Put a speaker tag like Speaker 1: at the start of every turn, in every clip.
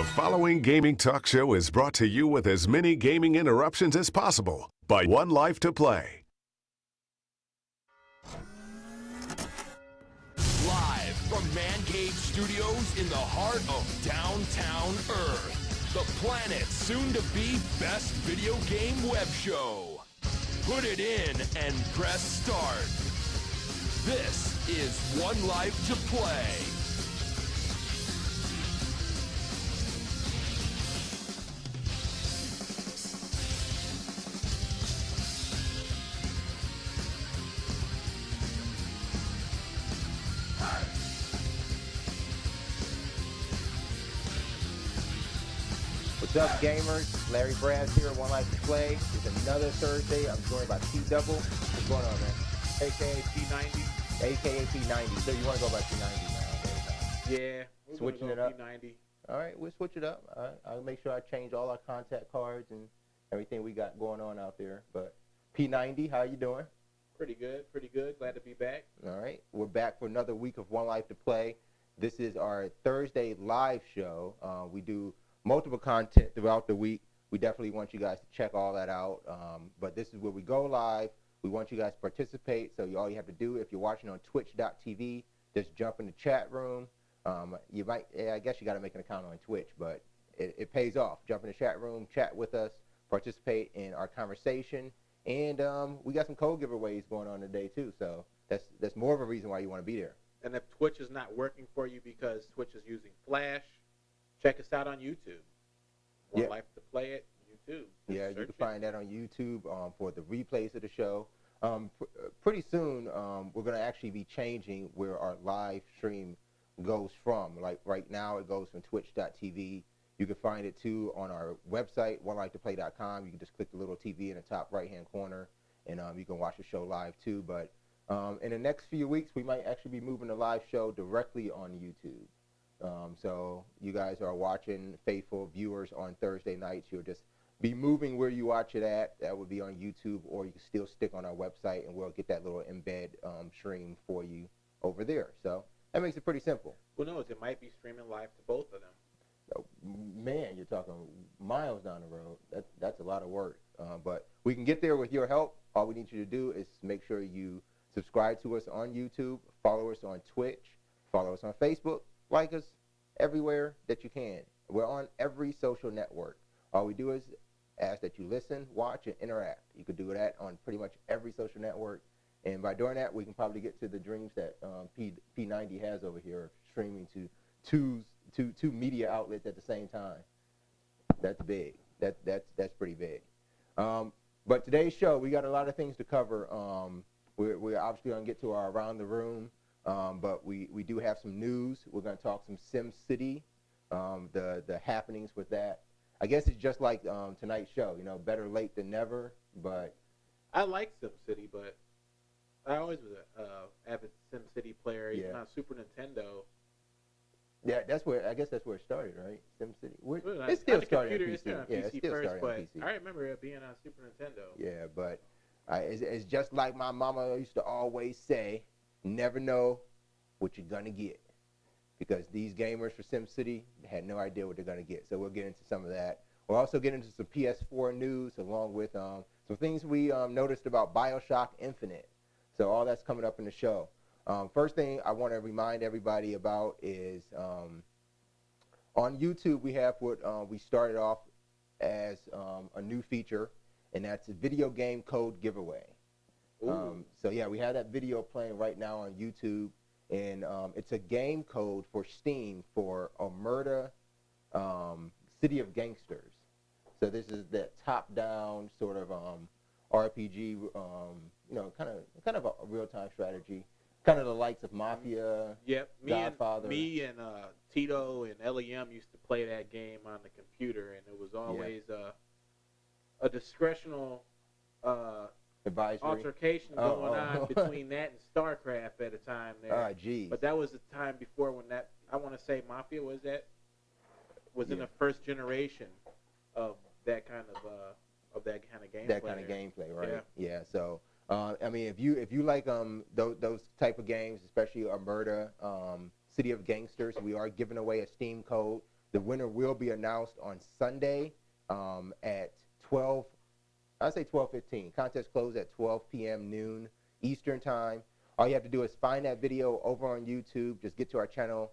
Speaker 1: The following gaming talk show is brought to you with as many gaming interruptions as possible by 1Life2Play.
Speaker 2: Live from Man Cave Studios in the heart of downtown Earth, the planet's soon-to-be best video game web show. Put it in and press start. This is 1Life2Play.
Speaker 3: What's up, gamers? Larry Brass here at 1Life2Play. It's another Thursday. I'm joined by T-Double. What's going on, man?
Speaker 4: AKA P90.
Speaker 3: AKA P90. So you want to go by P90 now?
Speaker 4: Yeah.
Speaker 3: Switching it up.
Speaker 4: P90.
Speaker 3: All right, we'll switch it up. All right, I'll make sure I change all our contact cards and everything we got going on out there. But P90, how you doing?
Speaker 4: Pretty good, pretty good. Glad to be back.
Speaker 3: All right, we're back for another week of 1Life2Play. This is our Thursday live show. We do multiple content throughout the week. We definitely want you guys to check all that out. But this is where we go live. We want you guys to participate. So all you have to do, if you're watching on twitch.tv, just jump in the chat room. You might, I guess you got to make an account on Twitch, but it pays off. Jump in the chat room, chat with us, participate in our conversation. And we got some code giveaways going on today too. So that's more of a reason why you want to be there.
Speaker 4: And if Twitch is not working for you because Twitch is using Flash, check us out on YouTube. One Life to Play it, YouTube.
Speaker 3: Yeah, you can find that on YouTube for the replays of the show. Pretty soon, we're going to actually be changing where our live stream goes from. Like right now, it goes from twitch.tv. You can find it too on our website, 1Life2Play.com. You can just click the little TV in the top right-hand corner, and you can watch the show live too. But in the next few weeks, we might actually be moving the live show directly on YouTube. So you guys are watching, faithful viewers on Thursday nights. You'll just be moving where you watch it at. That would be on YouTube, or you can still stick on our website, and we'll get that little embed stream for you over there. So that makes it pretty simple.
Speaker 4: Who knows? It might be streaming live to both of them.
Speaker 3: Oh, man, you're talking miles down the road. That's a lot of work. But we can get there with your help. All we need you to do is make sure you subscribe to us on YouTube, follow us on Twitch, follow us on Facebook. Like us everywhere that you can. We're on every social network. All we do is ask that you listen, watch, and interact. You could do that on pretty much every social network. And by doing that, we can probably get to the dreams that P90 has over here, streaming to two media outlets at the same time. That's big. That's pretty big. But today's show, we got a lot of things to cover. We're obviously going to get to our Around the Room. But we do have some news. We're going to talk some SimCity, the happenings with that. I guess it's just like tonight's show, better late than never. But
Speaker 4: I like SimCity, but I always was an avid SimCity player, even on Super Nintendo.
Speaker 3: Yeah, I guess that's where it started, right? SimCity.
Speaker 4: Well,
Speaker 3: It's still starting on PC.
Speaker 4: It's still on PC first, but I remember it being on Super Nintendo.
Speaker 3: Yeah, but it's just like my mama used to always say, never know what you're going to get, because these gamers for SimCity had no idea what they're going to get. So we'll get into some of that. We'll also get into some PS4 news, along with some things we noticed about Bioshock Infinite. So all that's coming up in the show. First thing I want to remind everybody about is on YouTube we have what we started off as a new feature, and that's a video game code giveaway. So yeah, we have that video playing right now on YouTube, and it's a game code for Steam for Omerta, City of Gangsters. So this is that top-down sort of RPG, kind of a real-time strategy, kind of the likes of Mafia,
Speaker 4: Yep,
Speaker 3: Godfather.
Speaker 4: Me and Tito and LEM used to play that game on the computer, and it was always a discretional
Speaker 3: advisory
Speaker 4: altercation going on between that and StarCraft at a time there.
Speaker 3: Geez.
Speaker 4: But that was the time before when I want to say Mafia was in the first generation of that kind of gameplay.
Speaker 3: That kind of gameplay, right? Yeah. So I mean, if you like those type of games, especially Omerta, City of Gangsters, we are giving away a Steam code. The winner will be announced on Sunday at 12. I say 12:15. Contest closed at 12 p.m. noon Eastern time. All you have to do is find that video over on YouTube. Just get to our channel.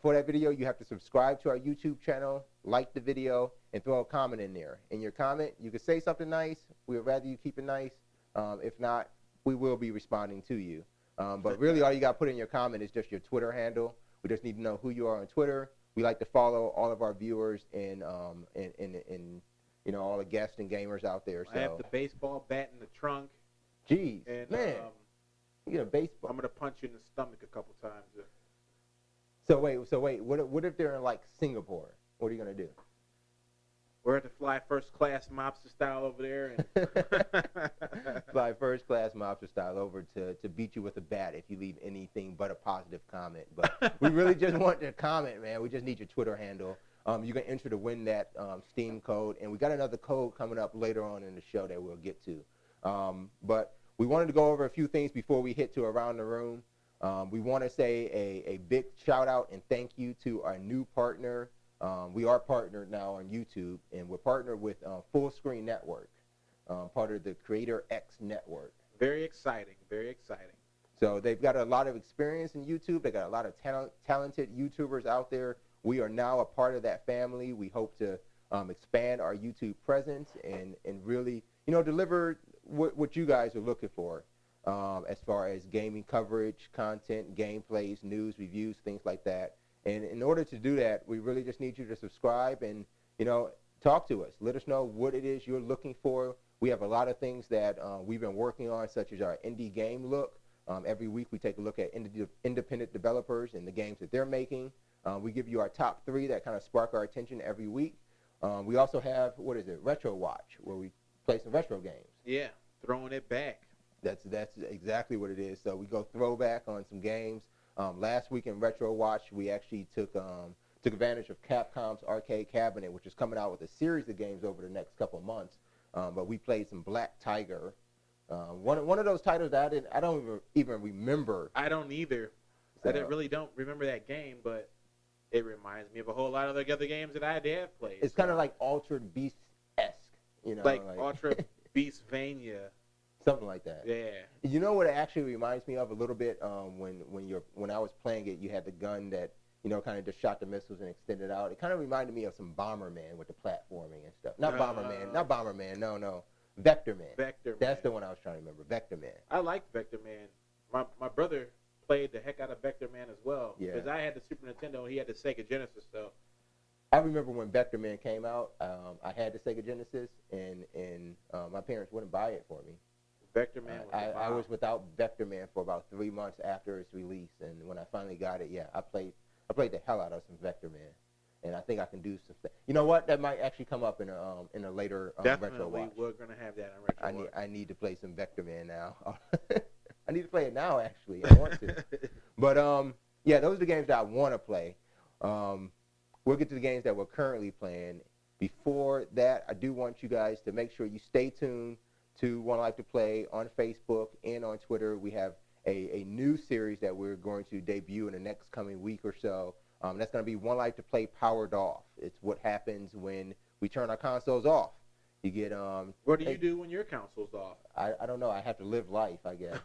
Speaker 3: For that video, you have to subscribe to our YouTube channel, like the video, and throw a comment in there. In your comment, you can say something nice. We would rather you keep it nice. If not, we will be responding to you. But really, all you got to put in your comment is just your Twitter handle. We just need to know who you are on Twitter. We like to follow all of our viewers and you know, all the guests and gamers out there. So
Speaker 4: I have the baseball bat in the trunk.
Speaker 3: Jeez,
Speaker 4: And,
Speaker 3: man, you get a baseball.
Speaker 4: I'm gonna punch you in the stomach a couple times.
Speaker 3: So wait. What if they're in like Singapore? What are you gonna do?
Speaker 4: We're at to fly first class mobster style over there, and
Speaker 3: Fly first class mobster style over to beat you with a bat if you leave anything but a positive comment. But we really just want your comment, man. We just need your Twitter handle. You can enter to win that Steam code, and we got another code coming up later on in the show that we'll get to. But we wanted to go over a few things before we hit to Around the Room. We want to say a big shout out and thank you to our new partner. We are partnered now on YouTube, and we're partnered with Full Screen Network, part of the Creator X Network.
Speaker 4: very exciting, very exciting.
Speaker 3: So they've got a lot of experience in YouTube. They got a lot of talented YouTubers out there. We are now a part of that family. We hope to expand our YouTube presence and really, you know, deliver what you guys are looking for as far as gaming coverage, content, gameplays, news, reviews, things like that. And in order to do that, we really just need you to subscribe and, you know, talk to us. Let us know what it is you're looking for. We have a lot of things that we've been working on, such as our indie game look. Every week we take a look at independent developers and the games that they're making. We give you our top 3 that kind of spark our attention every week. We also have, Retro Watch, where we play some retro games.
Speaker 4: Yeah, throwing it back.
Speaker 3: That's exactly what it is. So we go throwback on some games. Last week in Retro Watch, we actually took advantage of Capcom's Arcade Cabinet, which is coming out with a series of games over the next couple of months. But we played some Black Tiger. One of those titles that I don't even remember.
Speaker 4: I don't either.
Speaker 3: So,
Speaker 4: I really don't remember that game, but it reminds me of a whole lot of the other games that I have played.
Speaker 3: It's kind of like Altered Beast-esque, you know,
Speaker 4: like Ultra Beastvania.
Speaker 3: Something like that.
Speaker 4: Yeah.
Speaker 3: You know what it actually reminds me of a little bit? When I was playing it, you had the gun that, you know, kind of just shot the missiles and extended out. It kind of reminded me of some Bomberman with the platforming and stuff. Not Bomberman. No. Vector Man. That's the one I was trying to remember. Vector Man.
Speaker 4: I like Vector Man. My brother played the heck out of Vector Man as well.
Speaker 3: Yeah.
Speaker 4: Because I had the Super Nintendo and he had the Sega Genesis, so.
Speaker 3: I remember when Vector Man came out, I had the Sega Genesis, and my parents wouldn't buy it for me.
Speaker 4: Vector Man was
Speaker 3: I was without Vector Man for about 3 months after its release, and when I finally got it, yeah, I played the hell out of some Vector Man, and I think I can do some. You know what? That might actually come up in a later Retro Watch.
Speaker 4: We're gonna have that on Retro Watch.
Speaker 3: I need to play some Vector Man now. I need to play it now. Actually, I want to. But yeah, those are the games that I want to play. We'll get to the games that we're currently playing. Before that, I do want you guys to make sure you stay tuned to 1Life2Play on Facebook and on Twitter. We have a new series that we're going to debut in the next coming week or so. That's going to be 1Life2Play Powered Off. It's what happens when we turn our consoles off. You get
Speaker 4: What do you do when your console's off?
Speaker 3: I don't know. I have to live life, I guess.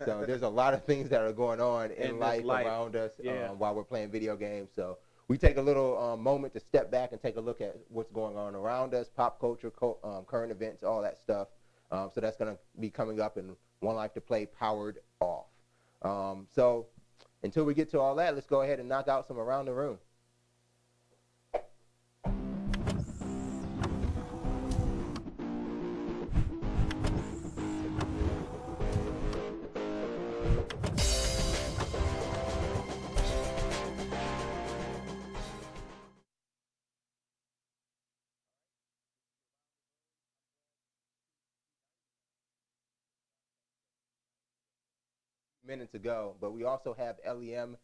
Speaker 3: So there's a lot of things that are going on in life around us while we're playing video games. So we take a little moment to step back and take a look at what's going on around us, pop culture, current events, all that stuff. So that's going to be coming up in 1Life2Play Powered Off. So until we get to all that, let's go ahead and knock out some Around the Room. Minutes ago, but we also have LEM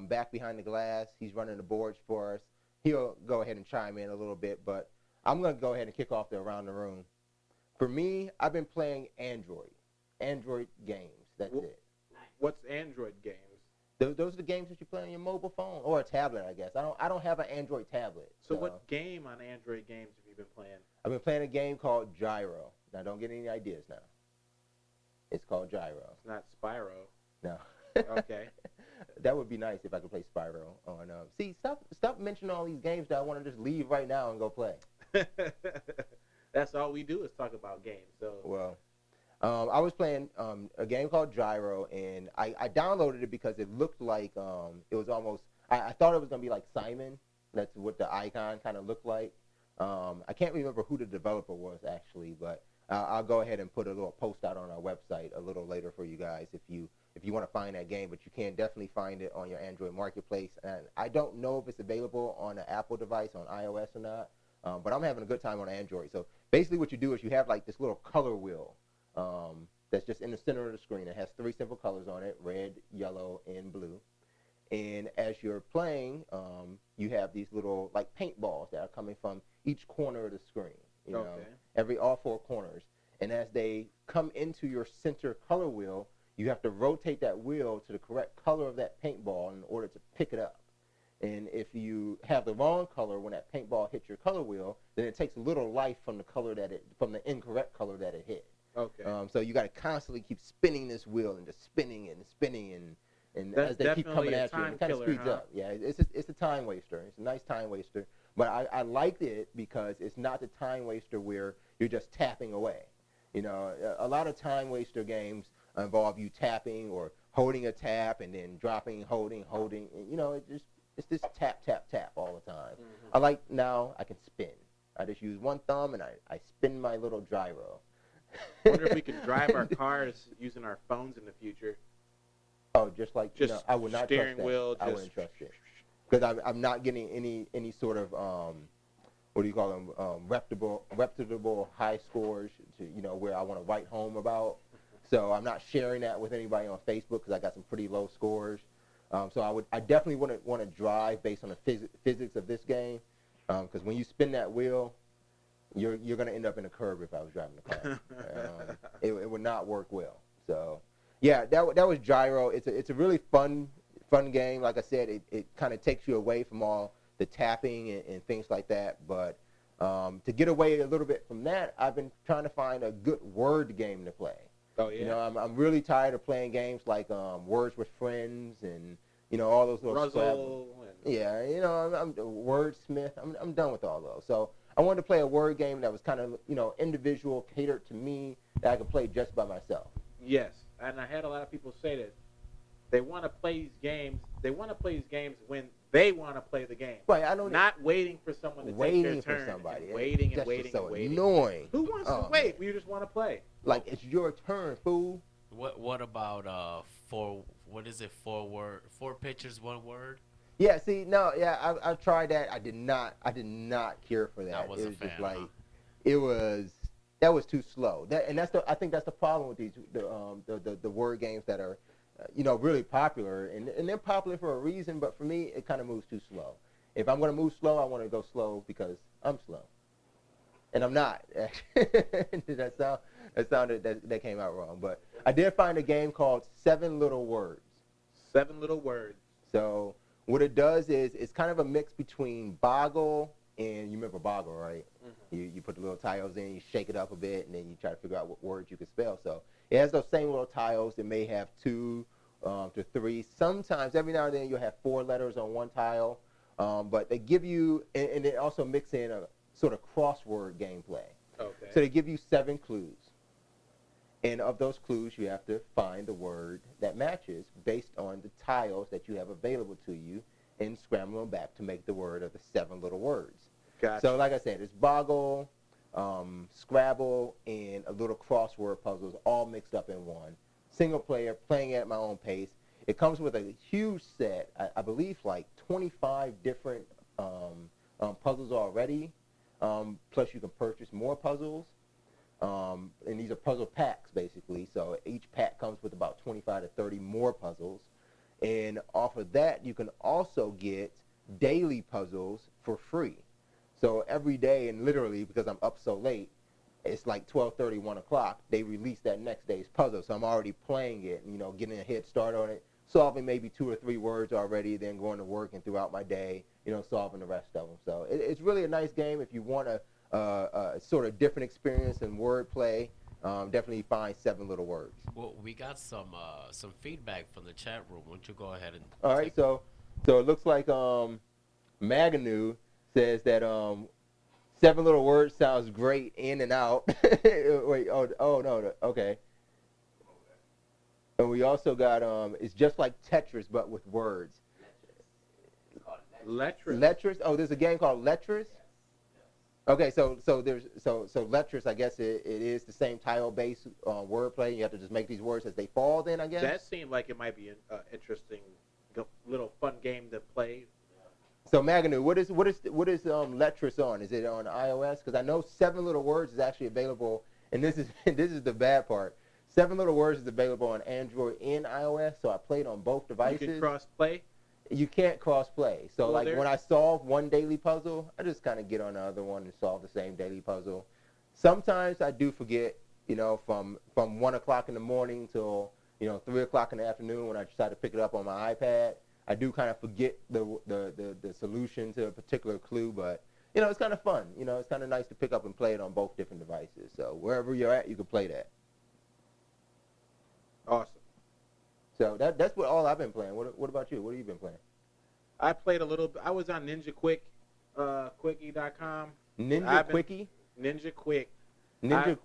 Speaker 3: back behind the glass. He's running the boards for us. He'll go ahead and chime in a little bit, but I'm going to go ahead and kick off the Around the Room. For me, I've been playing Android games. That's it.
Speaker 4: What's Android games?
Speaker 3: Those are the games that you play on your mobile phone or a tablet, I guess. I don't have an Android tablet.
Speaker 4: So what game on Android games have you been playing?
Speaker 3: I've been playing a game called Gyro. Now, don't get any ideas now. It's called Gyro.
Speaker 4: It's not Spyro.
Speaker 3: No.
Speaker 4: Okay.
Speaker 3: That would be nice if I could play Spyro on. See, stop mentioning all these games that I want to just leave right now and go play.
Speaker 4: That's all we do is talk about games. So.
Speaker 3: Well, I was playing a game called Gyro, and I downloaded it because it looked like it was almost. I thought it was gonna be like Simon. That's what the icon kind of looked like. I can't remember who the developer was actually, but I'll go ahead and put a little post out on our website a little later for you guys if you want to find that game. But you can definitely find it on your Android marketplace, and I don't know if it's available on an Apple device on iOS or not. But I'm having a good time on Android. So basically, what you do is you have like this little color wheel that's just in the center of the screen. It has 3 simple colors on it: red, yellow, and blue. And as you're playing, you have these little like paintballs that are coming from each corner of the screen. You know, all 4 corners. And as they come into your center color wheel, you have to rotate that wheel to the correct color of that paintball in order to pick it up. And if you have the wrong color when that paintball hits your color wheel, then it takes a little life from the incorrect color that it hit.
Speaker 4: Okay.
Speaker 3: So you got to constantly keep spinning this wheel and just spinning and spinning and
Speaker 4: That's
Speaker 3: as they keep coming at you, it kind of speeds
Speaker 4: huh?
Speaker 3: up. Yeah, it's a time waster. It's a nice time waster. But I liked it because it's not the time waster where you're just tapping away. You know, a lot of time waster games involve you tapping or holding a tap and then dropping, holding. And, you know, it's just tap, tap, tap all the time.
Speaker 4: Mm-hmm.
Speaker 3: I like now I can spin. I just use one thumb and I spin my little gyro.
Speaker 4: I wonder if we can drive our cars using our phones in the future.
Speaker 3: Oh, just like
Speaker 4: Just
Speaker 3: no, I would not
Speaker 4: steering
Speaker 3: trust that.
Speaker 4: wheel.
Speaker 3: I wouldn't trust it because I'm not getting any sort of what do you call them reputable high scores to where I want to write home about. So I'm not sharing that with anybody on Facebook because I got some pretty low scores. So I definitely wouldn't want to drive based on the physics of this game because when you spin that wheel, you're going to end up in a curb if I was driving the car. It would not work well. So yeah, that was Gyro. It's a really fun game. Like I said, it kind of takes you away from all the tapping and things like that. But to get away a little bit from that, I've been trying to find a good word game to play.
Speaker 4: Oh yeah.
Speaker 3: You know, I'm really tired of playing games like Words with Friends and all those little
Speaker 4: Ruzzle
Speaker 3: yeah, I'm Wordsmith. I'm done with all those. So I wanted to play a word game that was kind of individual, catered to me, that I could play just by myself.
Speaker 4: Yes, and I had a lot of people say that they want to play these games. They want to play these games when they want to play the game.
Speaker 3: Right, I don't
Speaker 4: not waiting for someone to take their turn.
Speaker 3: For somebody.
Speaker 4: Waiting.
Speaker 3: Annoying.
Speaker 4: Who wants to wait? We just want to play.
Speaker 3: Like it's your turn, fool.
Speaker 5: What about what is it? 4 pictures, 1 word?
Speaker 3: Yeah, see, no, yeah, I tried that. I did not care for that.
Speaker 5: I wasn't
Speaker 3: it was
Speaker 5: a fan,
Speaker 3: just like
Speaker 5: huh?
Speaker 3: that was too slow. I think that's the problem with the word games that are really popular, and they're popular for a reason, but for me it kind of moves too slow. If I'm going to move slow, I want to go slow because I'm slow. And I'm not. that came out wrong, but I did find a game called 7 Little Words.
Speaker 4: 7 Little Words.
Speaker 3: So what it does is it's kind of a mix between Boggle and you remember Boggle, right? Mm-hmm. You put the little tiles in, you shake it up a bit, and then you try to figure out what words you can spell. So it has those same little tiles. It may have 2 to 3. Sometimes, every now and then, you'll have 4 letters on one tile. But they give you, and they also mix in a sort of crossword gameplay.
Speaker 4: Okay.
Speaker 3: So they give you 7 clues. And of those clues, you have to find the word that matches based on the tiles that you have available to you and scramble them back to make the word of the 7 little words.
Speaker 4: Gotcha.
Speaker 3: So like I said, it's Boggle, Scrabble, and a little crossword puzzles all mixed up in one. Single player, playing it at my own pace. It comes with a huge set, I believe like 25 different puzzles already, plus you can purchase more puzzles. And these are puzzle packs, basically. So each pack comes with about 25 to 30 more puzzles. And off of that, you can also get daily puzzles for free. So every day, and literally, because I'm up so late, it's like 12:30, 1 o'clock, they release that next day's puzzle. So I'm already playing it and, getting a head start on it solving maybe 2 or 3 words already, then going to work and throughout my day, solving the rest of them. So it's really a nice game if you want a sort of different experience in wordplay. Definitely find 7 Little Words.
Speaker 5: Well, we got some feedback from the chat room. Why don't you go ahead and
Speaker 3: All right, so it looks like Maganu says that 7 Little Words sounds great in and out. Wait, no, okay. And we also got it's just like Tetris but with words.
Speaker 4: Letris.
Speaker 3: Letris? Oh, there's a game called Letris? Okay, so Letris, I guess it is the same tile-based wordplay. You have to just make these words as they fall. Then I guess
Speaker 4: That seemed like it might be an interesting, little fun game to play.
Speaker 3: So Maganu, what is Letris on? Is it on iOS? Because I know 7 Little Words is actually available, and this is the bad part. 7 Little Words is available on Android and iOS, so I played on both devices.
Speaker 4: You can cross-play?
Speaker 3: You can't cross-play. So
Speaker 4: Well,
Speaker 3: when I solve one daily puzzle, I just kind of get on the other one and solve the same daily puzzle. Sometimes I do forget, from 1 o'clock in the morning till 3 o'clock in the afternoon when I decide to pick it up on my iPad. I do kind of forget the solution to a particular clue, but it's kind of fun. It's kind of nice to pick up and play it on both different devices. So wherever you're at, you can play that.
Speaker 4: Awesome.
Speaker 3: So that's what all I've been playing. What about you? What have you been playing?
Speaker 4: I played a little. I was on Ninja Quick, Quickie.com.
Speaker 3: Quickie?
Speaker 4: Ninja Quick.
Speaker 3: Ninja.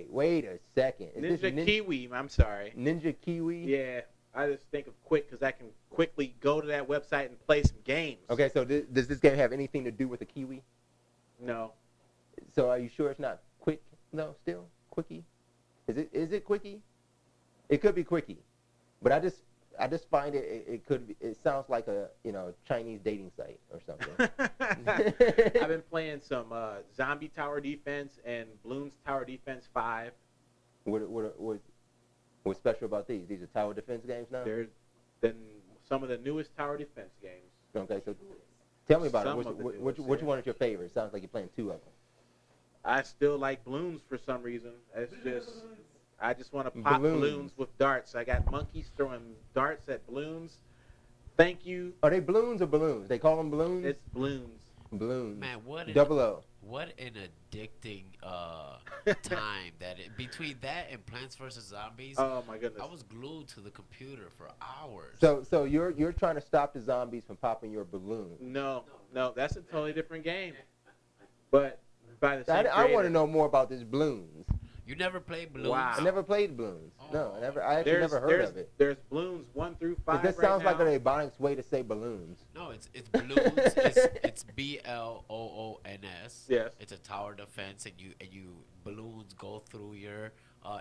Speaker 3: Wait a second. Is
Speaker 4: Ninja
Speaker 3: this
Speaker 4: Kiwi. I'm sorry.
Speaker 3: Ninja Kiwi?
Speaker 4: Yeah. I just think of Quick because I can quickly go to that website and play some games.
Speaker 3: Okay, so does this game have anything to do with a kiwi?
Speaker 4: No.
Speaker 3: So are you sure it's not Quick? No, still Quickie? Is it Quickie? It could be Quickie, but I just find it could be, it sounds like a Chinese dating site or something.
Speaker 4: I've been playing some Zombie Tower Defense and Bloons Tower Defense 5.
Speaker 3: What's special about these? These are tower defense games now?
Speaker 4: They're then some of the newest tower defense games.
Speaker 3: Okay, so tell me about
Speaker 4: Some
Speaker 3: it.
Speaker 4: of the
Speaker 3: Which
Speaker 4: newest,
Speaker 3: one is your favorite? Sounds like you're playing 2 of them.
Speaker 4: I still like balloons for some reason. I just want to pop balloons with darts. I got monkeys throwing darts at balloons. Thank you.
Speaker 3: Are they balloons or balloons? They call them balloons?
Speaker 4: It's balloons.
Speaker 3: Balloons.
Speaker 5: Man,
Speaker 3: Double O.
Speaker 5: What an addicting time between that and Plants vs. Zombies.
Speaker 4: Oh my goodness.
Speaker 5: I was glued to the computer for hours.
Speaker 3: So you're trying to stop the zombies from popping your balloon.
Speaker 4: No, that's a totally different game. But by the same
Speaker 3: I want to
Speaker 4: creator.
Speaker 3: know more about this balloons.
Speaker 5: You never played balloons?
Speaker 4: Wow.
Speaker 3: I never played balloons. No, I actually
Speaker 4: There's-
Speaker 3: never heard of it.
Speaker 4: There's balloons 1 through 5
Speaker 3: This
Speaker 4: right
Speaker 3: sounds like
Speaker 4: now.
Speaker 3: an Ebonics way to say balloons.
Speaker 5: No, it's balloons. it's BLOONS.
Speaker 4: Yes.
Speaker 5: It's a tower defense, and you balloons go through your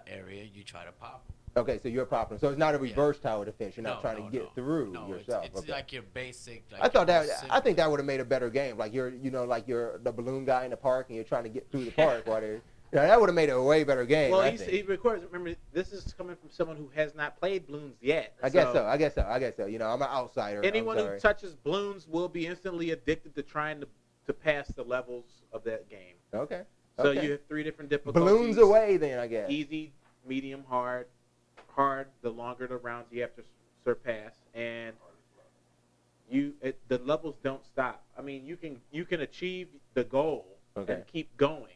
Speaker 5: area, and you try to pop 'em.
Speaker 3: Okay, so you're popping. So it's not a reverse tower defense. You're not
Speaker 5: No,
Speaker 3: trying to get through
Speaker 5: No,
Speaker 3: yourself.
Speaker 5: it's
Speaker 3: Okay.
Speaker 5: like your basic. Like
Speaker 3: I thought
Speaker 5: your
Speaker 3: that.
Speaker 5: most
Speaker 3: I think that would have made a better game. Like you're the balloon guy in the park, and you're trying to get through the park while they're. That would have made it a way better game.
Speaker 4: Well,
Speaker 3: I
Speaker 4: he
Speaker 3: think.
Speaker 4: records. Remember, this is coming from someone who has not played balloons yet.
Speaker 3: I guess so. I'm an outsider.
Speaker 4: Anyone
Speaker 3: I'm
Speaker 4: who
Speaker 3: sorry.
Speaker 4: touches balloons will be instantly addicted to trying to pass the levels of that game.
Speaker 3: Okay.
Speaker 4: So
Speaker 3: okay.
Speaker 4: you have 3 different difficulties.
Speaker 3: balloons away then, I guess.
Speaker 4: Easy, medium, hard. Hard, the longer the rounds you have to surpass, and the levels don't stop. I mean, you can achieve the goal and keep going,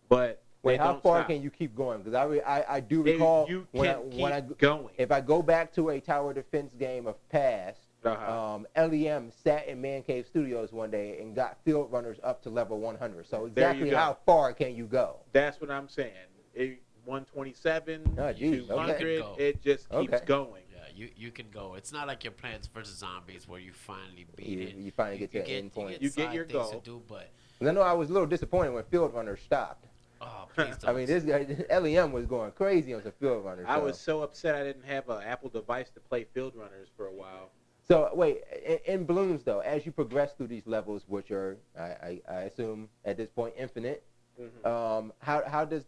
Speaker 4: but
Speaker 3: Wait,
Speaker 4: they
Speaker 3: how
Speaker 4: don't
Speaker 3: far
Speaker 4: stop.
Speaker 3: can you keep going? Because I do recall
Speaker 4: You
Speaker 3: when
Speaker 4: can
Speaker 3: I
Speaker 4: keep going.
Speaker 3: if I go back to a tower defense game of past,
Speaker 4: Uh-huh.
Speaker 3: LEM sat in Man Cave Studios one day and got field runners up to level 100. So
Speaker 4: There you
Speaker 3: exactly
Speaker 4: go.
Speaker 3: how far can you go?
Speaker 4: That's what I'm saying. 127,
Speaker 3: Oh, geez,
Speaker 4: 200,
Speaker 5: okay.
Speaker 4: it just keeps
Speaker 3: Okay.
Speaker 4: going.
Speaker 5: Yeah, you can go. It's not like your Plants vs. Zombies where you finally beat
Speaker 3: You-
Speaker 5: it.
Speaker 3: you finally get to the end point.
Speaker 4: You get
Speaker 5: side
Speaker 4: your
Speaker 5: things
Speaker 4: goal.
Speaker 5: to do, but
Speaker 3: 'Cause I know I was a little disappointed when field runners stopped.
Speaker 5: oh, please don't.
Speaker 3: I mean, this guy LEM was going crazy on some field runners.
Speaker 4: I was so upset I didn't have an Apple device to play Field Runners for a while.
Speaker 3: So wait, in balloons though, as you progress through these levels, which are I assume at this point infinite.
Speaker 4: Mm-hmm.
Speaker 3: How do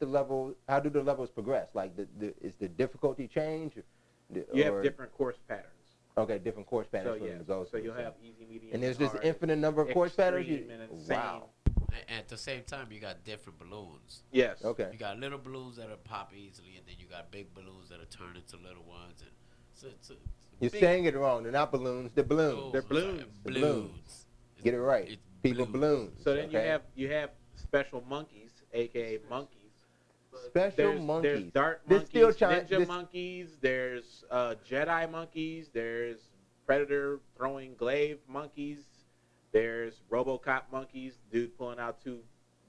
Speaker 3: the levels progress? Like is the difficulty change?
Speaker 4: You have different course patterns.
Speaker 3: Okay, different course patterns
Speaker 4: So
Speaker 3: for
Speaker 4: yeah,
Speaker 3: them to go
Speaker 4: so
Speaker 3: through.
Speaker 4: you'll have easy, medium,
Speaker 3: And there's this
Speaker 4: hard,
Speaker 3: infinite number of course patterns.
Speaker 4: extreme, and insane.
Speaker 3: Wow.
Speaker 5: And at the same time, you got different balloons.
Speaker 4: Yes.
Speaker 3: Okay.
Speaker 5: You got little balloons that are pop easily, and then you got big balloons that are turned into little ones. And It's a
Speaker 3: You're
Speaker 5: big
Speaker 3: saying it wrong. They're not balloons. They're balloons.
Speaker 4: They're
Speaker 5: I'm sorry,
Speaker 4: balloons.
Speaker 3: Balloons.
Speaker 5: Balloons.
Speaker 3: Get it right.
Speaker 5: It's
Speaker 3: People
Speaker 5: balloons.
Speaker 3: balloons.
Speaker 4: So then
Speaker 3: okay?
Speaker 4: you have special monkeys, aka monkeys.
Speaker 3: Special
Speaker 4: There's
Speaker 3: monkeys.
Speaker 4: dart
Speaker 3: This
Speaker 4: monkeys,
Speaker 3: still trying-
Speaker 4: ninja
Speaker 3: this-
Speaker 4: monkeys. There's Jedi monkeys. There's predator throwing glaive monkeys. There's RoboCop monkeys. Dude pulling out 2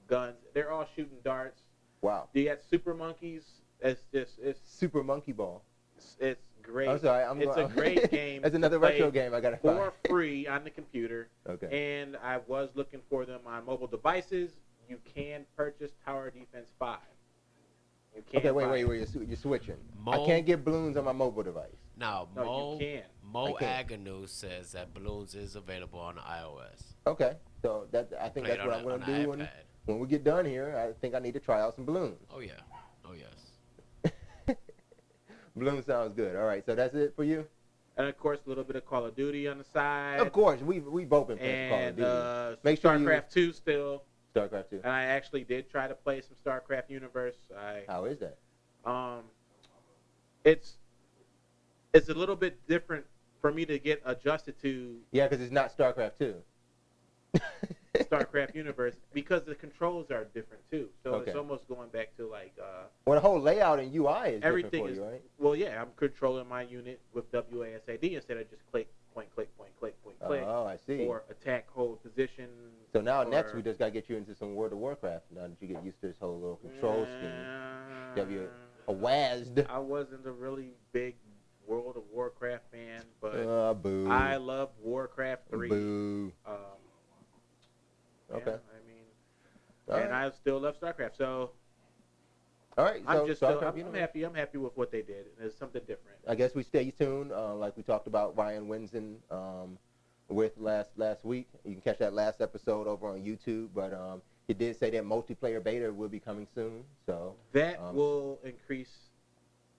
Speaker 4: guns. They're all shooting darts.
Speaker 3: Wow.
Speaker 4: You got super monkeys. It's
Speaker 3: Super Monkey Ball.
Speaker 4: it's great.
Speaker 3: I'm sorry.
Speaker 4: It's a great game.
Speaker 3: That's
Speaker 4: to
Speaker 3: another
Speaker 4: play
Speaker 3: retro game I gotta
Speaker 4: for
Speaker 3: find.
Speaker 4: free on the computer.
Speaker 3: Okay.
Speaker 4: And I was looking for them on mobile devices. You can purchase Tower Defense 5. You can
Speaker 3: Okay,
Speaker 4: buy
Speaker 3: wait.
Speaker 4: it.
Speaker 3: You're switching.
Speaker 5: Mo-
Speaker 3: I can't get balloons on my mobile device.
Speaker 5: Now,
Speaker 4: No, you can.
Speaker 5: Mo
Speaker 3: I can't.
Speaker 5: Agnew says that Balloons is available on iOS.
Speaker 3: Okay. So I think
Speaker 5: Play
Speaker 3: that's
Speaker 5: it
Speaker 3: what
Speaker 5: on
Speaker 3: I'm
Speaker 5: the-
Speaker 3: gonna
Speaker 5: on the
Speaker 3: do when,
Speaker 5: iPad.
Speaker 3: when we get done here. I think I need to try out some balloons.
Speaker 5: Oh yeah. Oh yes.
Speaker 3: Balloon sounds good. All right. So that's it for you.
Speaker 4: And of course, a little bit of Call of Duty on the side.
Speaker 3: Of course, we both been playing Call of
Speaker 4: And
Speaker 3: Duty. Make sure you-
Speaker 4: StarCraft 2 still.
Speaker 3: StarCraft 2.
Speaker 4: And I actually did try to play some StarCraft Universe.
Speaker 3: How is that?
Speaker 4: It's a little bit different for me to get adjusted to
Speaker 3: Yeah, because it's not StarCraft 2.
Speaker 4: StarCraft Universe because the controls are different too. So
Speaker 3: Okay.
Speaker 4: it's almost going back to like
Speaker 3: Well, the whole layout and UI is
Speaker 4: everything
Speaker 3: different
Speaker 4: is
Speaker 3: for you, right?
Speaker 4: well, yeah. I'm controlling my unit with WASD instead of just click, point, click, point, click, point, click,
Speaker 3: Oh, I see.
Speaker 4: or attack, hold position.
Speaker 3: So now next
Speaker 4: or-
Speaker 3: we just got to get you into some World of Warcraft. Now that you get used to this whole little control scheme. W a WASD.
Speaker 4: I wasn't a really big World of Warcraft fan, but
Speaker 3: Boo.
Speaker 4: I love Warcraft 3.
Speaker 3: Boo.
Speaker 4: Yeah,
Speaker 3: Okay.
Speaker 4: I mean,
Speaker 3: All
Speaker 4: and
Speaker 3: right.
Speaker 4: I still love StarCraft, so
Speaker 3: All right. So
Speaker 4: I'm just
Speaker 3: StarCraft,
Speaker 4: I'm
Speaker 3: you know,
Speaker 4: happy. I'm happy with what they did. It's something different.
Speaker 3: I guess we stay tuned. Like we talked about Ryan Winson with last week. You can catch that last episode over on YouTube. But he did say that multiplayer beta will be coming soon. So
Speaker 4: That will increase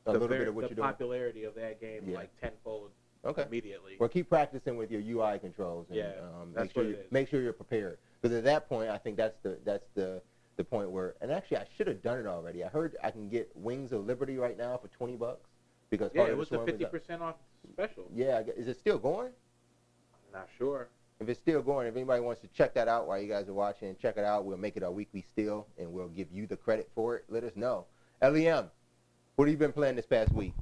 Speaker 3: a little bit of what
Speaker 4: the
Speaker 3: you're doing.
Speaker 4: popularity of that game
Speaker 3: Yeah.
Speaker 4: like tenfold
Speaker 3: Okay.
Speaker 4: immediately.
Speaker 3: Well, keep practicing with your UI controls. And,
Speaker 4: Yeah, that's
Speaker 3: make sure
Speaker 4: what it is.
Speaker 3: make sure you're prepared. Because at that point, I think that's the point where. And actually, I should have done it already. I heard I can get Wings of Liberty right now for $20 because
Speaker 4: Yeah,
Speaker 3: Heart
Speaker 4: it
Speaker 3: of
Speaker 4: was
Speaker 3: the
Speaker 4: the
Speaker 3: Swarm is up.
Speaker 4: 50% off special.
Speaker 3: Yeah, is it still going?
Speaker 4: I'm not sure.
Speaker 3: If it's still going, if anybody wants to check that out while you guys are watching, check it out. We'll make it our weekly steal, and we'll give you the credit for it. Let us know. LEM, what have you been playing this past week?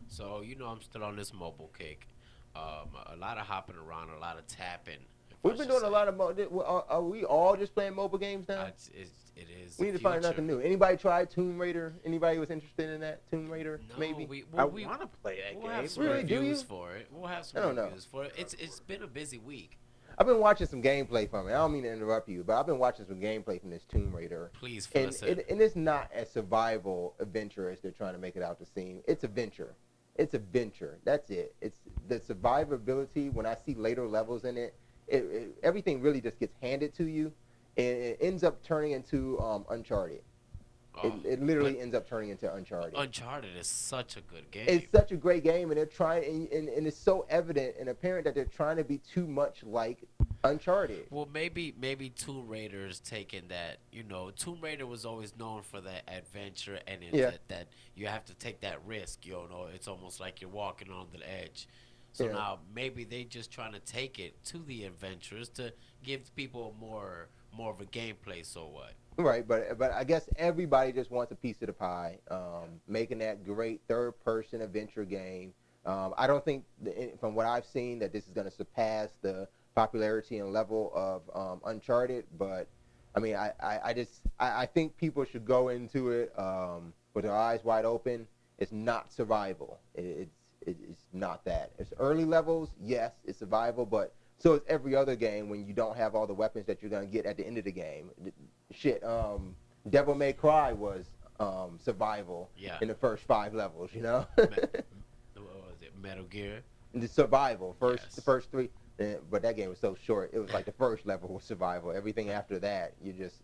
Speaker 5: So I'm still on this mobile kick. A lot of hopping around, a lot of tapping.
Speaker 3: We've been doing a lot of. Are we all just playing mobile games now?
Speaker 5: It is.
Speaker 3: We need to find nothing new. Anybody tried Tomb Raider? Anybody was interested in that Tomb Raider?
Speaker 5: No,
Speaker 3: Maybe.
Speaker 4: I want to play that
Speaker 5: We'll
Speaker 4: game.
Speaker 5: have some
Speaker 3: Really? Do
Speaker 5: reviews
Speaker 3: you?
Speaker 5: for it. We'll have
Speaker 3: I
Speaker 5: some
Speaker 3: don't know.
Speaker 5: reviews for it. It's been a busy week.
Speaker 3: I've been watching some gameplay from it. I don't mean to interrupt you, but I've been watching some gameplay from this Tomb Raider.
Speaker 5: Please fill
Speaker 3: And,
Speaker 5: us in.
Speaker 3: and it's not a survival adventure as they're trying to make it out to seem. It's a venture. It's a venture. That's it. It's the survivability. When I see later levels in it, everything really just gets handed to you, and it ends up turning into Uncharted. It literally ends up turning into Uncharted.
Speaker 5: Uncharted is such a good game.
Speaker 3: It's such a great game, and they're trying, and it's so evident and apparent that they're trying to be too much like Uncharted.
Speaker 5: Well, maybe Tomb Raider's taking that. Tomb Raider was always known for that adventure, and that you have to take that risk. It's almost like you're walking on the edge. So now maybe they just trying to take it to the adventures to give people more of a gameplay. So what?
Speaker 3: Right, but I guess everybody just wants a piece of the pie, making that great third-person adventure game. I don't think, from what I've seen, that this is going to surpass the popularity and level of Uncharted. But I mean, I think people should go into it with their eyes wide open. It's not survival. It's not that. It's early levels, yes, it's survival, but so is every other game when you don't have all the weapons that you're going to get at the end of the game. Shit, Devil May Cry was survival in the first 5 levels,
Speaker 5: What was it? Metal Gear?
Speaker 3: The survival, the first 3. But that game was so short. It was like the first level was survival. Everything after that, you're just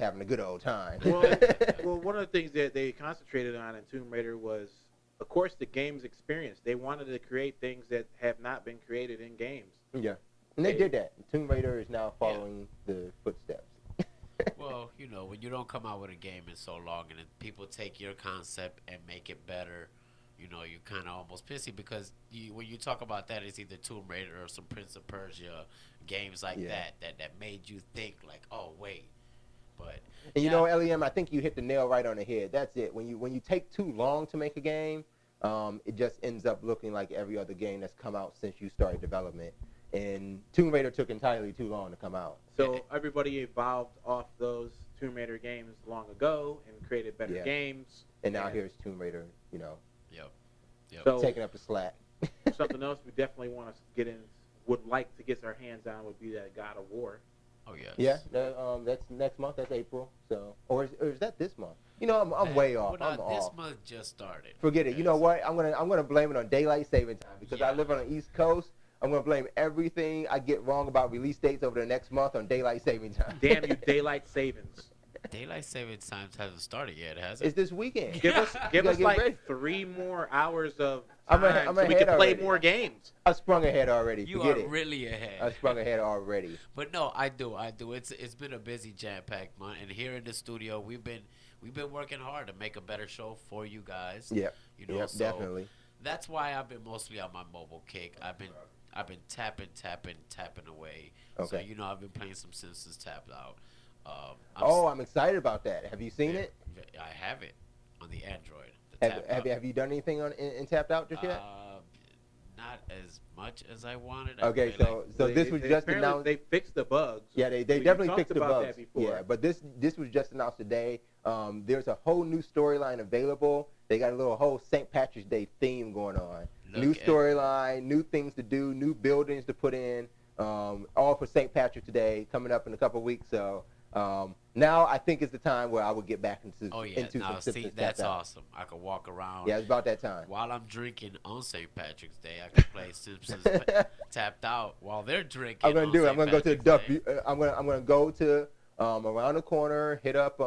Speaker 3: having a good old time.
Speaker 4: Well, one of the things that they concentrated on in Tomb Raider was, of course, the game's experience. They wanted to create things that have not been created in games.
Speaker 3: Yeah, and they did that. Tomb Raider is now following the footsteps.
Speaker 5: Well, when you don't come out with a game in so long, and then people take your concept and make it better, you know, you kind of almost pissy because when you talk about that, it's either Tomb Raider or some Prince of Persia games like
Speaker 3: Yeah.
Speaker 5: that made you think like, oh wait, but
Speaker 3: And you
Speaker 5: yeah,
Speaker 3: know, Lem, I think you hit the nail right on the head. That's it. When you take too long to make a game, it just ends up looking like every other game that's come out since you started development. And Tomb Raider took entirely too long to come out.
Speaker 4: So everybody evolved off those Tomb Raider games long ago and created better
Speaker 3: Yeah.
Speaker 4: games.
Speaker 3: And now here's Tomb Raider, you know,
Speaker 5: yep, yep.
Speaker 4: So
Speaker 3: taking up the slack.
Speaker 4: something else we definitely want to get in, would like to get our hands on would be that God of War.
Speaker 5: Oh yes.
Speaker 3: Yeah, that's next month. That's April. So, or is that this month? You know, I'm way off.
Speaker 5: Well,
Speaker 3: I'm
Speaker 5: no, this
Speaker 3: off.
Speaker 5: month just started.
Speaker 3: Forget it. You know
Speaker 5: Yes.
Speaker 3: what? I'm gonna blame it on daylight saving time because I
Speaker 5: Yeah.
Speaker 3: live on the East Coast. I'm gonna blame everything I get wrong about release dates over the next month on daylight saving time.
Speaker 4: Damn you, daylight savings.
Speaker 5: Daylight saving times hasn't started yet, has it?
Speaker 3: It's this weekend.
Speaker 4: Give us
Speaker 3: You gotta get
Speaker 4: like
Speaker 3: ready.
Speaker 4: 3 more hours of
Speaker 3: I'm
Speaker 4: time
Speaker 3: I'm
Speaker 4: so we
Speaker 3: ahead
Speaker 4: can play
Speaker 3: already.
Speaker 4: more games.
Speaker 3: I sprung ahead already.
Speaker 5: You
Speaker 3: Forget
Speaker 5: are
Speaker 3: it.
Speaker 5: really ahead.
Speaker 3: I sprung ahead already.
Speaker 5: But no, I do. It's been a busy, jam-packed month, and here in the studio, we've been working hard to make a better show for you guys.
Speaker 3: Yep.
Speaker 5: You know,
Speaker 3: Yep.
Speaker 5: so
Speaker 3: Definitely.
Speaker 5: that's why I've been mostly on my mobile kick. I've been tapping away. So
Speaker 3: Okay.
Speaker 5: you know, I've been playing some Simpsons Tapped Out.
Speaker 3: I'm excited about that. Have you seen it?
Speaker 5: I have it on the Android. The
Speaker 3: Have you done anything on in Tapped Out just yet?
Speaker 5: Not as much as I wanted.
Speaker 3: Okay,
Speaker 5: feel
Speaker 3: so
Speaker 5: like-
Speaker 3: so this was just
Speaker 4: apparently
Speaker 3: announced.
Speaker 4: They fixed the bugs.
Speaker 3: Yeah, they
Speaker 4: We
Speaker 3: definitely
Speaker 4: talked
Speaker 3: fixed the
Speaker 4: about
Speaker 3: bugs.
Speaker 4: that before.
Speaker 3: Yeah, but this was just announced today. There's a whole new storyline available. They got a little whole St. Patrick's Day theme going on. New
Speaker 5: Look at-
Speaker 3: storyline, new things to do, new buildings to put in. All for St. Patrick's Day coming up in a couple of weeks. So now I think is the time where I would get back into
Speaker 5: Oh yeah,
Speaker 3: into
Speaker 5: now
Speaker 3: some
Speaker 5: see,
Speaker 3: Simpsons
Speaker 5: that's
Speaker 3: Tapped Out.
Speaker 5: awesome. I could walk around.
Speaker 3: Yeah, it's about that time.
Speaker 5: While I'm drinking on St. Patrick's Day, I can play Simpsons Tapped Out while they're drinking.
Speaker 3: I'm gonna
Speaker 5: on
Speaker 3: do it.
Speaker 5: St.
Speaker 3: I'm gonna go to the
Speaker 5: Patrick's
Speaker 3: Duff.
Speaker 5: Day.
Speaker 3: I'm gonna go to around the corner, hit up.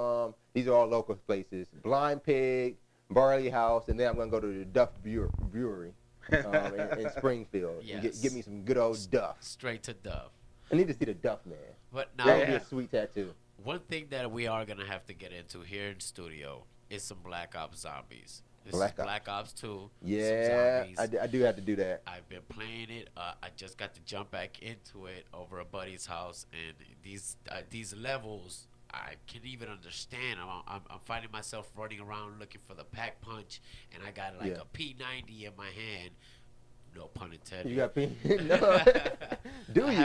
Speaker 3: These are all local places: Blind Pig, Barley House, and then I'm gonna go to the Duff Brewery in Springfield. And
Speaker 5: Yes.
Speaker 3: get me some good old Duff.
Speaker 5: Straight to Dove.
Speaker 3: I need to see the Duff man.
Speaker 5: But now,
Speaker 3: That would be
Speaker 4: Yeah.
Speaker 3: a sweet tattoo.
Speaker 5: one thing that we are gonna have to get into here in studio is some Black Ops Zombies. This
Speaker 3: Black
Speaker 5: is
Speaker 3: Ops.
Speaker 5: Black Ops 2.
Speaker 3: Yeah,
Speaker 5: some zombies.
Speaker 3: I do have to do that.
Speaker 5: I've been playing it. I just got to jump back into it over a buddy's house, and these levels I can't even understand. I'm finding myself running around looking for the pack punch, and I got like
Speaker 3: Yeah.
Speaker 5: a P90 in my hand. No pun intended.
Speaker 3: You got no. Do
Speaker 5: I
Speaker 3: you?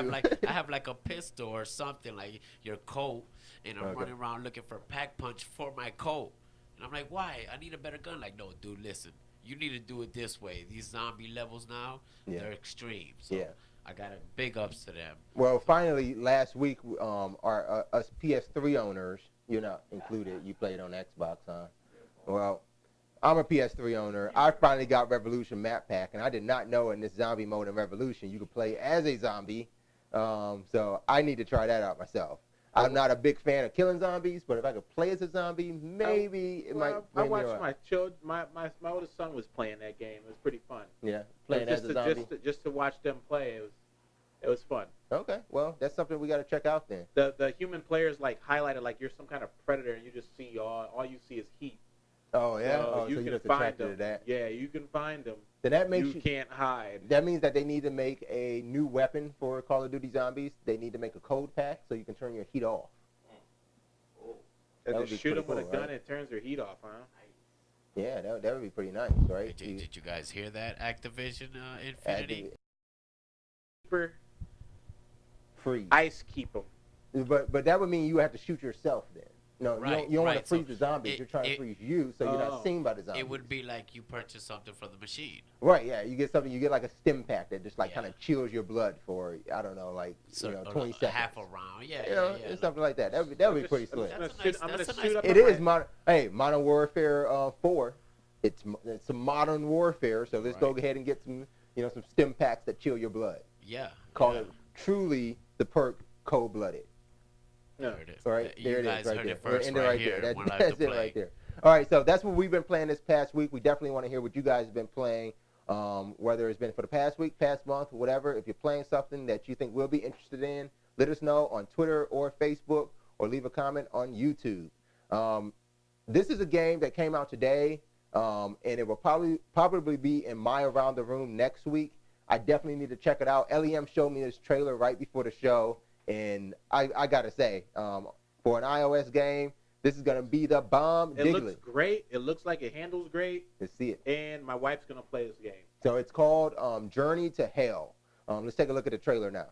Speaker 5: have like a pistol or something like your coat, and I'm
Speaker 3: Okay.
Speaker 5: running around looking for pack punch for my coat. And I'm like, why? I need a better gun. Like, no, dude, listen. You need to do it this way. These zombie levels now,
Speaker 3: Yeah.
Speaker 5: they're extreme. So
Speaker 3: Yeah.
Speaker 5: I got a big ups to them.
Speaker 3: Well, finally, last week, our us PS3 owners, you're not included. You played on Xbox, huh? Well, I'm a PS3 owner. I finally got Revolution map pack, and I did not know in this zombie mode in Revolution you could play as a zombie. So I need to try that out myself. I'm not a big fan of killing zombies, but if I could play as a zombie, maybe it might.
Speaker 4: I
Speaker 3: bring me
Speaker 4: watched
Speaker 3: up.
Speaker 4: my children. My oldest son was playing that game. It was pretty fun.
Speaker 3: Yeah, playing
Speaker 4: just
Speaker 3: as a zombie.
Speaker 4: just to watch them play, it was fun.
Speaker 3: Okay, well, that's something we got to check out then.
Speaker 4: The human players like highlighted like you're some kind of predator, and you just see all you see is heat.
Speaker 3: Oh yeah,
Speaker 4: So
Speaker 3: so
Speaker 4: you
Speaker 3: you're
Speaker 4: can
Speaker 3: just
Speaker 4: find
Speaker 3: attracted
Speaker 4: them.
Speaker 3: to that.
Speaker 4: Yeah, you can find them.
Speaker 3: Then that makes
Speaker 4: You can't hide.
Speaker 3: That means that they need to make a new weapon for Call of Duty Zombies. They need to make a code pack so you can turn your heat off. That would
Speaker 4: Just
Speaker 3: be
Speaker 4: shoot them
Speaker 3: pretty
Speaker 4: with a
Speaker 3: cool,
Speaker 4: gun,
Speaker 3: right?
Speaker 4: it turns their heat off, huh?
Speaker 3: Yeah, that would be pretty nice, right?
Speaker 5: Did you guys hear that? Activision Infinity?
Speaker 4: Keeper,
Speaker 3: Freeze.
Speaker 4: ice keep them.
Speaker 3: But that would mean you have to shoot yourself then. No,
Speaker 5: Right,
Speaker 3: you don't want
Speaker 5: right.
Speaker 3: to freeze
Speaker 5: So
Speaker 3: the zombies.
Speaker 5: it-
Speaker 3: You're trying to
Speaker 5: it-
Speaker 3: freeze you, so you're
Speaker 4: Oh.
Speaker 3: not seen by the zombies.
Speaker 5: It would be like you purchase something from the machine.
Speaker 3: Right, yeah. You get something. You get like a stim pack that just like
Speaker 5: Yeah.
Speaker 3: kind of chills your blood for I don't know, like
Speaker 5: So,
Speaker 3: 20 seconds.
Speaker 5: half a round. Yeah,
Speaker 3: You know,
Speaker 5: yeah.
Speaker 3: and something like that. That would be pretty
Speaker 4: I'm
Speaker 3: slick.
Speaker 4: just gonna
Speaker 5: That's a
Speaker 4: shoot-
Speaker 5: nice-
Speaker 4: I'm gonna
Speaker 5: that's a
Speaker 4: shoot
Speaker 5: nice
Speaker 4: up
Speaker 3: It
Speaker 4: a
Speaker 3: is
Speaker 4: rat.
Speaker 3: Modern Warfare 4. It's a modern warfare, so let's go
Speaker 5: Right.
Speaker 3: ahead and get some some stim packs that chill your blood.
Speaker 5: Yeah.
Speaker 3: Call
Speaker 5: yeah.
Speaker 3: it truly the perk Cold Blooded.
Speaker 5: There it is.
Speaker 3: All right,
Speaker 5: You
Speaker 3: there it
Speaker 5: guys
Speaker 3: is, right
Speaker 5: heard
Speaker 3: there.
Speaker 5: it first
Speaker 3: End it
Speaker 5: right
Speaker 3: there.
Speaker 5: here.
Speaker 3: That-
Speaker 5: One Life
Speaker 3: that's
Speaker 5: to
Speaker 3: it
Speaker 5: Play.
Speaker 3: right there. All right, so that's what we've been playing this past week. We definitely want to hear what you guys have been playing, whether it's been for the past week, past month, whatever. If you're playing something that you think we'll be interested in, let us know on Twitter or Facebook, or leave a comment on YouTube. This is a game that came out today. and it will probably be in my Around the Room next week. I definitely need to check it out. LEM showed me this trailer right before the show, and I got to say, for an iOS game, this is going to be the bomb.
Speaker 4: It looks great. It looks like it handles great.
Speaker 3: Let's see it.
Speaker 4: And my wife's going to play this game.
Speaker 3: So it's called Journey to Hell. Let's take a look at the trailer now.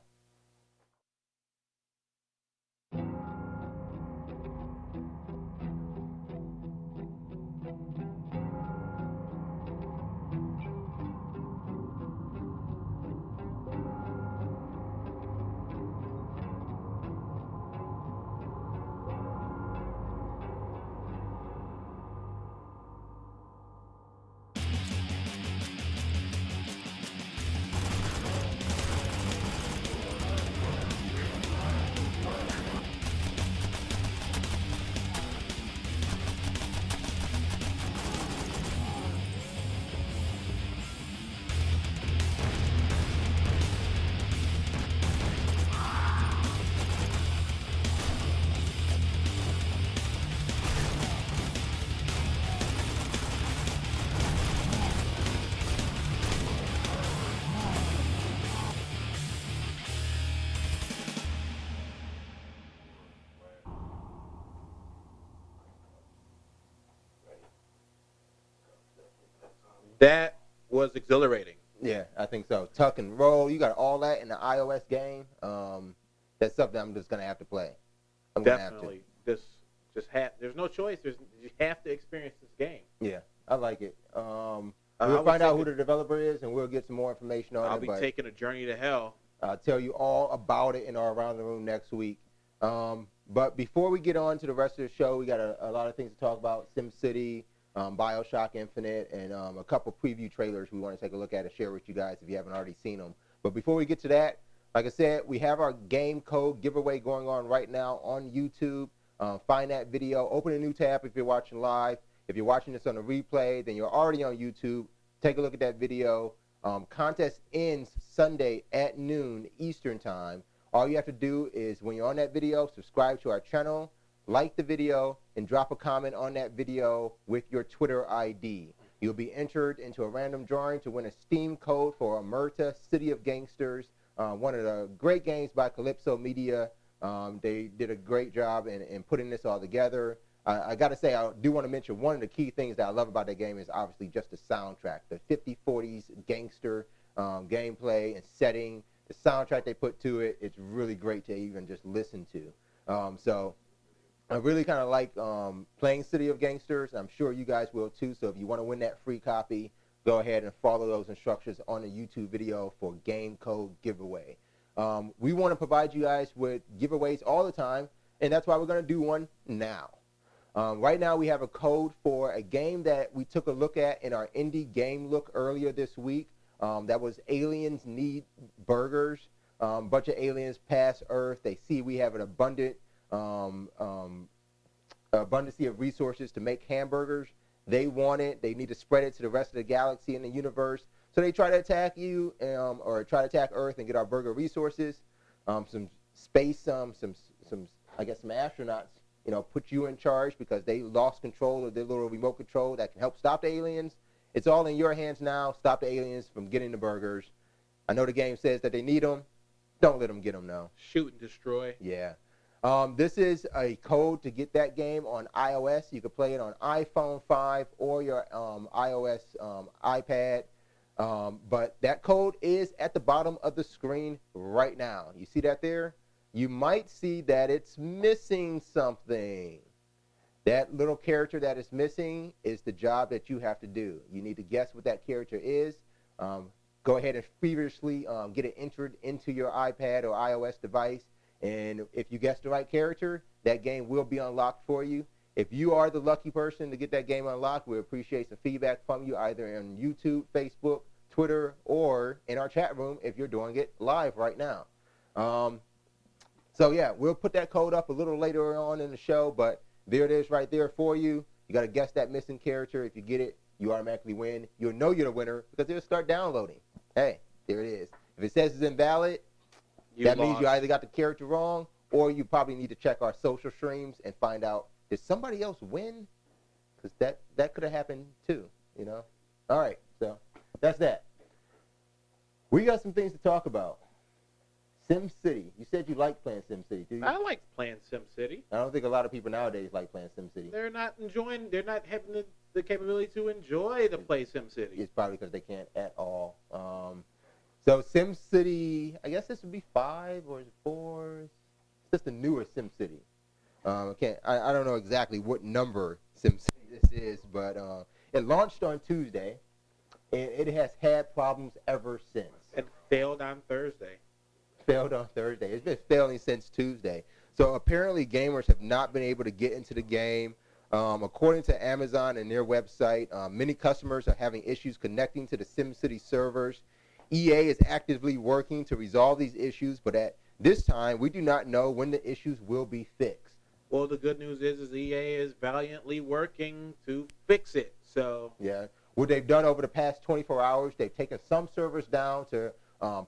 Speaker 4: That was exhilarating.
Speaker 3: Yeah, I think so. Tuck and roll. You got all that in the iOS game. That's something I'm just going to have to play. I'm
Speaker 4: Definitely. There's no choice. You have to experience this game.
Speaker 3: Yeah, I like it. We'll find out who the developer is, and we'll get some more information on it.
Speaker 4: I'll be taking a journey to hell.
Speaker 3: I'll tell you all about it in our Around the Room next week. But before we get on to the rest of the show, we got a lot of things to talk about. SimCity, Bioshock Infinite, and a couple preview trailers we want to take a look at and share with you guys if you haven't already seen them. But before we get to that, like I said, we have our game code giveaway going on right now on YouTube. Find that video. Open a new tab if you're watching live. If you're watching this on a replay, then you're already on YouTube. Take a look at that video. Contest ends Sunday at noon Eastern Time. All you have to do is, when you're on that video, subscribe to our channel, like the video, and drop a comment on that video with your Twitter ID. You'll be entered into a random drawing to win a Steam code for Omerta City of Gangsters, one of the great games by Calypso Media. They did a great job in putting this all together. I got to say, I do want to mention one of the key things that I love about that game is obviously just the soundtrack. The 50/40s gangster gameplay and setting, the soundtrack they put to it, it's really great to even just listen to. So I really kind of like playing City of Gangsters. I'm sure you guys will too. So if you want to win that free copy, go ahead and follow those instructions on the YouTube video for game code giveaway. We want to provide you guys with giveaways all the time, and that's why we're going to do one now. Right now we have a code for a game that we took a look at in our indie game look earlier this week. That was Aliens Need Burgers. A bunch of aliens pass Earth. They see we have an abundance of resources to make hamburgers. They want it. They need to spread it to the rest of the galaxy and the universe. So they try to attack you, or try to attack Earth and get our burger resources. Some space, I guess some astronauts, put you in charge because they lost control of their little remote control that can help stop the aliens. It's all in your hands now. Stop the aliens from getting the burgers. I know the game says that they need them. Don't let them get them now.
Speaker 4: Shoot and destroy.
Speaker 3: Yeah. This is a code to get that game on iOS. You can play it on iPhone 5 or your iOS iPad. But that code is at the bottom of the screen right now. You see that there? You might see that it's missing something. That little character that is missing is the job that you have to do. You need to guess what that character is. Go ahead and feverishly get it entered into your iPad or iOS device. And if you guess the right character, that game will be unlocked for you. If you are the lucky person to get that game unlocked, we appreciate some feedback from you either on YouTube, Facebook, Twitter, or in our chat room if you're doing it live right now. So yeah, we'll put that code up a little later on in the show, but there it is right there for you. You got to guess that missing character. If you get it, you automatically win. You'll know you're the winner because it'll start downloading. Hey, there it is. If it says it's invalid, that means you either got the character wrong or you probably need to check our social streams and find out, did somebody else win? Because that could have happened too. you know. All right, so that's that. We got some things to talk about. SimCity. You said you like playing SimCity, do you?
Speaker 4: I like playing SimCity.
Speaker 3: I don't think a lot of people nowadays like playing SimCity.
Speaker 4: They're not having the capability to enjoy the play SimCity.
Speaker 3: It's probably because they can't at all. So SimCity, I guess this would be 5 or is it 4? It's just a newer SimCity. I don't know exactly what number SimCity this is, but it launched on Tuesday, and it has had problems ever since.
Speaker 4: And failed on Thursday.
Speaker 3: Failed on Thursday. It's been failing since Tuesday. So apparently gamers have not been able to get into the game. According to Amazon and their website, many customers are having issues connecting to the SimCity servers. EA is actively working to resolve these issues, but at this time, we do not know when the issues will be fixed.
Speaker 4: Well, the good news is EA is valiantly working to fix it. So
Speaker 3: yeah, what they've done over the past 24 hours, they've taken some servers down to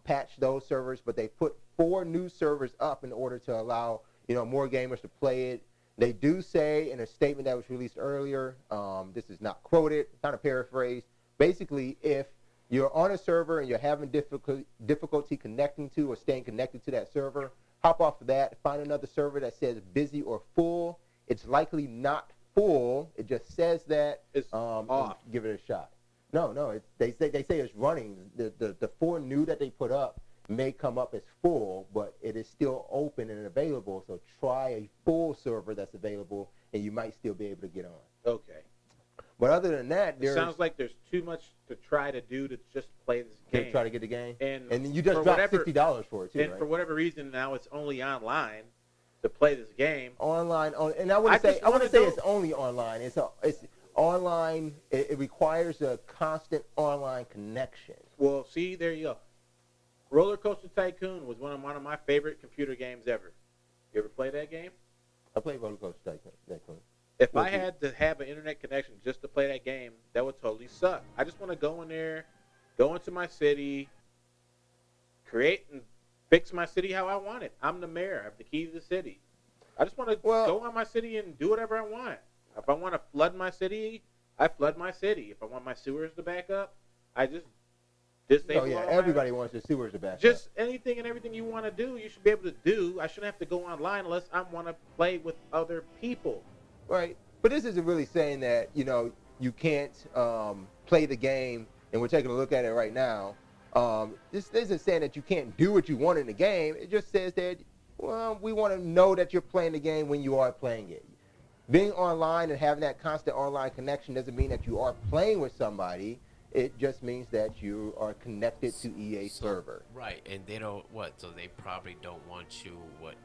Speaker 3: patch those servers, but they put 4 new servers up in order to allow more gamers to play it. They do say in a statement that was released earlier, this is not quoted, kind of paraphrased, basically if you're on a server and you're having difficulty connecting to or staying connected to that server, hop off of that, find another server that says busy or full. It's likely not full. It just says that.
Speaker 4: It's off.
Speaker 3: Give it a shot. No. They say it's running. The 4 new that they put up may come up as full, but it is still open and available. So try a full server that's available, and you might still be able to get on.
Speaker 4: Okay.
Speaker 3: But other than that,
Speaker 4: it sounds like there's too much to try to do to just play this game.
Speaker 3: To try to get the game,
Speaker 4: and
Speaker 3: you just dropped $60 for it too,
Speaker 4: and
Speaker 3: right?
Speaker 4: for whatever reason, now it's only online to play this game.
Speaker 3: Online, and I wouldn't say it's only online. It's online. It requires a constant online connection.
Speaker 4: Well, see, there you go. Roller Coaster Tycoon was one of my favorite computer games ever. You ever play that game?
Speaker 3: I played Roller Coaster Tycoon.
Speaker 4: If I had to have an internet connection just to play that game, that would totally suck. I just want to go in there, go into my city, create and fix my city how I want it. I'm the mayor. I have the key to the city. I just want to go on my city and do whatever I want. If I want to flood my city, I flood my city. If I want my sewers to back up, I just disable.
Speaker 3: Oh yeah, everybody wants their sewers to back up.
Speaker 4: Just anything and everything you want to do, you should be able to do. I shouldn't have to go online unless I want to play with other people.
Speaker 3: Right, but this isn't really saying that you can't play the game, and we're taking a look at it right now. This isn't saying that you can't do what you want in the game. It just says that, well, we want to know that you're playing the game when you are playing it. Being online and having that constant online connection doesn't mean that you are playing with somebody. It just means that you are connected to EA server.
Speaker 5: Right, and they don't so they probably don't want you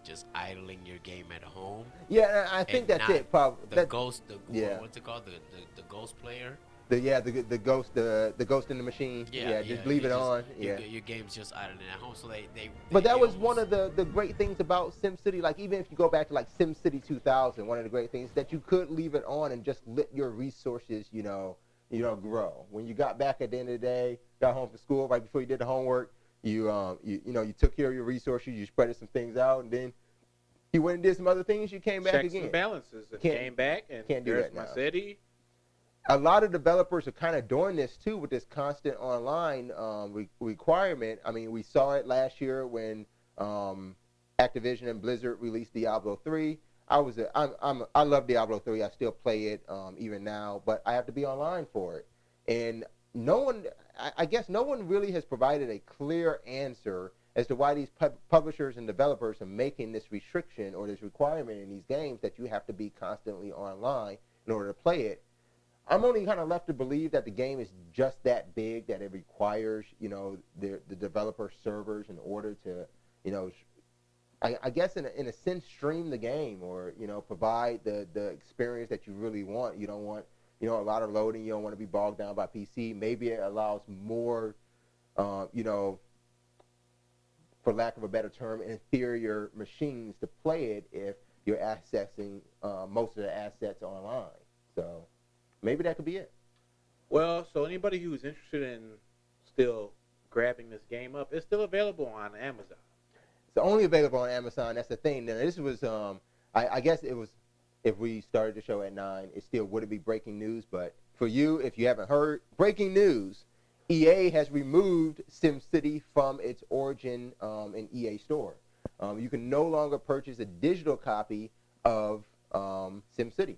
Speaker 5: just idling your game at home.
Speaker 3: Yeah, I think that's it. Probably
Speaker 5: what's it called? The ghost player.
Speaker 3: The ghost in the machine. Yeah, just leave it on.
Speaker 5: Your game's just idling at home, so they
Speaker 3: But that was one of the great things about SimCity. Like even if you go back to like SimCity 2000, one of the great things is that you could leave it on and just let your resources, grow. When you got back at the end of the day, got home from school right before you did the homework, you took care of your resources, you spread some things out, and then you went and did some other things. You came back
Speaker 4: Checks
Speaker 3: again.
Speaker 4: and balances. Came back and
Speaker 3: can't do
Speaker 4: there's
Speaker 3: that
Speaker 4: my
Speaker 3: now.
Speaker 4: city.
Speaker 3: A lot of developers are kind of doing this too with this constant online requirement. I mean, we saw it last year when Activision and Blizzard released Diablo 3. I love Diablo 3. I still play it even now, but I have to be online for it. And I guess no one really has provided a clear answer as to why these publishers and developers are making this restriction or this requirement in these games that you have to be constantly online in order to play it. I'm only kind of left to believe that the game is just that big that it requires, the developer servers in order to, I guess in a sense stream the game or, provide the experience that you really want. You don't want, a lot of loading. You don't want to be bogged down by PC. Maybe it allows more, for lack of a better term, inferior machines to play it if you're accessing most of the assets online. So maybe that could be it.
Speaker 4: Well, so anybody who's interested in still grabbing this game up, it's still available on Amazon.
Speaker 3: It's only available on Amazon. That's the thing. Now, this was, I guess it was, if we started the show at 9, it still wouldn't be breaking news, but for you, if you haven't heard, breaking news: EA has removed SimCity from its Origin in EA Store. You can no longer purchase a digital copy of SimCity.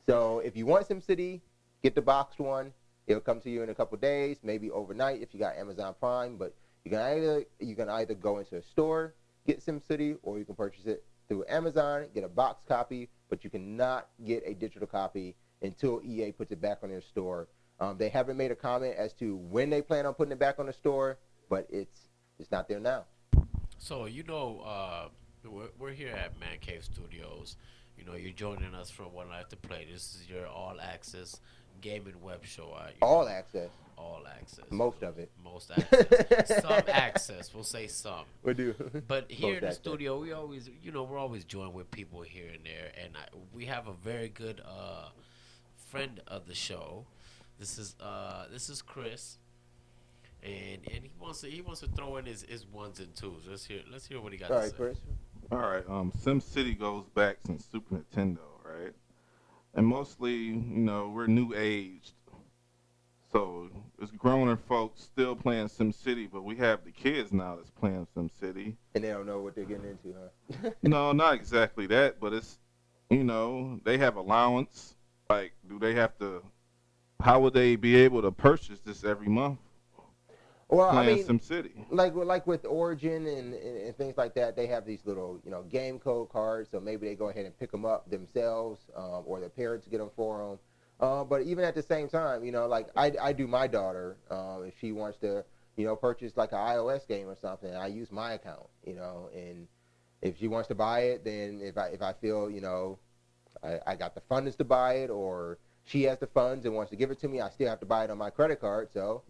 Speaker 3: So if you want SimCity, get the boxed one. It'll come to you in a couple days, maybe overnight if you got Amazon Prime. But you can either go into a store, get SimCity, or you can purchase it through Amazon, get a box copy. But you cannot get a digital copy until EA puts it back on their store. They haven't made a comment as to when they plan on putting it back on the store, but it's not there now.
Speaker 5: So, we're here at Man Cave Studios. You're joining us from 1Life2Play. This is your all-access gaming web show.
Speaker 3: All access.
Speaker 5: All access.
Speaker 3: Most of it.
Speaker 5: Most access. Some access. We'll say some.
Speaker 3: We do.
Speaker 5: But here
Speaker 3: Most
Speaker 5: in the
Speaker 3: access.
Speaker 5: studio, we always, we're always joined with people here and there. And we have a very good friend of the show. This is Chris. And he wants to throw in his ones and twos. Let's hear what he got
Speaker 3: All
Speaker 5: to
Speaker 3: right,
Speaker 5: say.
Speaker 3: Chris.
Speaker 6: All right, SimCity goes back since Super Nintendo, right? And mostly, we're new aged. So it's growner folks still playing SimCity, but we have the kids now that's playing SimCity.
Speaker 3: And they don't know what they're getting into, huh?
Speaker 6: No, not exactly that, but it's, they have allowance. Like, how would they be able to purchase this every month?
Speaker 3: Well,
Speaker 6: Playing SimCity.
Speaker 3: like with Origin and things like that, they have these little, game code cards. So maybe they go ahead and pick them up themselves, or their parents get them for them. But even at the same time, like I do my daughter, if she wants to, purchase like an iOS game or something, I use my account, and if she wants to buy it, then if I feel, I got the funds to buy it, or she has the funds and wants to give it to me, I still have to buy it on my credit card. So,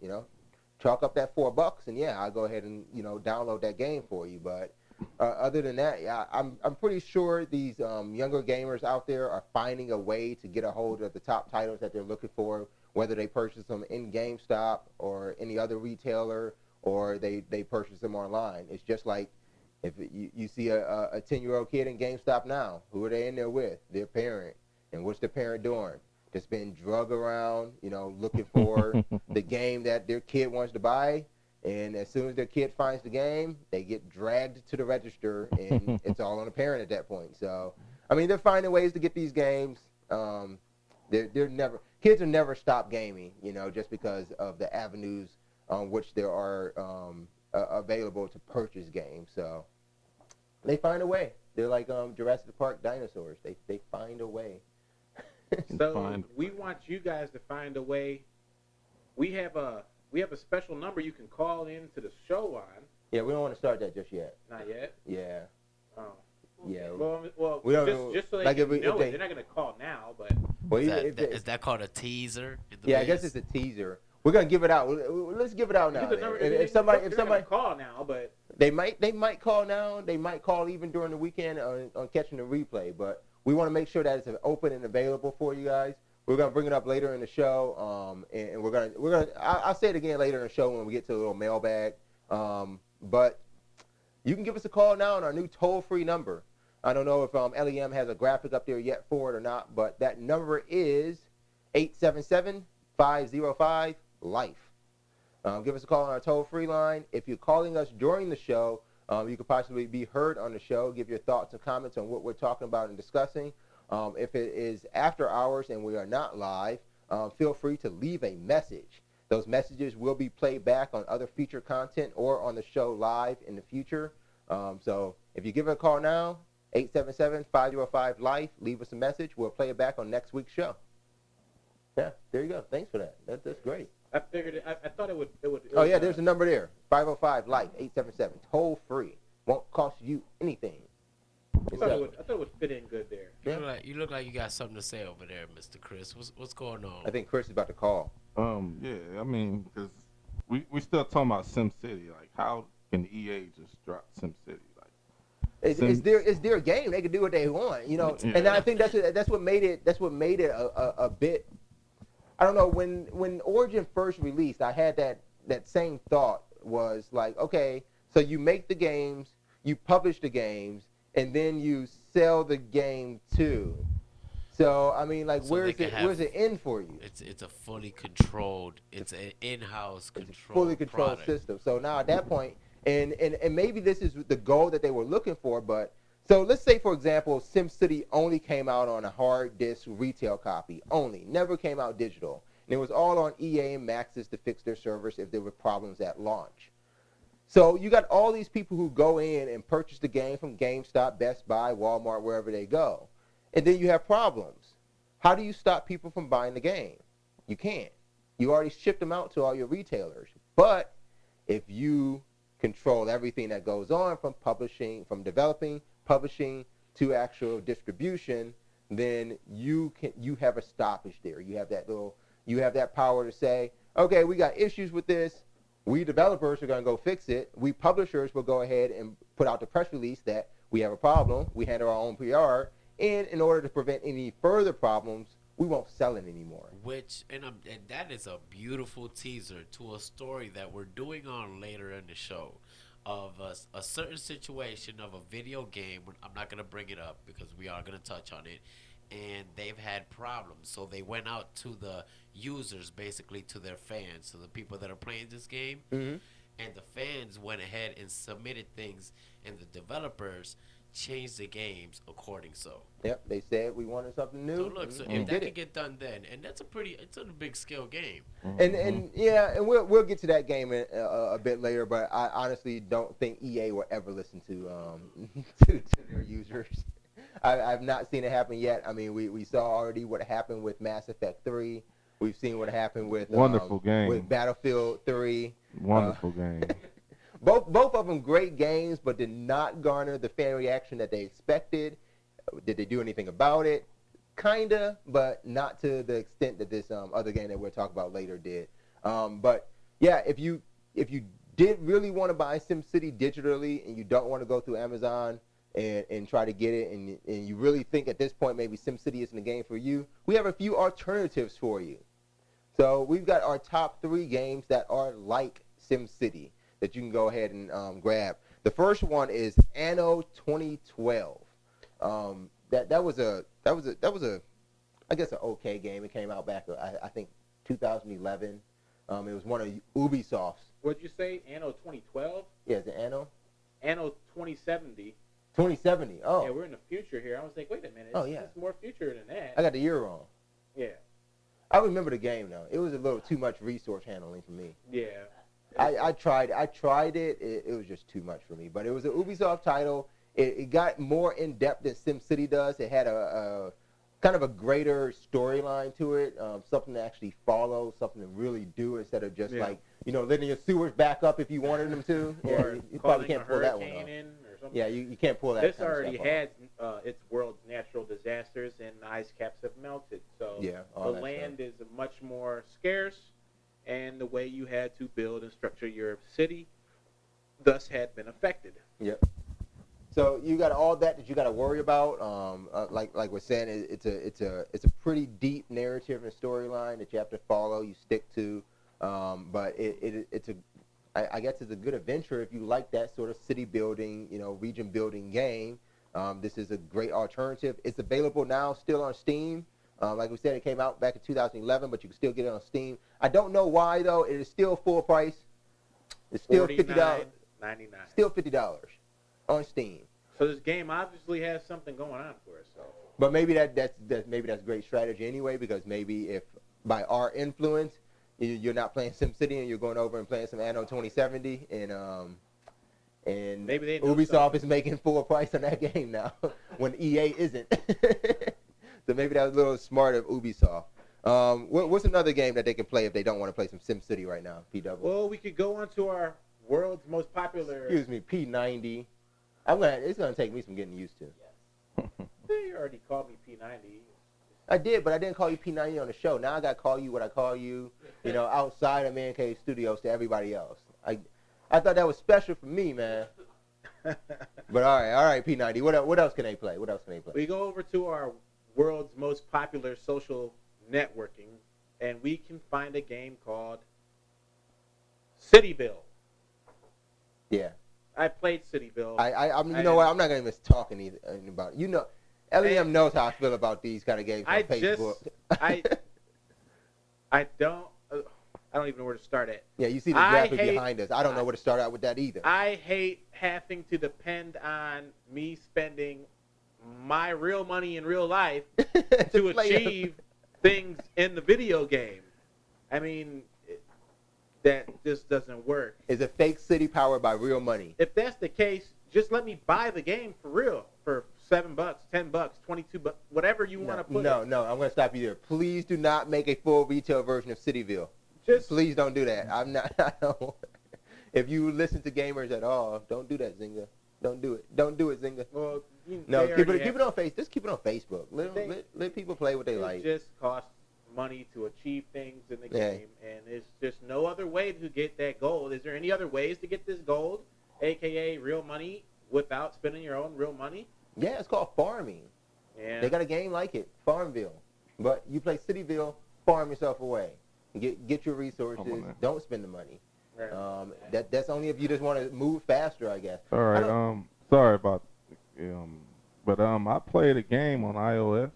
Speaker 3: chalk up that $4 and yeah, I'll go ahead and download that game for you. But other than that, yeah, I'm pretty sure these younger gamers out there are finding a way to get a hold of the top titles that they're looking for, whether they purchase them in GameStop or any other retailer, or they purchase them online. It's just like if you see a 10-year-old kid in GameStop now, who are they in there with? Their parent. And what's the parent doing? Just been drug around, looking for the game that their kid wants to buy. And as soon as their kid finds the game, they get dragged to the register, and it's all on the parent at that point. So, they're finding ways to get these games. Kids will never stop gaming, just because of the avenues on which there are available to purchase games. So they find a way. They're like Jurassic Park dinosaurs. They find a way.
Speaker 4: So we want you guys to find a way. We have a special number you can call in to the show on.
Speaker 3: Yeah, we don't want to start that just yet.
Speaker 4: Not yet.
Speaker 3: Yeah.
Speaker 4: Oh.
Speaker 3: Yeah.
Speaker 4: Well,
Speaker 3: we don't
Speaker 4: just so they
Speaker 3: like
Speaker 4: can
Speaker 3: if we,
Speaker 4: know
Speaker 3: if
Speaker 4: it.
Speaker 3: they,
Speaker 4: They're not gonna call now, but
Speaker 3: well,
Speaker 5: Is that called a teaser?
Speaker 3: I guess it's a teaser. We're gonna give it out. Let's give it out now. If somebody
Speaker 4: call now, but
Speaker 3: they might call now. They might call even during the weekend on catching the replay. But we want to make sure that it's open and available for you guys. We're gonna bring it up later in the show, and we're gonna. I'll say it again later in the show when we get to a little mailbag. But you can give us a call now on our new toll-free number. I don't know if LEM has a graphic up there yet for it or not, but that number is 877-505-LIFE. Give us a call on our toll-free line. If you're calling us during the show, you could possibly be heard on the show. Give your thoughts and comments on what we're talking about and discussing. If it is after hours and we are not live, feel free to leave a message. Those messages will be played back on other feature content or on the show live in the future. So if you give it a call now, 877-505-LIFE, leave us a message. We'll play it back on next week's show. Yeah, there you go. Thanks for that. That's great.
Speaker 4: I figured it. I thought it would.
Speaker 3: Oh, yeah, there's a number there. 505-LIFE, 877. Toll free. Won't cost you anything.
Speaker 4: I thought it would fit in good there.
Speaker 5: You look like you got something to say over there, Mr. Chris. What's going on?
Speaker 3: I think Chris is about to call.
Speaker 6: Yeah, because we still talking about SimCity. Like, how can EA just drop SimCity? Like,
Speaker 3: it's their game. They can do what they want, Yeah. And I think that's what made it a bit. I don't know, when Origin first released, I had that same thought, was like, okay, so you make the games, you publish the games, and then you sell the game too. So I mean, like,
Speaker 5: So they can
Speaker 3: where's it in for you?
Speaker 5: It's a fully controlled. It's an in-house
Speaker 3: It's a
Speaker 5: control
Speaker 3: fully controlled
Speaker 5: product.
Speaker 3: system. So now at that point, and maybe this is the goal that they were looking for, but so let's say, for example, SimCity only came out on a hard disk retail copy only, never came out digital. And it was all on EA and Maxis to fix their servers if there were problems at launch. So you got all these people who go in and purchase the game from GameStop, Best Buy, Walmart, wherever they go. And then you have problems. How do you stop people from buying the game? You can't. You already shipped them out to all your retailers. But if you control everything that goes on from publishing, from developing, publishing to actual distribution, then you have a stoppage there. You have that power to say, okay, we got issues with this. We developers are going to go fix it. We publishers will go ahead and put out the press release that we have a problem. We handle our own PR. And in order to prevent any further problems, we won't sell it anymore.
Speaker 5: And that is a beautiful teaser to a story that we're doing on later in the show of a certain situation of a video game. I'm not going to bring it up because we are going to touch on it. And they've had problems. So they went out to the users, basically to their fans, to the people that are playing this game.
Speaker 3: Mm-hmm.
Speaker 5: And the fans went ahead and submitted things, and the developers changed the games according so.
Speaker 3: Yep, they said we wanted something new.
Speaker 5: So look, so if that can get done then, and it's a big scale game.
Speaker 3: And we'll get to that game a bit later, but I honestly don't think EA will ever listen to to their users. I've not seen it happen yet. I mean, we saw already what happened with Mass Effect 3. We've seen what happened with
Speaker 6: Wonderful game.
Speaker 3: with Battlefield 3.
Speaker 6: Wonderful game.
Speaker 3: Both of them great games, but did not garner the fan reaction that they expected. Did they do anything about it? Kinda, but not to the extent that this other game that we'll talk about later did. But yeah, if you did really want to buy SimCity digitally and you don't want to go through Amazon and try to get it, and you really think at this point maybe SimCity isn't a game for you, we have a few alternatives for you. So we've got our top 3 games that are like SimCity that you can go ahead and grab. The first one is Anno 2012. That was a I guess an okay game. It came out back I think 2011. It was one of Ubisoft's.
Speaker 4: What'd you say? Anno 2012?
Speaker 3: Yeah, is it Anno?
Speaker 4: Anno 2070.
Speaker 3: 2070. Oh.
Speaker 4: Yeah, we're in the future here. I was like, wait a minute. It's more future than that.
Speaker 3: I got the year wrong.
Speaker 4: Yeah.
Speaker 3: I remember the game though. It was a little too much resource handling for me.
Speaker 4: Yeah.
Speaker 3: I tried it. It was just too much for me. But it was an Ubisoft title. It got more in depth than SimCity does. It had a kind of a greater storyline to it, something to actually follow, something to really do instead of just like letting your sewers back up if you wanted them to.
Speaker 4: Or
Speaker 3: you probably can't pull that one off.
Speaker 4: in or something.
Speaker 3: Yeah, you can't pull that.
Speaker 4: This
Speaker 3: kind of
Speaker 4: already
Speaker 3: stuff
Speaker 4: had its world's natural disasters, and the ice caps have melted. So the land is much more scarce, and the way you had to build and structure your city thus had been affected.
Speaker 3: Yep. So you got all that you got to worry about. Like we're saying, it's a pretty deep narrative and storyline that you have to follow. You stick to, but I guess it's a good adventure if you like that sort of city building, region building game. This is a great alternative. It's available now, still on Steam. Like we said, it came out back in 2011, but you can still get it on Steam. I don't know why though. It is still full price. It's still $50.
Speaker 4: $49.99.
Speaker 3: Still $50 on Steam.
Speaker 4: So this game obviously has something going on for itself.
Speaker 3: But maybe that's great strategy anyway, because maybe if by our influence you're not playing SimCity and you're going over and playing some Anno 2070 and
Speaker 4: maybe they
Speaker 3: Ubisoft is making full price on that game now when EA isn't. So maybe that was a little smart of Ubisoft. What's another game that they can play if they don't want to play some SimCity right now, PW?
Speaker 4: Well, we could go on to our world's most popular...
Speaker 3: Excuse me, P90. It's going to take me some getting used to.
Speaker 4: You already called me P90.
Speaker 3: I did, but I didn't call you P90 on the show. Now I got to call you what I call you, outside of Man Cave Studios to everybody else. I thought that was special for me, man. But all right, P90. What else can they play?
Speaker 4: We go over to our world's most popular social networking, and we can find a game called Cityville. Yeah. I played Cityville.
Speaker 3: You know what? I'm not going to even talk about it. LEM knows how I feel about these kind of games on Facebook.
Speaker 4: I don't even know where to start at.
Speaker 3: Yeah, you see the graphic behind us. I don't know where to start out with that either.
Speaker 4: I hate having to depend on me spending my real money in real life to achieve things in the video game. I mean, that just doesn't work.
Speaker 3: It's a fake city powered by real money.
Speaker 4: If that's the case, just let me buy the game for real for $7, $10, $22, whatever you want to put.
Speaker 3: No, I'm going to stop you there. Please do not make a full retail version of Cityville. Please don't do that. I'm not. I don't. If you listen to gamers at all, don't do that, Zynga. Don't do it. Don't do it, Zynga.
Speaker 4: Well,
Speaker 3: no, keep it on Facebook. Just keep it on Facebook. Let people play what they like.
Speaker 4: It just costs money to achieve things in the game, and it's just no other way to get that gold. Is there any other ways to get this gold, aka real money, without spending your own real money?
Speaker 3: Yeah, it's called farming.
Speaker 4: Yeah.
Speaker 3: They got a game like it, Farmville. But you play Cityville, farm yourself away. Get your resources. Don't spend the money. Right. That's only if you just want to move faster, I guess.
Speaker 6: All right. Sorry about, but I played a game on iOS,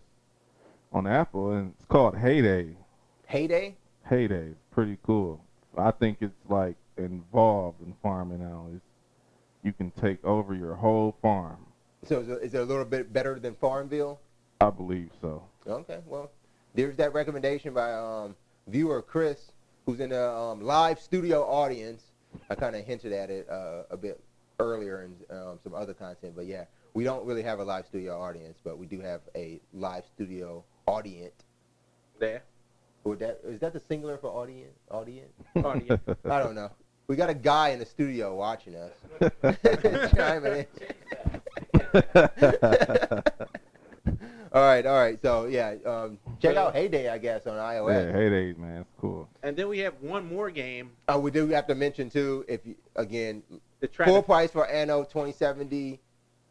Speaker 6: on Apple, and it's called Heyday.
Speaker 3: Heyday?
Speaker 6: Heyday. Pretty cool. I think it's like involved in farming now. You can take over your whole farm.
Speaker 3: So is it a little bit better than Farmville?
Speaker 6: I believe so.
Speaker 3: Okay. Well, there's that recommendation by viewer Chris, who's in a live studio audience. I kind of hinted at it a bit earlier in some other content, but yeah, we don't really have a live studio audience, but we do have a live studio audience.
Speaker 4: There.
Speaker 3: Is that the singular for audience? Audience?
Speaker 4: Audience.
Speaker 3: I don't know. We got a guy in the studio watching us. Chiming in. All right. So yeah, check out Heyday, I guess, on iOS.
Speaker 6: Yeah, Heyday, man, it's cool.
Speaker 4: And then we have one more game.
Speaker 3: We do have to mention too, full price for Anno 2070,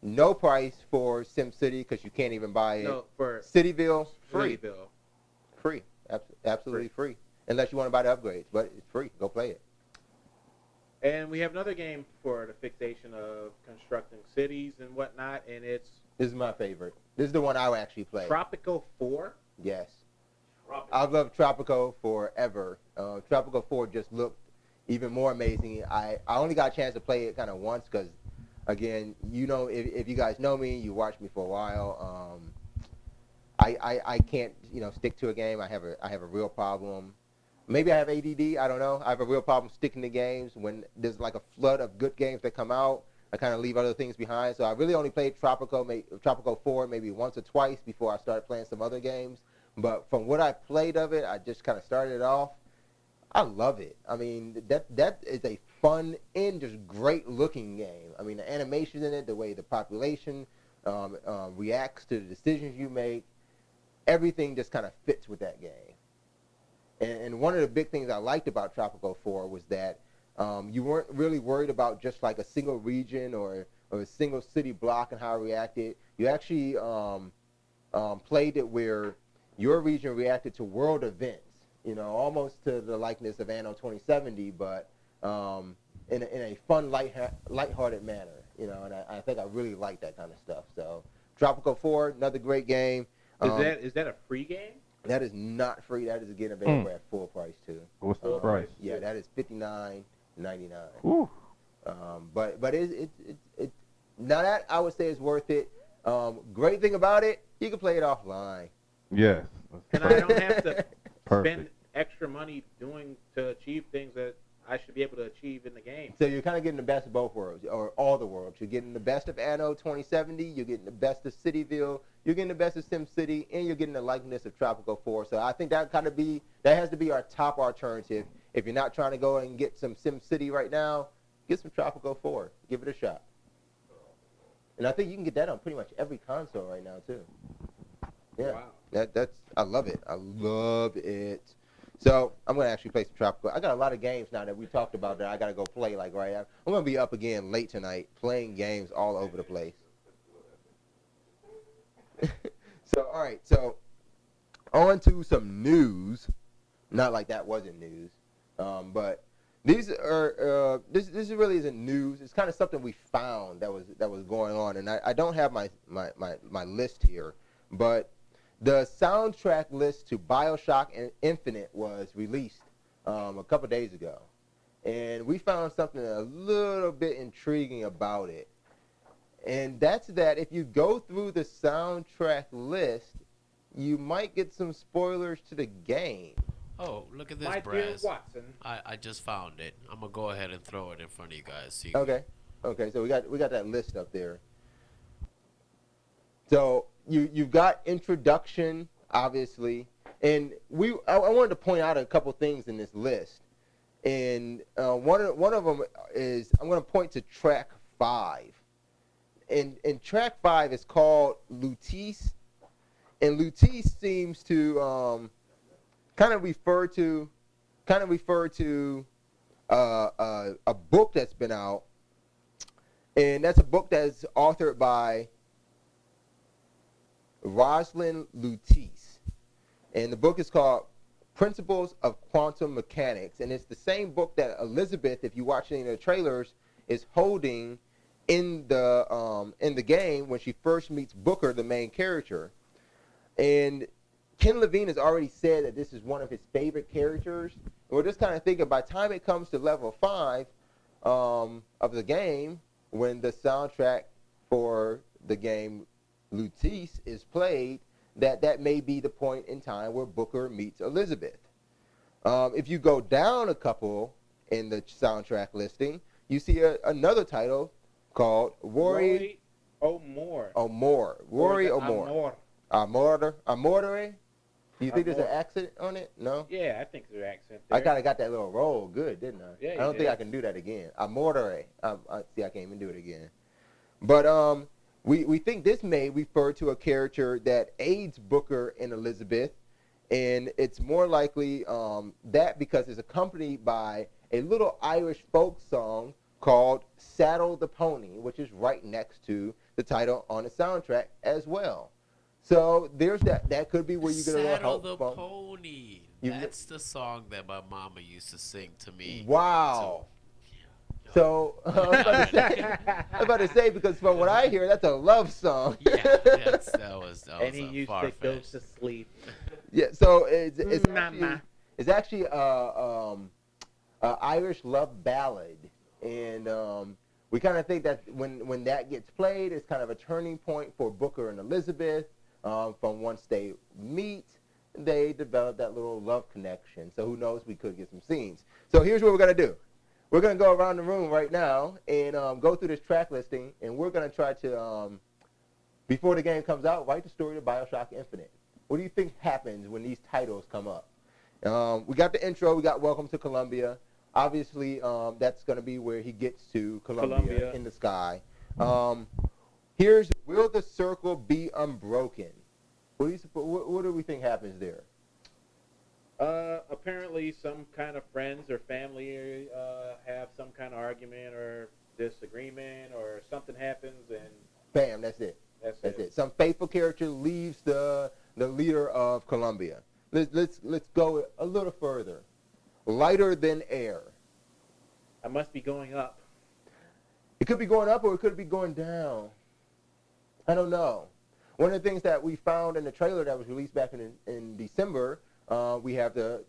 Speaker 3: no price for SimCity because you can't even buy it.
Speaker 4: No, for
Speaker 3: Cityville, free.
Speaker 4: Cityville.
Speaker 3: Free, absolutely free, unless you want to buy the upgrades, but it's free. Go play it.
Speaker 4: And we have another game for the fixation of constructing cities and whatnot, and this
Speaker 3: is my favorite. This is the one I would actually play.
Speaker 4: Tropico 4?
Speaker 3: Yes. I've loved Tropico forever. Tropico 4 just looked even more amazing. I only got a chance to play it kind of once because, again, if you guys know me, you watched me for a while, I can't, stick to a game. I have a real problem. Maybe I have ADD. I don't know. I have a real problem sticking to games when there's like a flood of good games that come out. I kind of leave other things behind. So I really only played Tropico 4 maybe once or twice before I started playing some other games. But from what I played of it, I just kind of started it off. I love it. I mean, that is a fun and just great looking game. I mean, the animation in it, the way the population reacts to the decisions you make, everything just kind of fits with that game. And one of the big things I liked about Tropico 4 was that you weren't really worried about just like a single region or a single city block and how it reacted. You actually played it where your region reacted to world events, almost to the likeness of Anno 2070, but in a fun, lighthearted manner, and I think I really like that kind of stuff. So Tropico 4, another great game.
Speaker 4: Is that a free game?
Speaker 3: That is not free. That is again available at full price too.
Speaker 6: What's the price?
Speaker 3: Yeah, that is $59.99.
Speaker 6: Ooh.
Speaker 3: But it now that I would say is worth it. Great thing about it, you can play it offline.
Speaker 6: Yes.
Speaker 4: And I don't have to spend extra money to achieve things that I should be able to achieve in the game.
Speaker 3: So you're kind of getting the best of both worlds, or all the worlds. You're getting the best of Anno 2070, you're getting the best of Cityville, you're getting the best of SimCity, and you're getting the likeness of Tropico 4. So I think that has to be our top alternative. If you're not trying to go and get some SimCity right now, get some Tropico 4. Give it a shot. And I think you can get that on pretty much every console right now too. Yeah. Wow. I love it. I love it. So I'm gonna actually play some Tropico. I got a lot of games now that we talked about that I gotta go play. Like right now, I'm gonna be up again late tonight playing games all over the place. So all right, so on to some news. Not like that wasn't news, but These are this really isn't news. It's kind of something we found that was going on, and I don't have my list here, but the soundtrack list to Bioshock Infinite was released a couple days ago, and we found something a little bit intriguing about it, and that's that if you go through the soundtrack list, you might get some spoilers to the game.
Speaker 5: Oh, look at this,
Speaker 4: My dear
Speaker 5: Braz.
Speaker 4: Watson.
Speaker 5: I just found it. I'm gonna go ahead and throw it in front of you guys. So you
Speaker 3: Okay. Okay, so we got that list up there. So you've got introduction, obviously, and I wanted to point out a couple things in this list, and one of them is I'm going to point to track 5, and track 5 is called Lutece, and Lutece seems to kind of refer to a book that's been out, and that's a book that's authored by Rosalind Lutece, and the book is called Principles of Quantum Mechanics, and it's the same book that Elizabeth, if you watch any of the trailers, is holding in the game when she first meets Booker, the main character. And Ken Levine has already said that this is one of his favorite characters. And we're just kind of thinking by the time it comes to level 5 of the game, when the soundtrack for the game Lutece is played, that may be the point in time where Booker meets Elizabeth. If you go down a couple in the soundtrack listing, you see another title called Rory
Speaker 4: O'More.
Speaker 3: Rory O'More. Amore? Do you think there's an
Speaker 4: Amore.
Speaker 3: accent on it? No?
Speaker 4: Yeah, I think there's an accent there.
Speaker 3: I kind of got that little roll good, didn't I?
Speaker 4: Yeah,
Speaker 3: I don't
Speaker 4: you
Speaker 3: think
Speaker 4: did.
Speaker 3: I can do that again. Amore. See, I can't even do it again. But we think this may refer to a character that aids Booker and Elizabeth, and it's more likely that because it's accompanied by a little Irish folk song called Saddle the Pony, which is right next to the title on the soundtrack as well. So there's that. That could be where you get a little
Speaker 5: Saddle
Speaker 3: help
Speaker 5: the
Speaker 3: from.
Speaker 5: Pony.
Speaker 3: You-
Speaker 5: That's the song that my mama used to sing to me.
Speaker 3: Wow. So I was about to say because from what I hear, that's a love song.
Speaker 5: Yeah, that was
Speaker 4: And he used to go
Speaker 5: far-fetched.
Speaker 4: to sleep.
Speaker 3: Yeah. So
Speaker 4: Mama.
Speaker 3: it's actually a Irish love ballad, and we kind of think that when that gets played, it's kind of a turning point for Booker and Elizabeth. From once they meet, they develop that little love connection. So who knows? We could get some scenes. So here's what we're gonna do. We're going to go around the room right now and go through this track listing, and we're going to try to, before the game comes out, write the story of Bioshock Infinite. What do you think happens when these titles come up? We got the intro. We got Welcome to Columbia. Obviously, that's going to be where he gets to Columbia in the sky. Here's Will the Circle Be Unbroken? What do we think happens there?
Speaker 4: Apparently some kind of friends or family have some kind of argument or disagreement or something happens and
Speaker 3: Bam, that's it.
Speaker 4: that's
Speaker 3: That's
Speaker 4: it.
Speaker 3: it. Some faithful character leaves the leader of Columbia. Let's go a little further. Lighter than air.
Speaker 4: I must be going up.
Speaker 3: It could be going up or it could be going down. I don't know. One of the things that we found in the trailer that was released back in December, we have the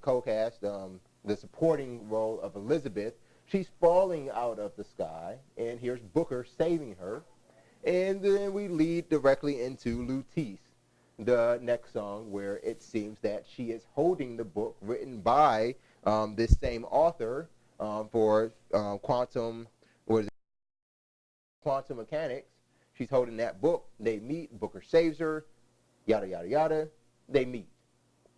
Speaker 3: co-cast, the supporting role of Elizabeth. She's falling out of the sky, and here's Booker saving her. And then we lead directly into Lutece, the next song, where it seems that she is holding the book written by this same author for quantum mechanics. She's holding that book. They meet. Booker saves her. Yada, yada, yada. They meet.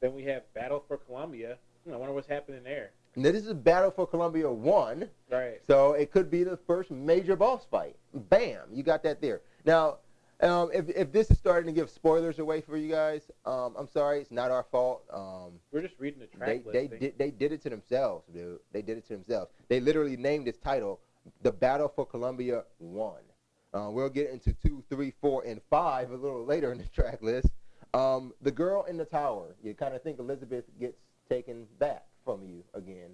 Speaker 4: Then we have Battle for Columbia. I wonder what's happening there.
Speaker 3: Now, this is Battle for Columbia 1.
Speaker 4: Right.
Speaker 3: So it could be the first major boss fight. Bam. You got that there. Now, if this is starting to give spoilers away for you guys, I'm sorry. It's not our fault.
Speaker 4: We're just reading the track
Speaker 3: They did it to themselves, dude. They did it to themselves. They literally named this title The Battle for Columbia 1. We'll get into 2, 3, 4, and 5 a little later in the track list. The girl in the tower. You kind of think Elizabeth gets taken back from you again.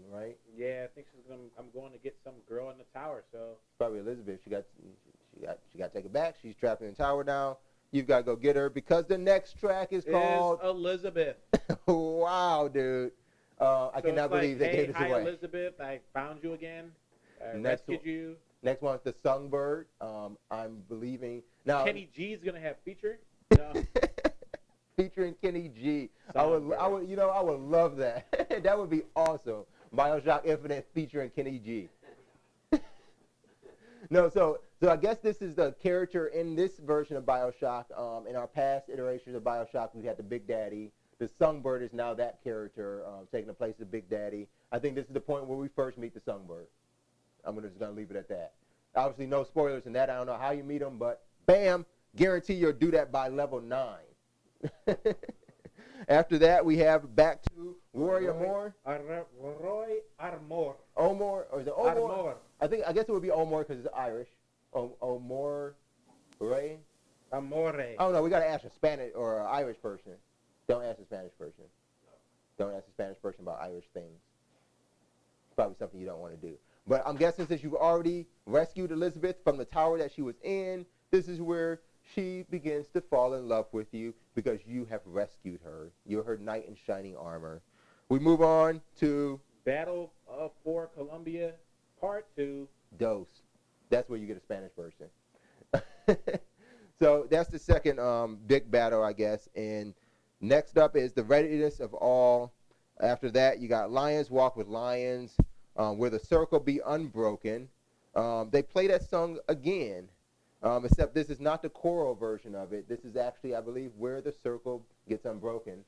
Speaker 3: She's trapped in the tower now. You've got to go get her because the next track is called
Speaker 4: Elizabeth.
Speaker 3: Wow, dude. I cannot believe they gave this
Speaker 4: hi,
Speaker 3: away.
Speaker 4: Elizabeth, I found you again. I
Speaker 3: Next
Speaker 4: rescued you.
Speaker 3: Next one's the Songbird. I'm believing now.
Speaker 4: Kenny G's gonna have feature. No.
Speaker 3: Featuring Kenny G. I would, I would love that. That would be awesome. Bioshock Infinite featuring Kenny G. No, so I guess this is the character in this version of Bioshock. In our past iterations of Bioshock, we had the Big Daddy. The Songbird is now that character taking the place of Big Daddy. I think this is the point where we first meet the Songbird. I'm just going to leave it at that. Obviously, no spoilers in that. I don't know how you meet him, but bam, guarantee you'll do that by level 9. After that, we have back to Roy Armor.
Speaker 4: Roy Armor.
Speaker 3: Omor, or is it Omor?
Speaker 4: Armor.
Speaker 3: I guess it would be Omor because it's Irish. Omor, Ray.
Speaker 4: Amore.
Speaker 3: Oh no, we got to ask a Spanish or an Irish person. Don't ask a Spanish person. Don't ask a Spanish person about Irish things. It's probably something you don't want to do. But I'm guessing since you've already rescued Elizabeth from the tower that she was in, this is where she begins to fall in love with you because you have rescued her. You're her knight in shining armor. We move on to
Speaker 4: Battle for Columbia, Part 2.
Speaker 3: Dos. That's where you get a Spanish person. So that's the second big battle, I guess. And next up is the readiness of all. After that, you got Lions Walk with Lions, where the circle be unbroken. They play that song again, except this is not the choral version of it. This is actually, I believe, where the circle gets unbroken.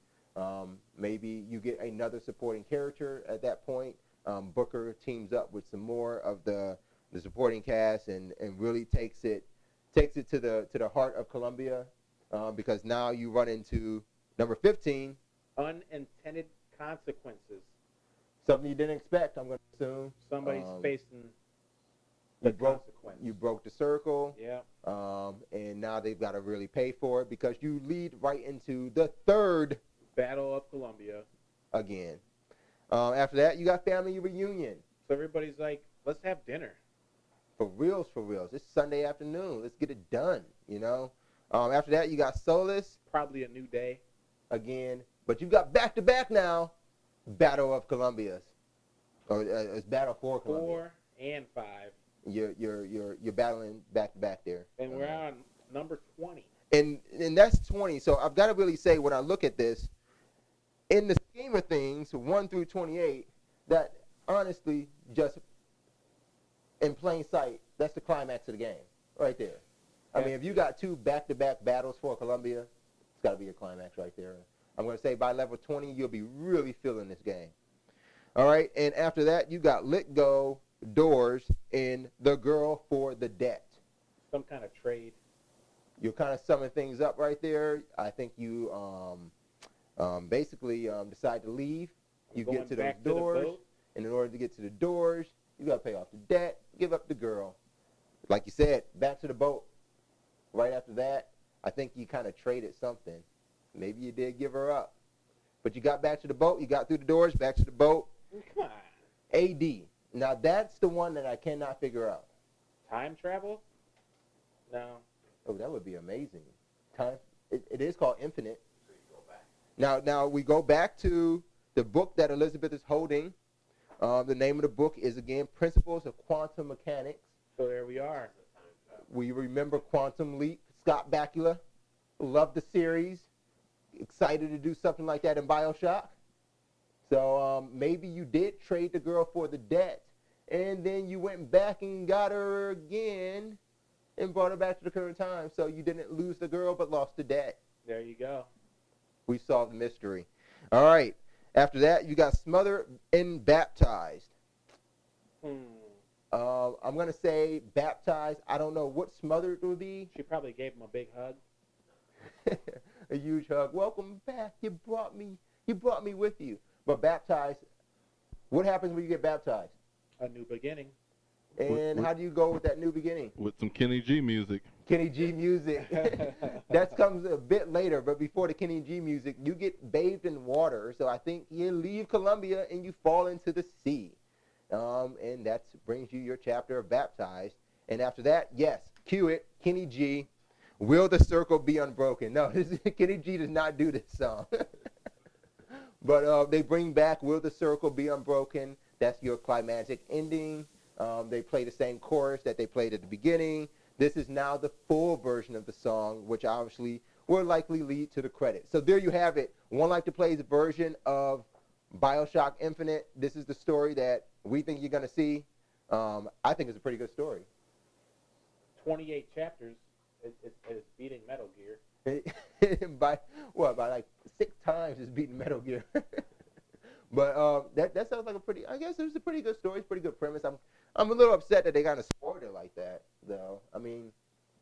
Speaker 3: Maybe you get another supporting character at that point. Booker teams up with some more of the supporting cast and really takes it to the heart of Columbia, because now you run into number 15.
Speaker 4: Unintended consequences.
Speaker 3: Something you didn't expect, I'm going to assume.
Speaker 4: Somebody's facing the consequence.
Speaker 3: You broke the circle.
Speaker 4: Yeah.
Speaker 3: And now they've got to really pay for it because you lead right into the third
Speaker 4: Battle of Columbia.
Speaker 3: Again. After that, you got family reunion.
Speaker 4: So everybody's like, let's have dinner.
Speaker 3: For reals. It's Sunday afternoon. Let's get it done, After that, you got Solace.
Speaker 4: Probably a new day.
Speaker 3: Again. But you got back-to-back now, Battle of Columbia's. Or it's Battle for Columbia.
Speaker 4: 4 and 5.
Speaker 3: You're battling back-to-back there.
Speaker 4: And we're on number 20.
Speaker 3: And that's 20. So I've got to really say, when I look at this, in the scheme of things, 1 through 28, that honestly, just in plain sight, that's the climax of the game, right there. I mean, if you got 2 back-to-back battles for Columbia, it's got to be a climax right there. I'm going to say by level 20, you'll be really feeling this game. All right, and after that, you got Let Go, Doors, and The Girl for the Debt.
Speaker 4: Some kind of trade.
Speaker 3: You're kind of summing things up right there. I think you basically decide to leave. You get to those doors, and in order to get to the doors, you got to pay off the debt, give up the girl. Like you said, back to the boat. Right after that, I think you kind of traded something. Maybe you did give her up. But you got back to the boat, you got through the doors, back to the boat.
Speaker 4: Come on.
Speaker 3: AD. Now, that's the one that I cannot figure out.
Speaker 4: Time travel? No.
Speaker 3: Oh, that would be amazing. It is called Infinite. Now we go back to the book that Elizabeth is holding. The name of the book is, again, Principles of Quantum Mechanics.
Speaker 4: So there we are.
Speaker 3: We remember Quantum Leap. Scott Bakula loved the series. Excited to do something like that in Bioshock. So maybe you did trade the girl for the debt, and then you went back and got her again and brought her back to the current time. So you didn't lose the girl but lost the debt.
Speaker 4: There you go.
Speaker 3: We solved the mystery. All right. After that, you got Smothered and Baptized. I'm going to say Baptized. I don't know what Smothered would be.
Speaker 4: She probably gave him a big hug.
Speaker 3: A huge hug. Welcome back. You brought me with you. But Baptized, what happens when you get baptized?
Speaker 4: A new beginning.
Speaker 3: And how do you go with that new beginning?
Speaker 6: With some Kenny G music.
Speaker 3: Kenny G music. That comes a bit later, but before the Kenny G music, you get bathed in water. So I think you leave Columbia and you fall into the sea. And that brings you your chapter of Baptized. And after that, yes, cue it, Kenny G. Will the Circle Be Unbroken? No, Kenny G does not do this song. But they bring back Will the Circle Be Unbroken. That's your climactic ending. They play the same chorus that they played at the beginning. This is now the full version of the song, which obviously will likely lead to the credits. So there you have it. 1Life2Play's version of Bioshock Infinite. This is the story that we think you're going to see. I think it's a pretty good story.
Speaker 4: 28 chapters. It's beating Metal Gear.
Speaker 3: by like 6 times it's beating Metal Gear. But that sounds like I guess it was a pretty good story. It's a pretty good premise. I'm a little upset that they kind of spoiled it like that, though. I mean,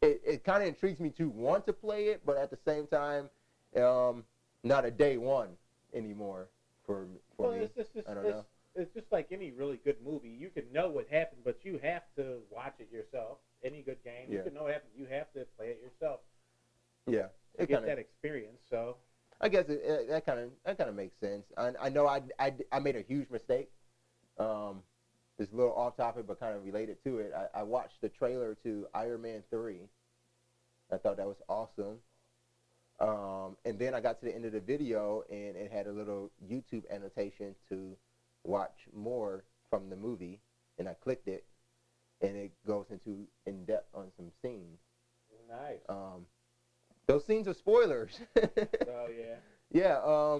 Speaker 3: it kind of intrigues me to want to play it, but at the same time, not a day one anymore for me. I don't know.
Speaker 4: It's just like any really good movie. You can know what happened, but you have to watch it yourself. Any good game, you can know what happened. You have to play it yourself.
Speaker 3: Yeah,
Speaker 4: to get that experience. So
Speaker 3: I guess that kind of makes sense. I know I made a huge mistake. It's a little off topic, but kind of related to it. I watched the trailer to Iron Man 3. I thought that was awesome. And then I got to the end of the video, and it had a little YouTube annotation to watch more from the movie, and I clicked it, and it goes into in depth on some scenes.
Speaker 4: Nice.
Speaker 3: Those scenes are spoilers.
Speaker 4: Oh yeah.
Speaker 3: Yeah.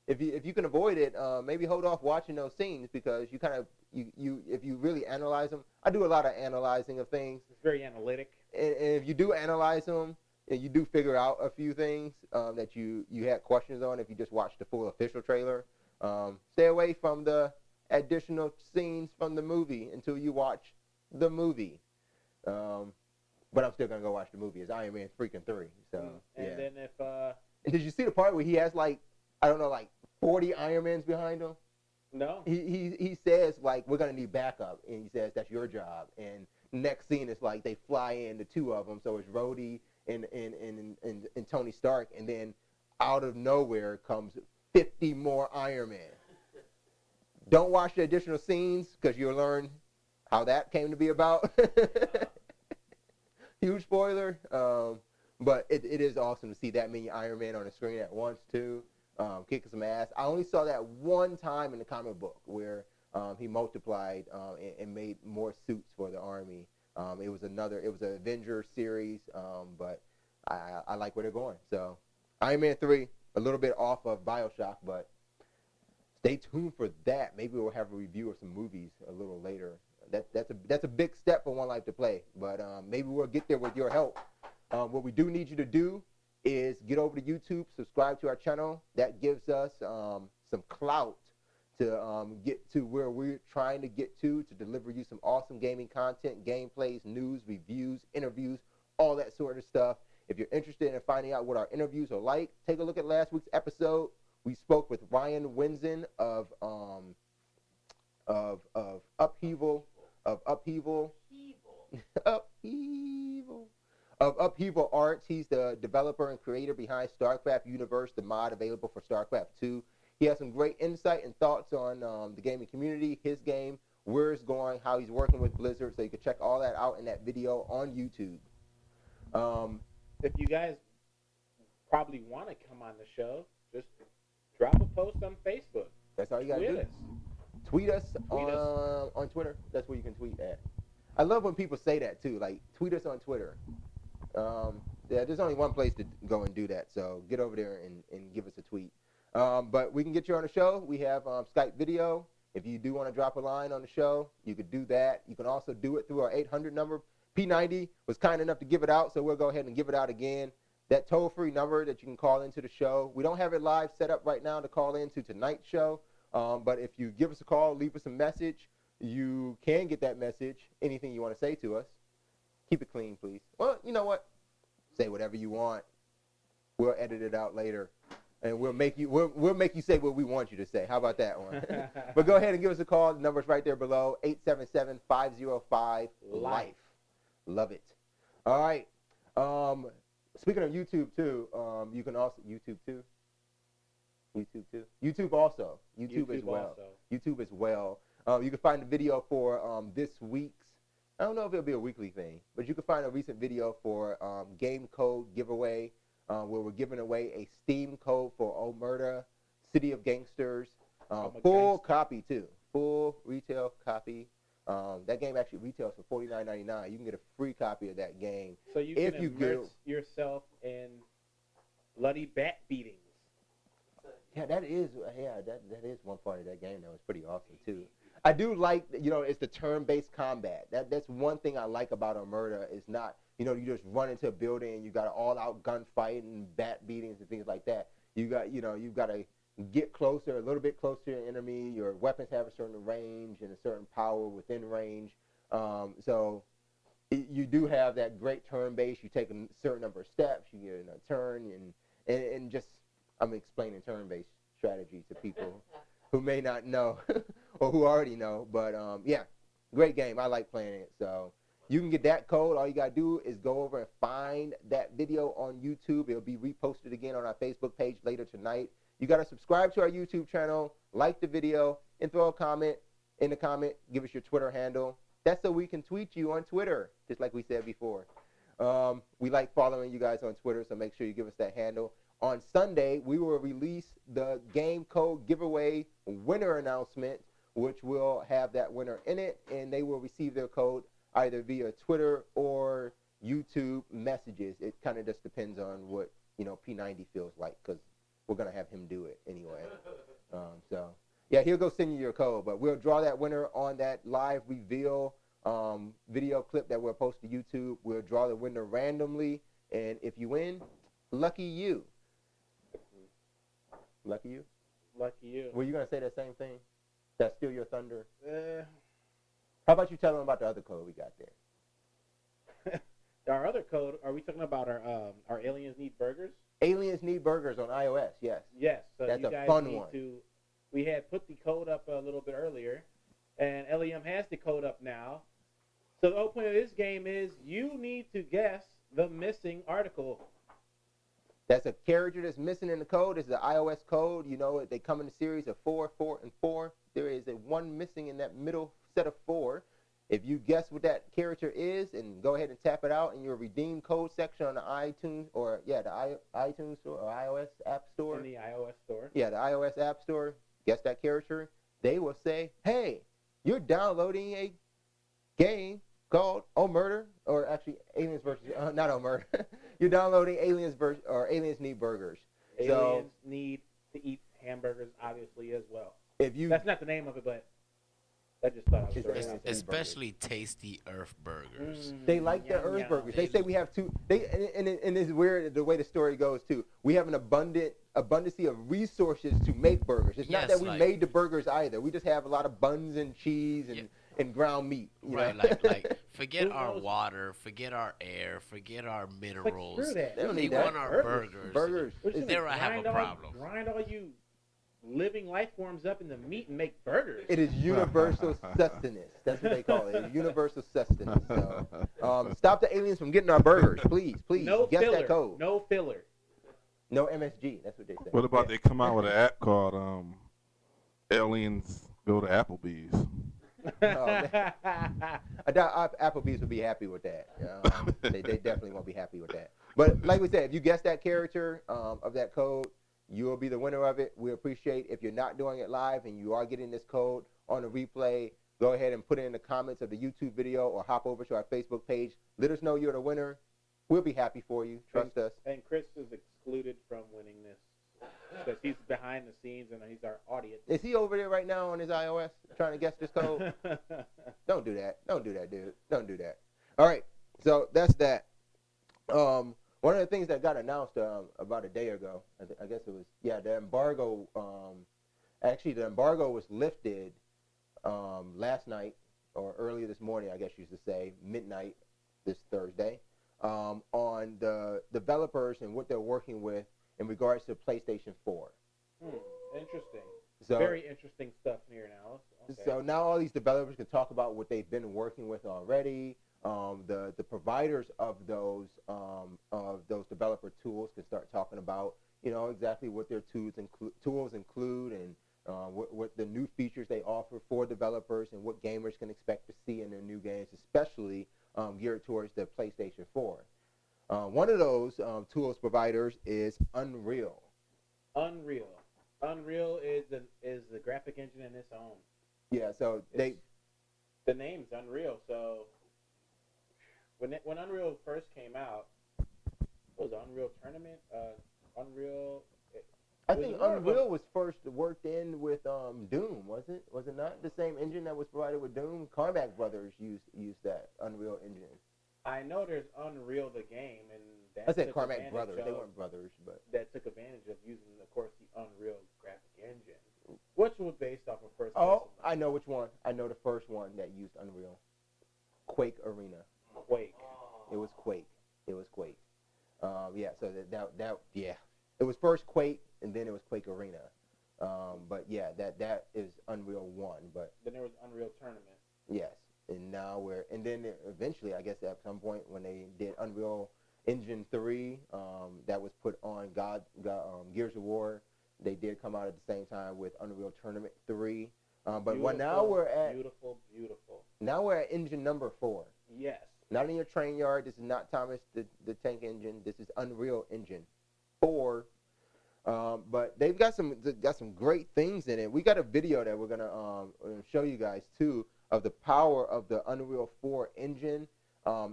Speaker 3: If you can avoid it, maybe hold off watching those scenes, because you kind of if you really analyze them. I do a lot of analyzing of things.
Speaker 4: It's very analytic.
Speaker 3: And if you do analyze them, and you do figure out a few things that you had questions on if you just watched the full official trailer. Stay away from the additional scenes from the movie until you watch the movie. But I'm still gonna go watch the movie. It's Iron Man freaking 3. So
Speaker 4: and then if
Speaker 3: and did you see the part where he has like 40 Iron Mans behind him?
Speaker 4: No.
Speaker 3: He says like, we're gonna need backup, and he says that's your job. And next scene is like they fly in, the 2 of them. So it's Rhodey and Tony Stark, and then out of nowhere comes 50 more Iron Man. Don't watch the additional scenes, because you'll learn how that came to be about. Huge spoiler. But it is awesome to see that many Iron Man on the screen at once, too. Kicking some ass. I only saw that one time in the comic book where he multiplied and made more suits for the army. It was an Avenger series, but I like where they're going. So Iron Man 3, a little bit off of Bioshock, but stay tuned for that. Maybe we'll have a review of some movies a little later. That's a big step for 1Life2Play, but maybe we'll get there with your help. What we do need you to do is get over to YouTube, subscribe to our channel. That gives us some clout to get to where we're trying to get to deliver you some awesome gaming content, gameplays, news, reviews, interviews, all that sort of stuff. If you're interested in finding out what our interviews are like, take a look at last week's episode. We spoke with Ryan Winsen of Upheaval Arts. He's the developer and creator behind StarCraft Universe, the mod available for StarCraft 2. He has some great insight and thoughts on the gaming community, his game, where it's going, how he's working with Blizzard. So you can check all that out in that video on YouTube.
Speaker 4: If you guys probably want to come on the show, just drop a post on Facebook.
Speaker 3: That's all you got to do. Tweet us on Twitter. That's where you can tweet at. I love when people say that, too. Like, tweet us on Twitter. Yeah, there's only one place to go and do that. So get over there and give us a tweet. But we can get you on the show. We have Skype video. If you do want to drop a line on the show, you could do that. You can also do it through our 800 number. P90 was kind enough to give it out, so we'll go ahead and give it out again. That toll-free number that you can call into the show. We don't have it live set up right now to call into tonight's show, but if you give us a call, leave us a message, you can get that message, anything you want to say to us. Keep it clean, please. Well, you know what? Say whatever you want. We'll edit it out later, and we'll make you say what we want you to say. How about that one? But go ahead and give us a call. The number's right there below, 877-505-LIFE. Love it. All right. Speaking of YouTube too, you can also YouTube also. YouTube as well. You can find the video for this week's I don't know if it'll be a weekly thing, but you can find a recent video for game code giveaway where we're giving away a Steam code for Omerta, City of Gangsters, full copy too, full retail copy. That game actually retails for $49.99. You can get a free copy of that game.
Speaker 4: So you can immerse yourself in bloody bat beatings.
Speaker 3: Yeah, that is one part of that game that was pretty awesome too. I do like, it's the turn-based combat. That's one thing I like about Omerta. Is not, you just run into a building and you got an all-out gunfight and bat beatings and things like that. You've got to get closer, a little bit closer to an enemy. Your weapons have a certain range and a certain power within range. So you do have that great turn-based. You take a certain number of steps, you get in a turn, and just, I'm explaining turn-based strategy to people who may not know or who already know. But, yeah, great game. I like playing it. So you can get that code. All you got to do is go over and find that video on YouTube. It'll be reposted again on our Facebook page later tonight. You got to subscribe to our YouTube channel, like the video, and throw a comment in the comment. Give us your Twitter handle. That's so we can tweet you on Twitter, just like we said before. We like following you guys on Twitter, so make sure you give us that handle. On Sunday, we will release the game code giveaway winner announcement, which will have that winner in it, and they will receive their code either via Twitter or YouTube messages. It kind of just depends on what P90 feels like, because we're going to have him do it anyway. So, yeah, he'll go send you your code, but we'll draw that winner on that live reveal video clip that we'll post to YouTube. We'll draw the winner randomly, and if you win, lucky you. Lucky you?
Speaker 4: Lucky you.
Speaker 3: Were you going to say that same thing? That's still your thunder? How about you tell them about the other code we got there?
Speaker 4: Our other code, are we talking about our Aliens Need Burgers?
Speaker 3: Aliens Need Burgers on iOS, yes.
Speaker 4: Yes. So
Speaker 3: that's
Speaker 4: you guys
Speaker 3: a fun
Speaker 4: need
Speaker 3: one.
Speaker 4: We had put the code up a little bit earlier, and LEM has the code up now. So the whole point of this game is you need to guess the missing article.
Speaker 3: That's a character that's missing in the code. This is an iOS code. They come in a series of 4, 4, and 4. There is a one missing in that middle set of 4. If you guess what that character is, and go ahead and tap it out in your redeem code section on the iTunes the iTunes store or iOS App Store.
Speaker 4: In the iOS store.
Speaker 3: Yeah, the iOS App Store. Guess that character. They will say, "Hey, you're downloading a game called Omerta, or actually Aliens versus not Omerta. You're downloading Aliens Aliens Need Burgers.
Speaker 4: Aliens need to eat hamburgers, obviously, as well. That's not the name of it, but I just thought I was
Speaker 5: especially tasty Earth burgers.
Speaker 3: They like the Earth burgers. They say we have two. And it's weird the way the story goes too. We have an abundance of resources to make burgers. It's not that we made the burgers either. We just have a lot of buns and cheese and ground meat.
Speaker 5: Right, like forget our water, forget our air, forget our minerals.
Speaker 4: Screw that.
Speaker 3: They don't need
Speaker 5: They
Speaker 3: that.
Speaker 5: want our burgers. There I have a problem.
Speaker 4: Grind all you living life forms up in the meat and make burgers.
Speaker 3: It is universal sustenance. That's what they call it. It's universal sustenance. So, stop the aliens from getting our burgers, please.
Speaker 4: No
Speaker 3: Guess
Speaker 4: filler.
Speaker 3: that code.
Speaker 4: No filler.
Speaker 3: No MSG. That's what they say.
Speaker 6: What about they come out with an app called Aliens Go to Applebee's?
Speaker 3: I doubt Applebee's will be happy with that. They definitely won't be happy with that. But like we said, if you guess that character of that code, you will be the winner of it. We appreciate if you're not doing it live and you are getting this code on a replay, go ahead and put it in the comments of the YouTube video or hop over to our Facebook page. Let us know you're the winner. We'll be happy for you. Trust us.
Speaker 4: And Chris is excluded from winning this because he's behind the scenes and he's our audience.
Speaker 3: Is he over there right now on his iOS trying to guess this code? Don't do that. Don't do that, dude. Don't do that. All right. So that's that. One of the things that got announced about a day ago, I guess it was, the embargo. Actually, the embargo was lifted last night or earlier this morning, I guess you should say, midnight this Thursday, on the developers and what they're working with in regards to PlayStation 4.
Speaker 4: Interesting.
Speaker 3: So,
Speaker 4: very interesting stuff here now. Okay.
Speaker 3: So now all these developers can talk about what they've been working with already. The providers of those developer tools can start talking about exactly what their tools include and what the new features they offer for developers and what gamers can expect to see in their new games, especially geared towards the PlayStation 4. One of those tools providers is Unreal.
Speaker 4: Unreal is the graphic engine in its own.
Speaker 3: Yeah, so
Speaker 4: the name's Unreal. So when Unreal first came out, what was it, Unreal Tournament? Unreal.
Speaker 3: I think Unreal was first worked in with Doom, was it? Was it not the same engine that was provided with Doom? Carmack Brothers used that Unreal engine.
Speaker 4: I know there's Unreal the game, and
Speaker 3: I said Carmack Brothers. They weren't brothers, but
Speaker 4: that took advantage of using, of course, the Unreal graphic engine, which was based off of first.
Speaker 3: Oh, I know which one. I know the first one that used Unreal. Quake Arena.
Speaker 4: Quake.
Speaker 3: It was Quake. Yeah. So that yeah. It was first Quake, and then it was Quake Arena. But yeah, that is Unreal 1. But
Speaker 4: then there was Unreal Tournament.
Speaker 3: Yes. And then eventually, I guess at some point when they did Unreal Engine 3, that was put on Gears of War. They did come out at the same time with Unreal Tournament 3. Now we're at
Speaker 4: beautiful.
Speaker 3: Now we're at engine number 4.
Speaker 4: Yes.
Speaker 3: Not in your train yard. This is not Thomas the Tank Engine. This is Unreal Engine 4. But they've got some great things in it. We got a video that we're gonna show you guys too of the power of the Unreal 4 engine.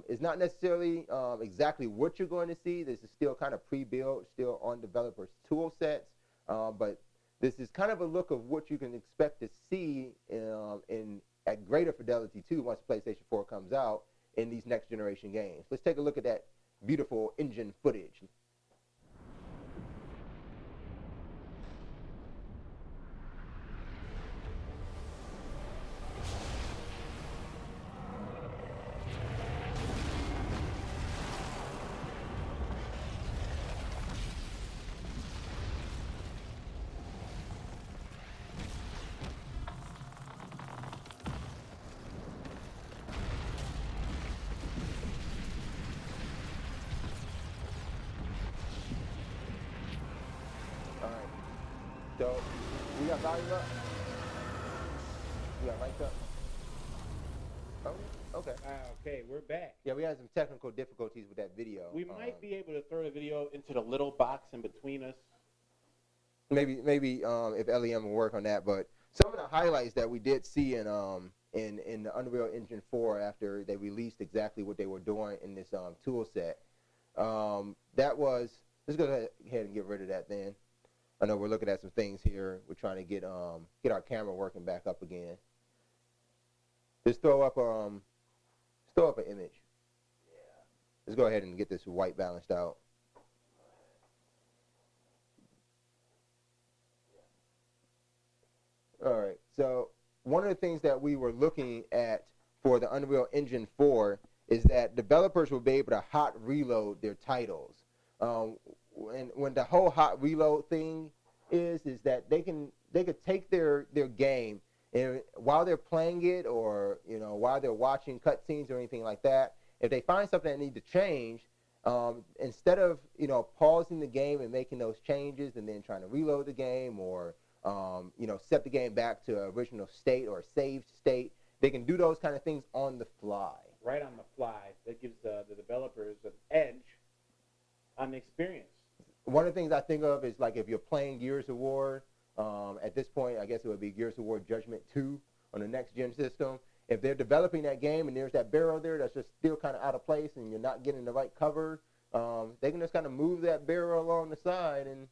Speaker 3: It's not necessarily exactly what you're going to see. This is still kind of pre-built, still on developers' tool sets. But this is kind of a look of what you can expect to see at greater fidelity too once PlayStation 4 comes out in these next generation games. Let's take a look at that beautiful engine footage. So, we got volume up? We got mics up? Oh, okay.
Speaker 4: Okay, we're back.
Speaker 3: Yeah, we had some technical difficulties with that video.
Speaker 4: We might be able to throw the video into the little box in between us.
Speaker 3: Maybe if LEM will work on that. But some of the highlights that we did see in the Unreal Engine 4 after they released exactly what they were doing in this tool set, that was, let's go ahead and get rid of that then. I know we're looking at some things here. We're trying to get our camera working back up again. Just throw up an image. Yeah. Let's go ahead and get this white balanced out. All right. So one of the things that we were looking at for the Unreal Engine 4 is that developers will be able to hot reload their titles. When the whole hot reload thing is that they could take their game, and while they're playing it, or while they're watching cutscenes or anything like that, if they find something that needs to change, instead of pausing the game and making those changes and then trying to reload the game, or set the game back to original state or saved state, they can do those kind of things on the fly.
Speaker 4: Right on the fly. That gives the developers an edge on the experience.
Speaker 3: One of the things I think of is like if you're playing Gears of War, at this point, I guess it would be Gears of War Judgment 2 on the next-gen system. If they're developing that game and there's that barrel there that's just still kind of out of place and you're not getting the right cover, they can just kind of move that barrel along the side and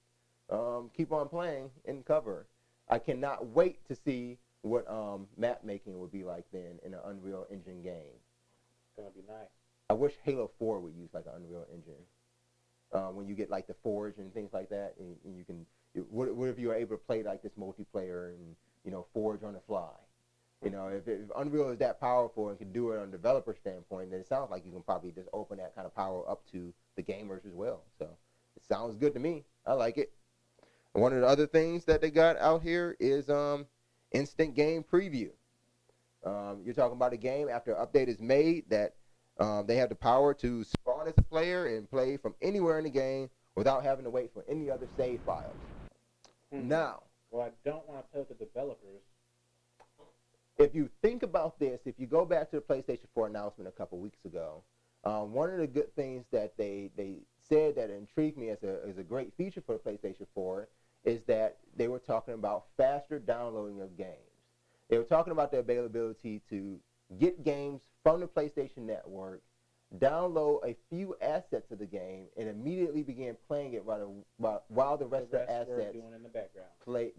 Speaker 3: keep on playing in cover. I cannot wait to see what map making would be like then in an Unreal Engine game.
Speaker 4: It's going to be nice.
Speaker 3: I wish Halo 4 would use like an Unreal Engine. When you get like the Forge and things like that, and you can, what if you were able to play like this multiplayer and Forge on the fly? If Unreal is that powerful and can do it on a developer standpoint, then it sounds like you can probably just open that kind of power up to the gamers as well. So it sounds good to me. I like it. And one of the other things that they got out here is instant game preview. You're talking about a game after an update is made that they have the power to spawn as a player and play from anywhere in the game without having to wait for any other save files. Now,
Speaker 4: well, I don't want to tell the developers
Speaker 3: if you think about this, if you go back to the PlayStation 4 announcement a couple weeks ago, one of the good things that they said that intrigued me as a great feature for the PlayStation 4 is that they were talking about faster downloading of games. They were talking about the availability to get games from the PlayStation Network, download a few assets of the game, and immediately begin playing it while the rest of the assets
Speaker 4: doing in the background.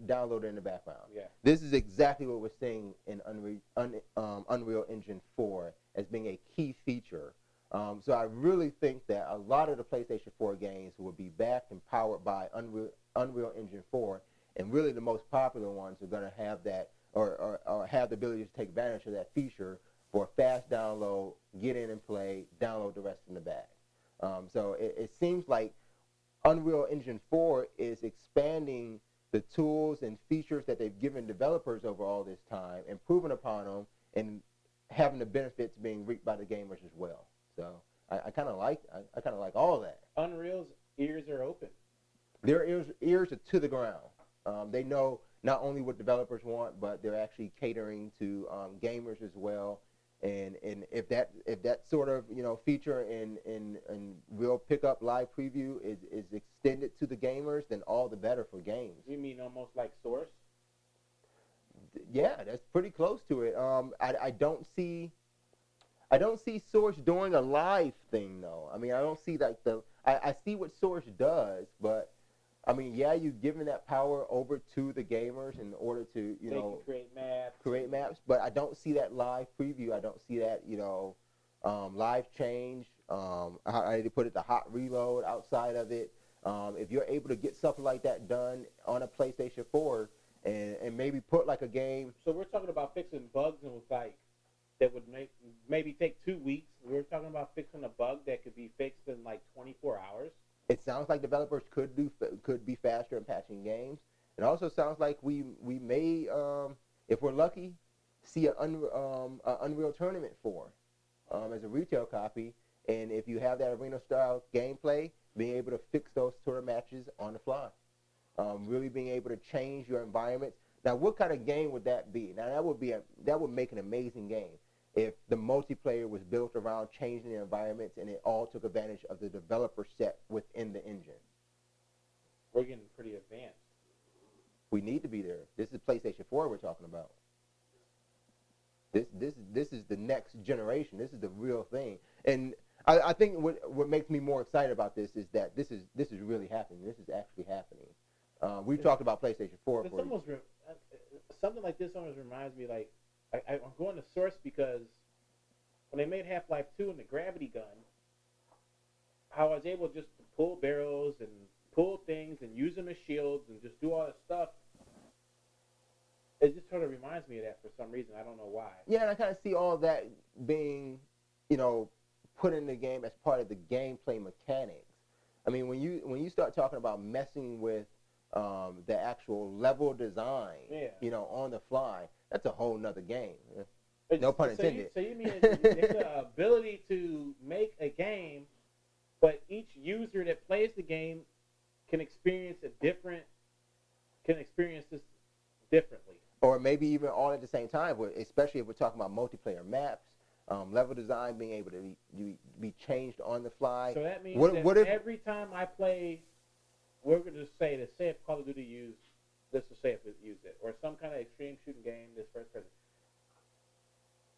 Speaker 3: Downloaded in the background.
Speaker 4: Yeah.
Speaker 3: This is exactly what we're seeing in Unreal Engine 4 as being a key feature. So I really think that a lot of the PlayStation 4 games will be backed and powered by Unreal Engine 4, and really the most popular ones are going to have that or have the ability to take advantage of that feature for fast download, get in and play, download the rest in the back. So it seems like Unreal Engine 4 is expanding the tools and features that they've given developers over all this time, improving upon them, and having the benefits being reaped by the gamers as well. So I kind of like all that.
Speaker 4: Unreal's ears are open.
Speaker 3: Their ears are to the ground. They know not only what developers want, but they're actually catering to gamers as well. And if that sort of feature in real pickup live preview is extended to the gamers, then all the better for games.
Speaker 4: You mean almost like Source?
Speaker 3: Yeah, that's pretty close to it. I don't see Source doing a live thing though. I mean, I don't see like I see what Source does, but I mean, yeah, you're giving that power over to the gamers in order to,
Speaker 4: They can
Speaker 3: create maps, but I don't see that live preview. I don't see that, live change. I need to put it the hot reload outside of it. If you're able to get something like that done on a PlayStation 4 and maybe put like a game.
Speaker 4: So we're talking about fixing bugs and that would maybe take 2 weeks. We're talking about fixing a bug that could be fixed in like 24 hours.
Speaker 3: It sounds like developers could be faster in patching games. It also sounds like we may, if we're lucky, see an Unreal Tournament 4 as a retail copy. And if you have that arena-style gameplay, being able to fix those sort of matches on the fly. Really being able to change your environment. Now, what kind of game would that be? Now, that would make an amazing game if the multiplayer was built around changing the environments and it all took advantage of the developer set within the engine.
Speaker 4: We're getting pretty advanced.
Speaker 3: We need to be there. This is PlayStation 4 we're talking about. This is the next generation. This is the real thing. And I think what makes me more excited about this is that this is really happening. This is actually happening. We've talked about PlayStation 4 for
Speaker 4: something like this almost reminds me, like, I'm going to Source because when they made Half-Life 2 and the gravity gun, how I was able just to pull barrels and pull things and use them as shields and just do all this stuff, it just sort of reminds me of that for some reason. I don't know why.
Speaker 3: Yeah, and I kind of see all that being, put in the game as part of the gameplay mechanics. I mean, when you start talking about messing with the actual level design, on the fly, that's a whole nother game. No pun intended.
Speaker 4: So you mean it's the ability to make a game, but each user that plays the game can experience this differently.
Speaker 3: Or maybe even all at the same time, especially if we're talking about multiplayer maps, level design being able to be changed on the fly.
Speaker 4: So that means that every time I play, we're going to say if Call of Duty used it, or some kind of extreme shooting game, this first person,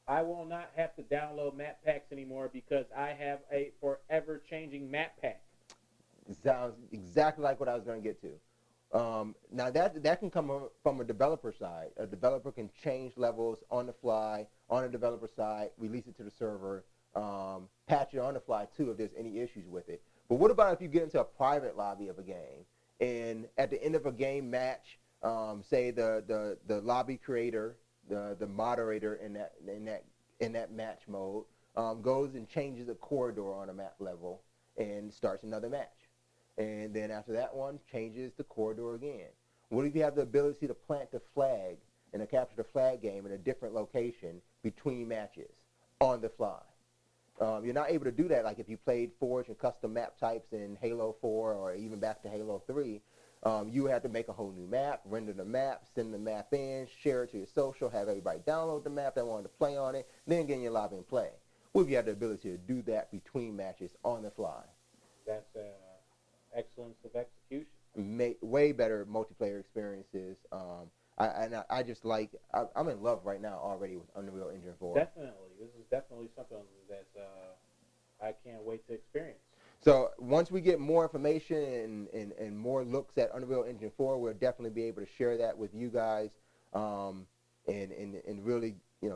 Speaker 4: I will not have to download map packs anymore because I have a forever changing map pack.
Speaker 3: Sounds exactly like what I was going to get to. Now that can come from a developer side. A developer can change levels on the fly on a developer side, release it to the server, patch it on the fly too if there's any issues with it. But what about if you get into a private lobby of a game and at the end of a game match, say the lobby creator, the moderator in that match mode goes and changes a corridor on a map level and starts another match. And then after that one, changes the corridor again. What if you have the ability to plant the flag and to capture the flag game in a different location between matches on the fly? You're not able to do that like if you played Forge and custom map types in Halo 4 or even back to Halo 3. You have to make a whole new map, render the map, send the map in, share it to your social, have everybody download the map that wanted to play on it, then get in your lobby and play. We've got the ability to do that between matches on the fly.
Speaker 4: That's excellence of execution.
Speaker 3: Way better multiplayer experiences. I just like, I'm in love right now already with Unreal Engine 4.
Speaker 4: Definitely. This is definitely something that's I can't wait to experience.
Speaker 3: So once we get more information and more looks at Unreal Engine 4, we'll definitely be able to share that with you guys and really,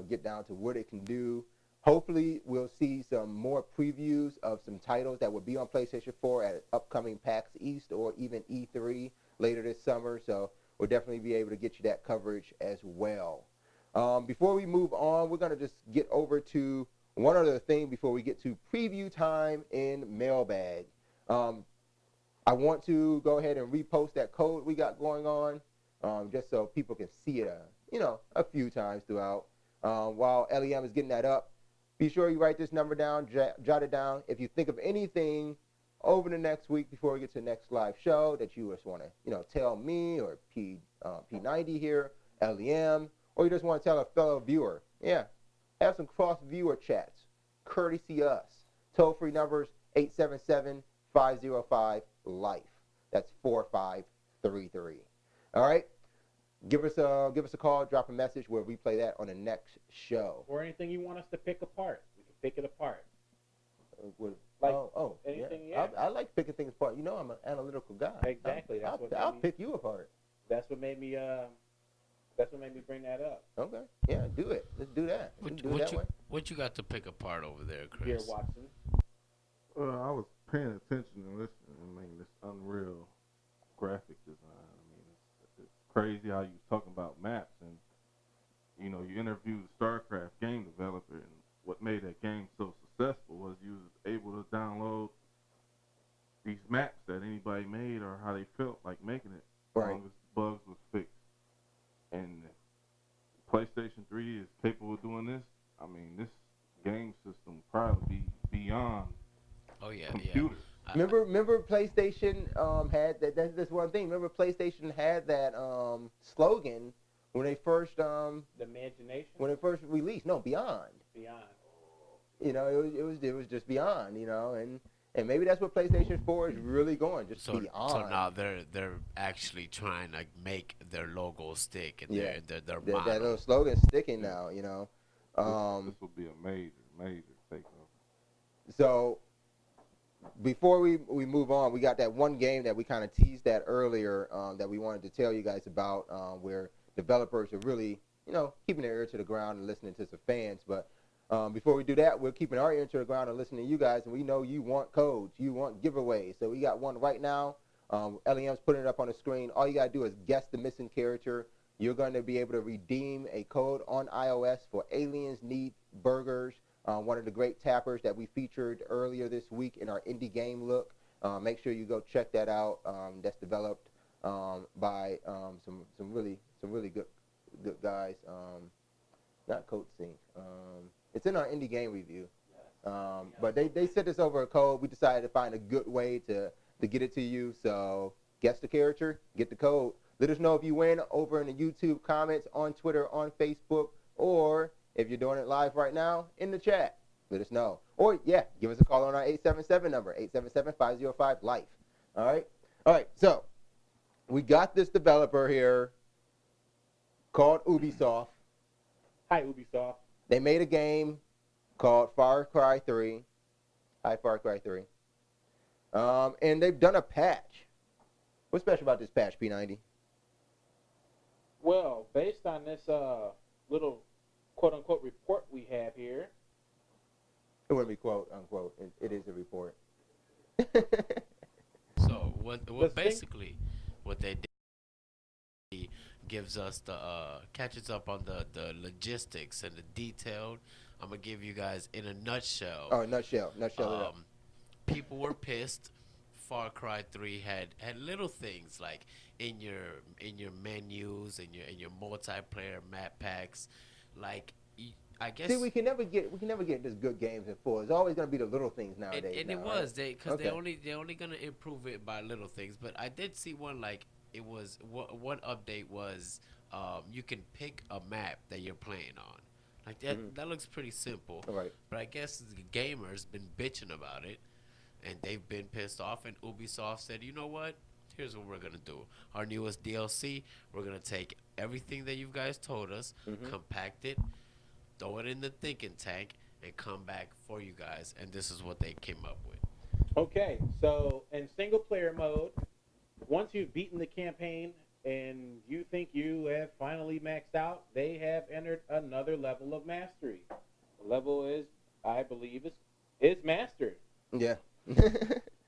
Speaker 3: get down to what it can do. Hopefully, we'll see some more previews of some titles that will be on PlayStation 4 at upcoming PAX East or even E3 later this summer. So we'll definitely be able to get you that coverage as well. Before we move on, we're going to just get over to one other thing before we get to preview time in Mailbag. I want to go ahead and repost that code we got going on just so people can see it, a few times throughout. While LEM is getting that up, be sure you write this number down, jot it down. If you think of anything over the next week before we get to the next live show that you just want to, tell me or P90 here, LEM, or you just want to tell a fellow viewer, have some cross-viewer chats, courtesy us. Toll-free numbers, 877-505-LIFE. That's 4533. All right? Give us a call, drop a message. We'll replay that on the next show.
Speaker 4: Or anything you want us to pick apart. We can pick it apart. Anything,
Speaker 3: yeah. I like picking things apart. I'm an analytical guy.
Speaker 4: Exactly.
Speaker 3: I'll pick you apart.
Speaker 4: That's what made me bring that up.
Speaker 3: Okay. Yeah, do it. Let's do that.
Speaker 5: What you got to pick apart over there, Chris?
Speaker 4: Here, Watson.
Speaker 6: I was paying attention and listening. This Unreal graphic design. It's crazy how you talking about maps and you interviewed the StarCraft game developer, and what made that game so successful was you was able to download these maps that anybody made or how they felt like making it, as long as bugs was fixed. And PlayStation 3 is capable of doing this. This game system will probably be beyond computers.
Speaker 5: Yeah.
Speaker 3: Remember PlayStation had that's one thing. Remember PlayStation had that slogan when they first
Speaker 4: the imagination
Speaker 3: when it first released. No, beyond. It was just beyond. And maybe that's what PlayStation 4 is really going, just beyond.
Speaker 5: So now they're actually trying to make their logo stick and their motto.
Speaker 3: That little slogan sticking now.
Speaker 6: This will be a major takeover.
Speaker 3: So before we move on, we got that one game that we kind of teased at earlier that we wanted to tell you guys about, where developers are really, keeping their ear to the ground and listening to some fans. But before we do that, we're keeping our ear to the ground and listening to you guys, and we know you want codes, you want giveaways. So we got one right now. LEM's putting it up on the screen. All you got to do is guess the missing character. You're going to be able to redeem a code on iOS for Aliens Need Burgers, one of the great tappers that we featured earlier this week in our indie game look. Make sure you go check that out. That's developed by some really good guys. Not Code Sync. It's in our indie game review. But they sent us over a code. We decided to find a good way to get it to you. So guess the character, get the code. Let us know if you win over in the YouTube comments, on Twitter, on Facebook, or if you're doing it live right now, in the chat. Let us know. Or, give us a call on our 877 number, 877-505-LIFE. All right, so we got this developer here called Ubisoft.
Speaker 4: Hi, Ubisoft.
Speaker 3: They made a game called Far Cry 3. Hi, Far Cry 3. And they've done a patch. What's special about this patch, P90?
Speaker 4: Well, based on this little quote-unquote report we have here.
Speaker 3: It wouldn't be quote-unquote. It is a report.
Speaker 5: So what basically what they did gives us the catches up on the logistics and the detailed. I'm gonna give you guys in a nutshell.
Speaker 3: Oh, nutshell it up.
Speaker 5: People were pissed. Far Cry 3 had little things like in your menus and your multiplayer map packs, like I guess.
Speaker 3: See, we can never get just good games in full. It's always gonna be the little things nowadays.
Speaker 5: And
Speaker 3: now,
Speaker 5: it was
Speaker 3: right?
Speaker 5: because
Speaker 3: Okay.
Speaker 5: they're only gonna improve it by little things. But I did see one like it was one update was you can pick a map that you're playing on. Like
Speaker 3: Mhm.
Speaker 5: that looks pretty simple.
Speaker 3: All right.
Speaker 5: But I guess the gamers been bitching about it, and they've been pissed off. And Ubisoft said, you know what? Here's what we're gonna do. Our newest DLC, we're gonna take everything that you guys told us,
Speaker 3: Mhm.
Speaker 5: compact it, throw it in the thinking tank, and come back for you guys. And this is what they came up with.
Speaker 4: Okay, so in single player mode, once you've beaten the campaign and you think you have finally maxed out, they have entered another level of mastery. The level is, I believe, is mastered.
Speaker 3: Yeah.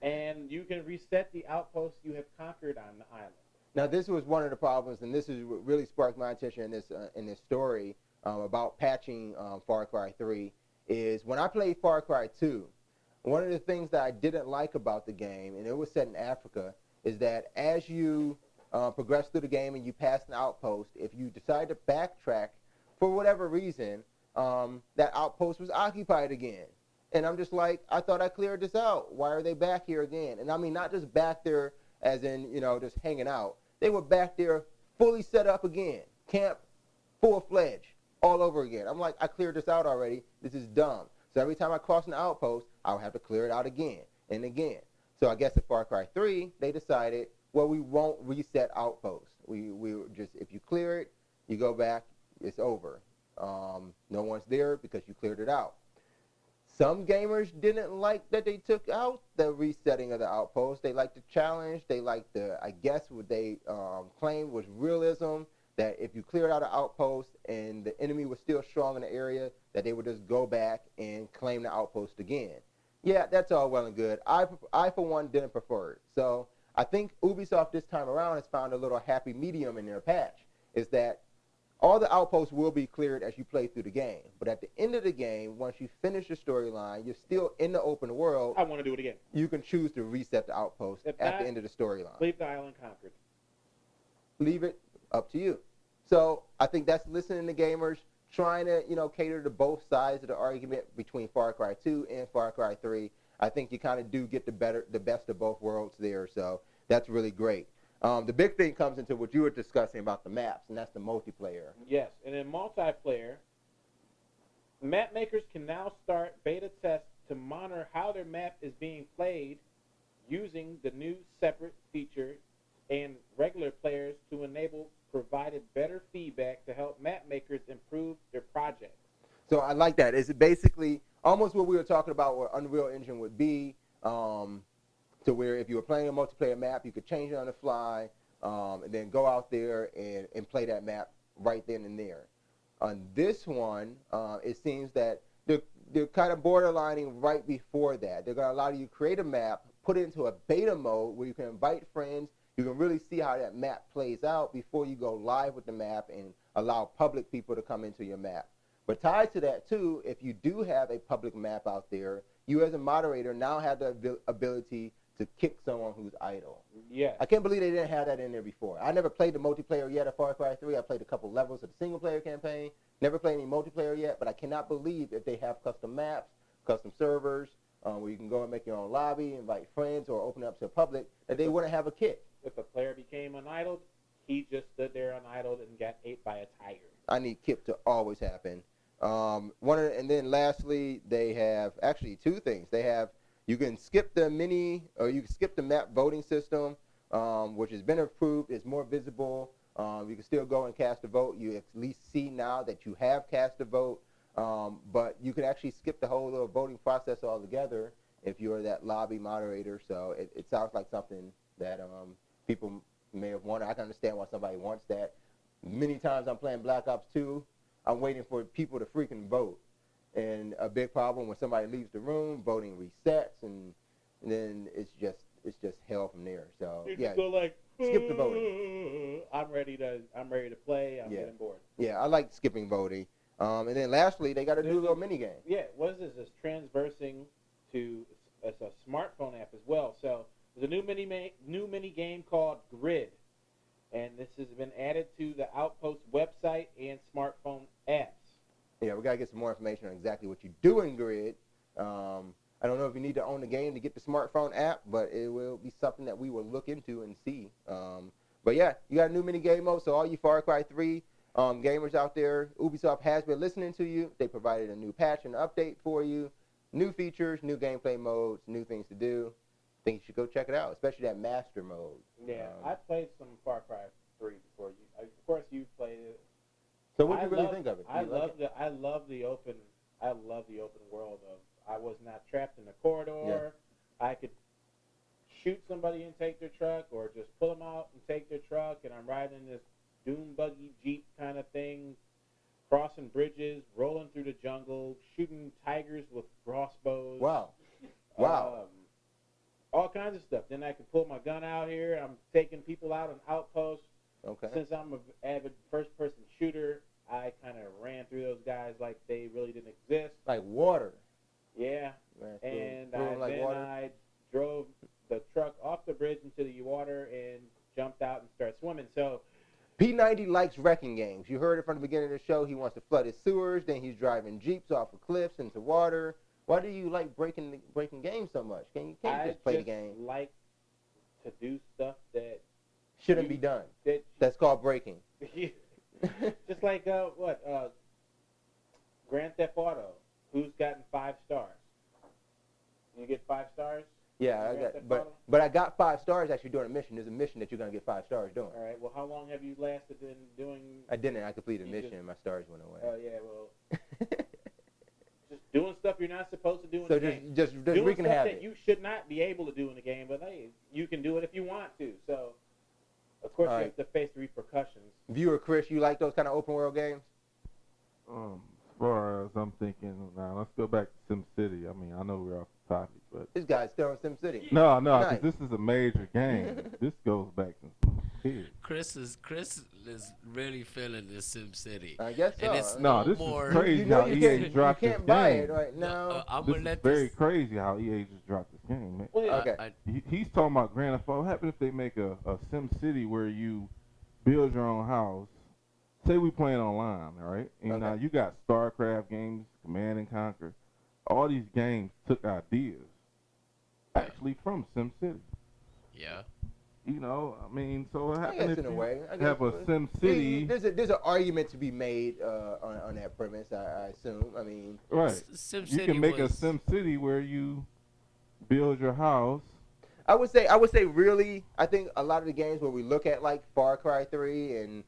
Speaker 4: And you can reset the outpost you have conquered on the island.
Speaker 3: Now, this was one of the problems, and this is what really sparked my attention in this story about patching Far Cry 3. Is when I played Far Cry 2, one of the things that I didn't like about the game, and it was set in Africa, is that as you progress through the game and you pass an outpost, if you decide to backtrack for whatever reason, that outpost was occupied again. And I'm just like, I thought I cleared this out. Why are they back here again? And I mean, not just back there as in, just hanging out. They were back there fully set up again. Camp full-fledged all over again. I'm like, I cleared this out already. This is dumb. So every time I cross an outpost, I would have to clear it out again and again. So I guess at Far Cry 3, they decided, well, we won't reset outposts. We just, if you clear it, you go back, it's over. No one's there because you cleared it out. Some gamers didn't like that they took out the resetting of the outpost. They liked the challenge. They liked I guess what they claimed was realism, that if you cleared out an outpost and the enemy was still strong in the area, that they would just go back and claim the outpost again. Yeah, that's all well and good. I for one, didn't prefer it. So I think Ubisoft this time around has found a little happy medium in their patch, is that all the outposts will be cleared as you play through the game. But at the end of the game, once you finish the storyline, you're still in the open world.
Speaker 4: I want to do it again.
Speaker 3: You can choose to reset the outpost
Speaker 4: If
Speaker 3: at
Speaker 4: not,
Speaker 3: the end of the storyline.
Speaker 4: Leave the island conquered.
Speaker 3: Leave it up to you. So I think that's listening to gamers, trying to cater to both sides of the argument between Far Cry 2 and Far Cry 3. I think you kind of do get the best of both worlds there. So that's really great. The big thing comes into what you were discussing about the maps, and that's the multiplayer.
Speaker 4: Yes, and in multiplayer, map makers can now start beta tests to monitor how their map is being played using the new separate feature, and regular players to enable provided better feedback to help map makers improve their project.
Speaker 3: So I like that. It's basically almost what we were talking about what Unreal Engine would be, to where if you were playing a multiplayer map, you could change it on the fly, and then go out there and play that map right then and there. On this one, it seems that they're kind of borderlining right before that. They're going to allow you to create a map, put it into a beta mode where you can invite friends. You can really see how that map plays out before you go live with the map and allow public people to come into your map. But tied to that, too, if you do have a public map out there, you as a moderator now have the ability to kick someone who's idle.
Speaker 4: Yes.
Speaker 3: I can't believe they didn't have that in there before. I never played the multiplayer yet at Far Cry 3. I played a couple levels of the single-player campaign. Never played any multiplayer yet, but I cannot believe if they have custom maps, custom servers, where you can go and make your own lobby, invite friends, or open it up to the public, that they wouldn't have a kick.
Speaker 4: If a player became unidled, he just stood there unidled and got ate by a tiger.
Speaker 3: I need KIP to always happen. And then lastly, they have actually two things. They have, you can skip the you can skip the map voting system, which has been approved. It's more visible. You can still go and cast a vote. You at least see now that you have cast a vote, but you can actually skip the whole little voting process altogether if you're that lobby moderator. So it sounds like something that people may have wanted. I can understand why somebody wants that. Many times I'm playing Black Ops 2, I'm waiting for people to freaking vote. And a big problem when somebody leaves the room, voting resets, and then it's just hell from there. So
Speaker 4: You
Speaker 3: yeah,
Speaker 4: just go like,
Speaker 3: skip the voting.
Speaker 4: I'm ready to play. I'm getting bored.
Speaker 3: Yeah, I like skipping voting. And then lastly, they got to do a little mini game.
Speaker 4: Yeah, what is this? It's transversing to it's a smartphone app as well. So there's a new mini game called Grid, and this has been added to the Outpost website and smartphone apps.
Speaker 3: Yeah, we gotta get some more information on exactly what you do in Grid. I don't know if you need to own the game to get the smartphone app, but it will be something that we will look into and see. But yeah, you got a new mini game mode, so all you Far Cry 3 gamers out there, Ubisoft has been listening to you. They provided a new patch and update for you, new features, new gameplay modes, new things to do. I think you should go check it out, especially that master mode.
Speaker 4: Yeah, I played some Far Cry 3 before you. Of course, you played it.
Speaker 3: So what do you really think of it?
Speaker 4: I love the open world of. I was not trapped in a corridor. Yeah. I could shoot somebody and take their truck, or just pull them out and take their truck, and I'm riding in this dune buggy jeep kind of thing, crossing bridges, rolling through the jungle, shooting tigers with crossbows.
Speaker 3: Wow.
Speaker 4: All kinds of stuff. Then I can pull my gun out here. I'm taking people out on outposts.
Speaker 3: Okay.
Speaker 4: Since I'm an avid first-person shooter, I kind of ran through those guys like they really didn't exist.
Speaker 3: Like water.
Speaker 4: Yeah. And I drove the truck off the bridge into the water and jumped out and started swimming. So
Speaker 3: P90 likes wrecking games. You heard it from the beginning of the show. He wants to flood his sewers. Then he's driving jeeps off of cliffs into water. Why do you like breaking games so much? You can't just play the game.
Speaker 4: I like to do stuff that
Speaker 3: shouldn't be done. That's called breaking.
Speaker 4: Just like Grand Theft Auto. Who's gotten 5 stars? You get 5 stars?
Speaker 3: Yeah, but I got 5 stars actually doing a mission. There's a mission that you're gonna get 5 stars doing.
Speaker 4: All right. Well, how long have you lasted in doing?
Speaker 3: I didn't. I completed a mission and my stars went away.
Speaker 4: Oh yeah, well. Just doing stuff you're not supposed to do in
Speaker 3: the
Speaker 4: game.
Speaker 3: Just
Speaker 4: doing
Speaker 3: wreaking
Speaker 4: stuff
Speaker 3: havoc.
Speaker 4: that you should not be able to do in the game, but hey, you can do it if you want to. So, of course, you have to face the repercussions.
Speaker 3: Viewer Chris, you like those kind of open world games?
Speaker 6: As far as I'm thinking, now let's go back to SimCity. I mean, I know we're off the topic, but
Speaker 3: this guy's still on SimCity.
Speaker 6: No, because this is a major game. This goes back since I was a kid.
Speaker 5: Chris is really feeling the SimCity.
Speaker 3: I guess so.
Speaker 5: And it's
Speaker 6: this
Speaker 5: more,
Speaker 6: is crazy how EA dropped this game.
Speaker 3: You can't buy it right now.
Speaker 6: This is very crazy how EA just dropped this game, man.
Speaker 4: Well,
Speaker 3: okay.
Speaker 6: He's talking about Grand Theft Auto. What happens if they make a SimCity where you build your own house? Say we playing online, all right? And now you got StarCraft games, Command and Conquer. All these games took ideas actually from SimCity.
Speaker 5: Yeah.
Speaker 6: You know, I mean, so what happens if
Speaker 3: in a way.
Speaker 6: have a SimCity?
Speaker 3: There's an argument to be made on that premise, I assume. I mean,
Speaker 6: right.
Speaker 5: SimCity
Speaker 6: you can make a SimCity where you build your house.
Speaker 3: I would say really, I think a lot of the games where we look at like Far Cry 3 and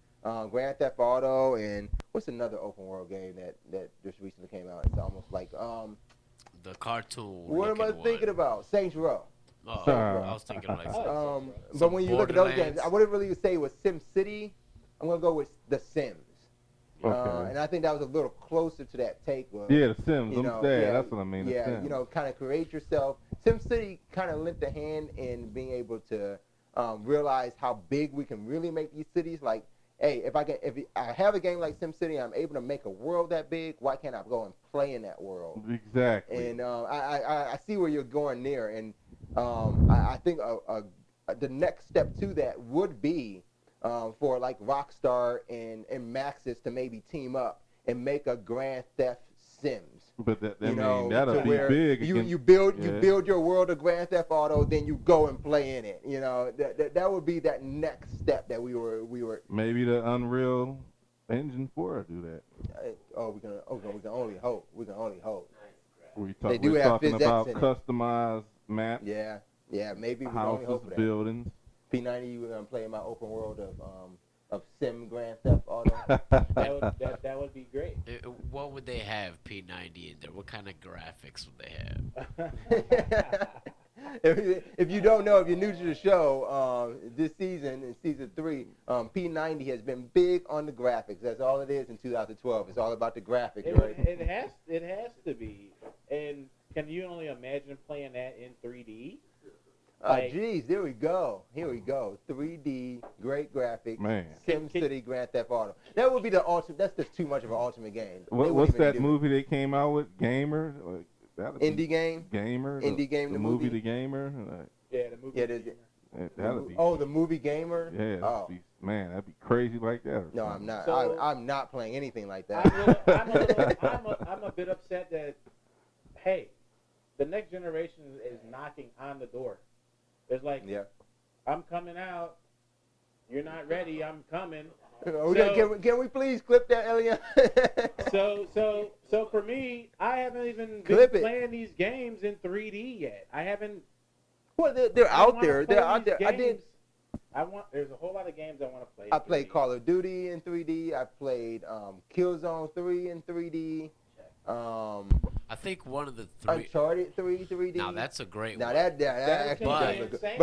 Speaker 3: Grand Theft Auto, and what's another open world game that just recently came out? It's almost like
Speaker 5: the cartoon.
Speaker 3: What am I thinking about? Saints Row.
Speaker 5: Oh, I was thinking like
Speaker 3: but when you look at those games, I wouldn't really say it was SimCity. I'm gonna go with The Sims.
Speaker 6: Okay.
Speaker 3: And I think that was a little closer to that take.
Speaker 6: Yeah, The Sims. That's what I mean.
Speaker 3: Yeah,
Speaker 6: The Sims.
Speaker 3: you know, kind of create yourself. SimCity kind of lent a hand in being able to realize how big we can really make these cities. Like, hey, if I have a game like SimCity, I'm able to make a world that big. Why can't I go and play in that world?
Speaker 6: Exactly.
Speaker 3: And I see where you're going there, and I think the next step to that would be for like Rockstar and Maxis to maybe team up and make a Grand Theft Sims.
Speaker 6: But that'll be big.
Speaker 3: You build your world of Grand Theft Auto, then you go and play in it. You know, that would be that next step that we were.
Speaker 6: Maybe the Unreal Engine 4 do that.
Speaker 3: We can only hope. We can only hope.
Speaker 6: We're talking about customized maps.
Speaker 3: Yeah, maybe we can
Speaker 6: houses,
Speaker 3: only hope for that.
Speaker 6: buildings.
Speaker 3: P90, you were gonna play in my open world of Sim Grand Theft Auto.
Speaker 4: that would be great.
Speaker 5: What would they have P90 in there? What kind of graphics would they have?
Speaker 3: If you don't know, if you're new to the show, this season, in season 3, P90 has been big on the graphics. That's all it is in 2012. It's all about the graphics, right?
Speaker 4: It has to be. And can you only imagine playing that in 3D?
Speaker 3: Geez, there we go. Here we go. 3D, great graphics.
Speaker 6: Man.
Speaker 3: SimCity, Grand Theft Auto. That would be the ultimate. That's just too much of an ultimate game.
Speaker 6: What's that movie they came out with? Gamer?
Speaker 3: Indie game?
Speaker 6: Gamer?
Speaker 3: Indie game,
Speaker 6: the movie. The Gamer?
Speaker 4: Yeah, the movie.
Speaker 3: Yeah,
Speaker 6: That'd be,
Speaker 3: Oh, the movie gamer.
Speaker 6: yeah,
Speaker 3: Oh.
Speaker 6: man, that'd be crazy like that. Or
Speaker 3: No,
Speaker 6: something.
Speaker 3: I'm not.
Speaker 4: So-
Speaker 3: I'm not playing anything like
Speaker 4: I'm,
Speaker 3: that.
Speaker 4: I'm a bit upset that, hey, the next generation is knocking on the door. It's like,
Speaker 3: Yeah.
Speaker 4: I'm coming out. You're not ready. I'm coming.
Speaker 3: Can we please clip that, Elliot?
Speaker 4: So for me, I haven't even
Speaker 3: Clip
Speaker 4: been
Speaker 3: it.
Speaker 4: playing these games in 3D yet. I haven't.
Speaker 3: Well, they're
Speaker 4: I
Speaker 3: out
Speaker 4: wanna
Speaker 3: there.
Speaker 4: play
Speaker 3: They're out
Speaker 4: these
Speaker 3: there. I did.
Speaker 4: games. There's a whole lot of games I want to play.
Speaker 3: I played Call of Duty in 3D. I played Killzone 3 in 3D.
Speaker 5: I think one of the three.
Speaker 3: Uncharted 3D.
Speaker 5: Now that's a great
Speaker 3: Now
Speaker 5: one.
Speaker 3: that actually
Speaker 5: But-
Speaker 3: does look good.
Speaker 4: insane.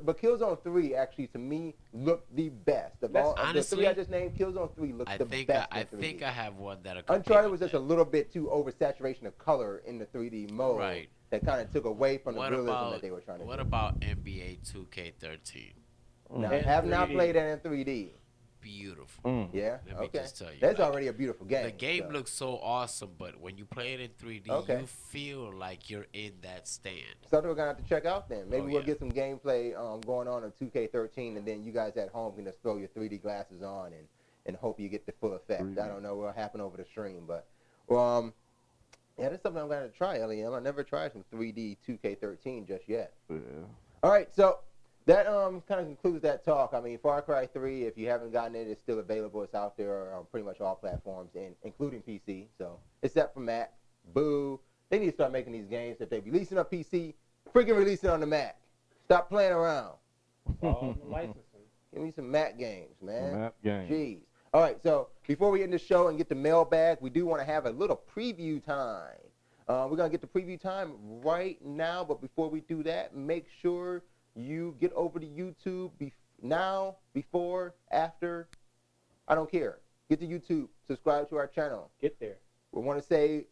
Speaker 3: But Killzone 3 actually to me looked the best of all of the
Speaker 5: Honestly,
Speaker 3: three I just named. Killzone 3 looked
Speaker 5: I
Speaker 3: the
Speaker 5: think
Speaker 3: best.
Speaker 5: I
Speaker 3: in 3D.
Speaker 5: think I have one that'll compete
Speaker 3: Uncharted
Speaker 5: with
Speaker 3: was just
Speaker 5: that.
Speaker 3: a little bit too oversaturation of color in the 3D mode.
Speaker 5: Right.
Speaker 3: That kind of took away from the
Speaker 5: What
Speaker 3: realism
Speaker 5: about
Speaker 3: that they were trying to
Speaker 5: what
Speaker 3: do.
Speaker 5: about NBA 2K13?
Speaker 3: Now, I
Speaker 4: In
Speaker 3: have not
Speaker 4: 3D.
Speaker 3: played that in 3D.
Speaker 5: Beautiful.
Speaker 3: Yeah.
Speaker 5: Let me
Speaker 3: Okay.
Speaker 5: just tell you,
Speaker 3: That's
Speaker 5: like,
Speaker 3: already a beautiful game.
Speaker 5: The game
Speaker 3: so.
Speaker 5: looks so awesome, but when you play it in 3D,
Speaker 3: Okay.
Speaker 5: you feel like you're in that stand.
Speaker 3: Something we're gonna have to check out then. Maybe
Speaker 5: Oh,
Speaker 3: we'll
Speaker 5: yeah.
Speaker 3: get some gameplay going on 2K13, and then you guys at home can just throw your 3D glasses on and hope you get the full effect.
Speaker 6: 3D.
Speaker 3: I don't know what'll happen over the stream, but yeah, that's something I'm gonna try, LEM. I never tried some 3D 2K13 just yet.
Speaker 6: Yeah.
Speaker 3: All right, so that kind of concludes that talk. I mean, Far Cry 3, if you haven't gotten it, it's still available. It's out there on pretty much all platforms, including PC. So, except for Mac. Boo. They need to start making these games. If they're releasing on PC, freaking release it on the Mac. Stop playing around.
Speaker 4: All the licensing.
Speaker 3: Give me some Mac games, man.
Speaker 6: Map game.
Speaker 3: Jeez. All right, so before we end the show and get the mailbag, we do want to have a little preview time. We're going to get the preview time right now, but before we do that, make sure you get over to YouTube now, before, after. I don't care. Get to YouTube. Subscribe to our channel.
Speaker 4: Get there.
Speaker 3: We want to say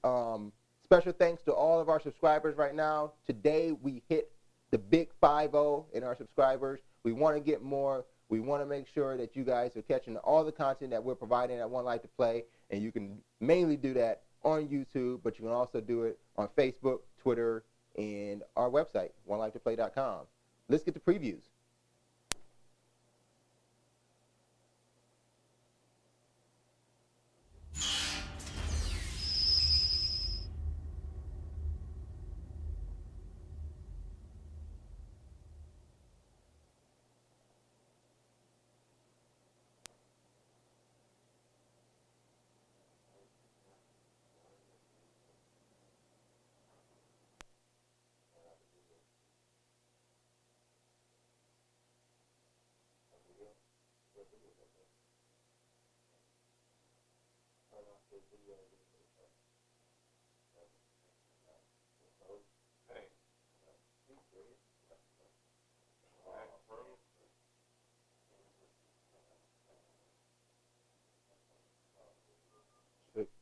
Speaker 3: special thanks to all of our subscribers right now. Today we hit the big 5-0 in our subscribers. We want to get more. We want to make sure that you guys are catching all the content that we're providing at 1Life2Play, and you can mainly do that on YouTube, but you can also do it on Facebook, Twitter, and our website, 1Life2Play.com. Let's get the previews.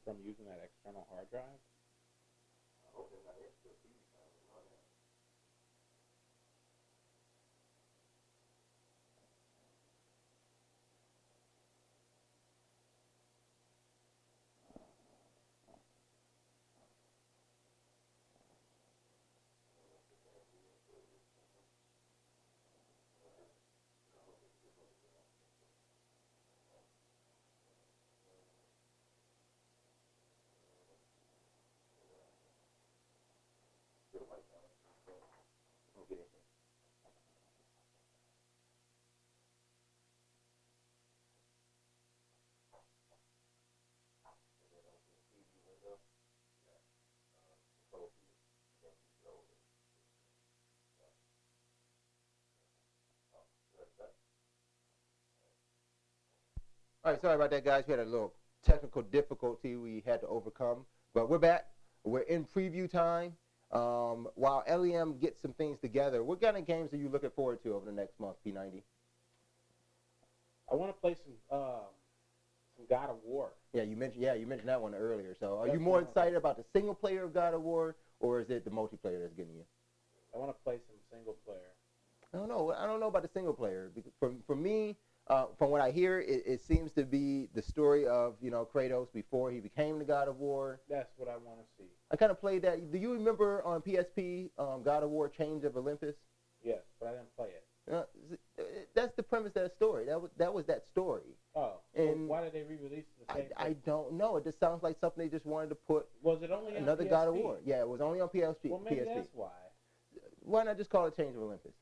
Speaker 4: From using that external hard drive.
Speaker 3: All right, sorry about that, guys. We had a little technical difficulty we had to overcome, but we're back. We're in preview time. While LEM gets some things together, what kind of games are you looking forward to over the next month, P90?
Speaker 4: I want to play some God of War.
Speaker 3: Yeah, you mentioned that one earlier. So, are you
Speaker 4: That's
Speaker 3: more
Speaker 4: the one.
Speaker 3: excited about the single player of God of War, or is it the multiplayer that's getting you?
Speaker 4: I want to play some single player.
Speaker 3: I don't know. I don't know about the single player. Because for me, from what I hear, it seems to be the story of Kratos before he became the God of War.
Speaker 4: That's what I want to see.
Speaker 3: I kind of played that. Do you remember on PSP God of War: Chains of Olympus?
Speaker 4: Yes, but I didn't play it.
Speaker 3: Uh, that's the premise of that story. That was that story.
Speaker 4: Oh,
Speaker 3: And
Speaker 4: why did they re-release the same
Speaker 3: I
Speaker 4: thing?
Speaker 3: don't know. It just sounds like something they just wanted to put
Speaker 4: Was it only on
Speaker 3: another
Speaker 4: PSP?
Speaker 3: God of War. Yeah, it was only on PSP.
Speaker 4: Well, maybe
Speaker 3: PSP.
Speaker 4: that's why.
Speaker 3: Why not just call it Change of Olympus?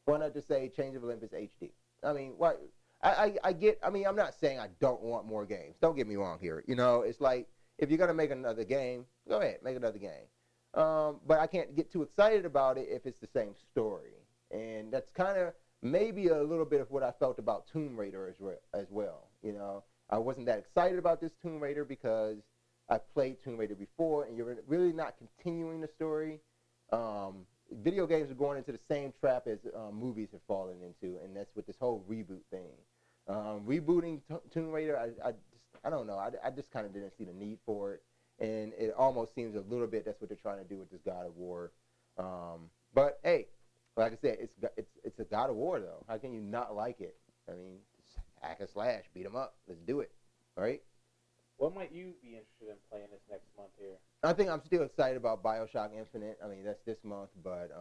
Speaker 3: Why not just say Change of Olympus HD? I mean, why? I get. I mean, I'm not saying I don't want more games. Don't get me wrong here. You know, it's like if you're gonna make another game, go ahead, make another game. But I can't get too excited about it if it's the same story, and that's kind of maybe a little bit of what I felt about Tomb Raider as well. You know, I wasn't that excited about this Tomb Raider because I played Tomb Raider before, and you're really not continuing the story. Video games are going into the same trap as movies have fallen into, and that's with this whole reboot thing. Rebooting Tomb Raider, I don't know. I just kind of didn't see the need for it, and it almost seems a little bit that's what they're trying to do with this God of War. But hey, like I said, it's a God of War though. How can you not like it? I mean, hack and slash, beat them up. Let's do it, all right?
Speaker 4: What might you be interested in playing this next month here?
Speaker 3: I think I'm still excited about Bioshock Infinite. I mean, that's this month, but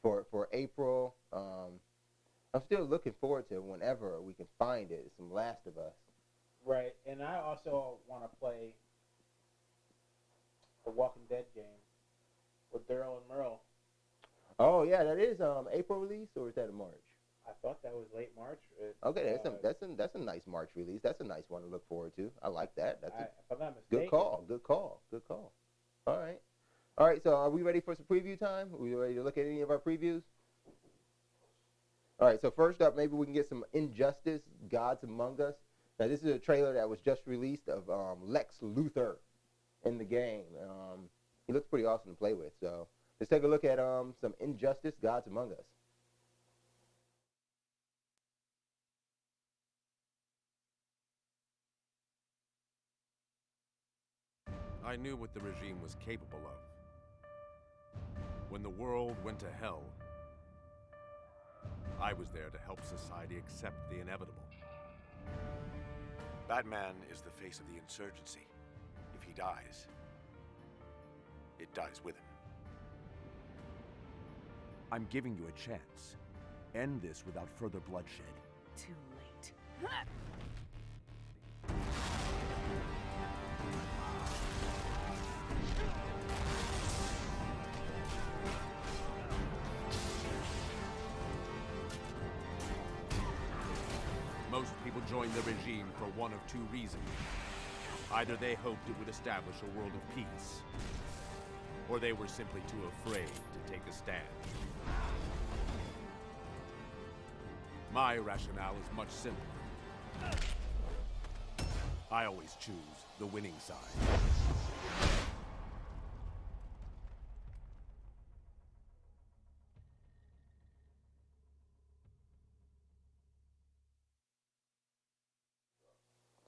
Speaker 3: for April, I'm still looking forward to whenever we can find it. Some Last of Us.
Speaker 4: Right, and I also want to play the Walking Dead game with Daryl and Merle.
Speaker 3: Oh yeah, that is April release, or is that a March?
Speaker 4: I thought that was late March.
Speaker 3: Okay, that's a nice March release. That's a nice one to look forward to. I like that. That's
Speaker 4: if I'm not mistaken.
Speaker 3: good call. Good call. Good call. All right. So are we ready for some preview time? Are we ready to look at any of our previews? All right. So first up, maybe we can get some Injustice: Gods Among Us. Now this is a trailer that was just released of Lex Luthor in the game. He looks pretty awesome to play with. So let's take a look at some Injustice: Gods Among Us.
Speaker 7: I knew what the regime was capable of. When the world went to hell, I was there to help society accept the inevitable. Batman is the face of the insurgency. If he dies, it dies with him. I'm giving you a chance. End this without further bloodshed.
Speaker 8: Too late.
Speaker 7: Most people joined the regime for one of two reasons. Either they hoped it would establish a world of peace, or they were simply too afraid to take a stand. My rationale is much simpler. I always choose the winning side.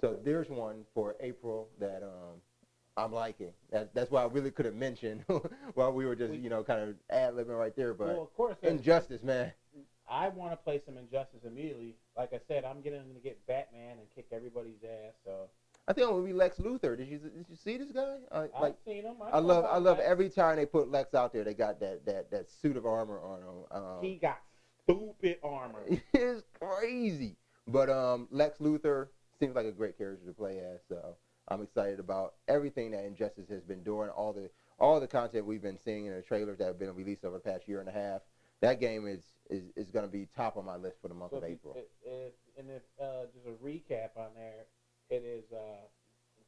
Speaker 3: So there's one for April that I'm liking. That's why I really could have mentioned while we were just, kind of ad-libbing right there. But
Speaker 4: Well, of course,
Speaker 3: Injustice, man.
Speaker 4: I want to play some Injustice immediately. Like I said, I'm going to get Batman and kick everybody's ass. So
Speaker 3: I think I'm gonna be Lex Luthor. Did you see this guy?
Speaker 4: I've seen him.
Speaker 3: I love every time they put Lex out there. They got that suit of armor on him.
Speaker 4: He got stupid armor.
Speaker 3: It's crazy. But Lex Luthor seems like a great character to play as. So I'm excited about everything that Injustice has been doing. All the content we've been seeing in the trailers that have been released over the past year and a half. That game is going to be top on my list for the month of April.
Speaker 4: Just a recap on there, it is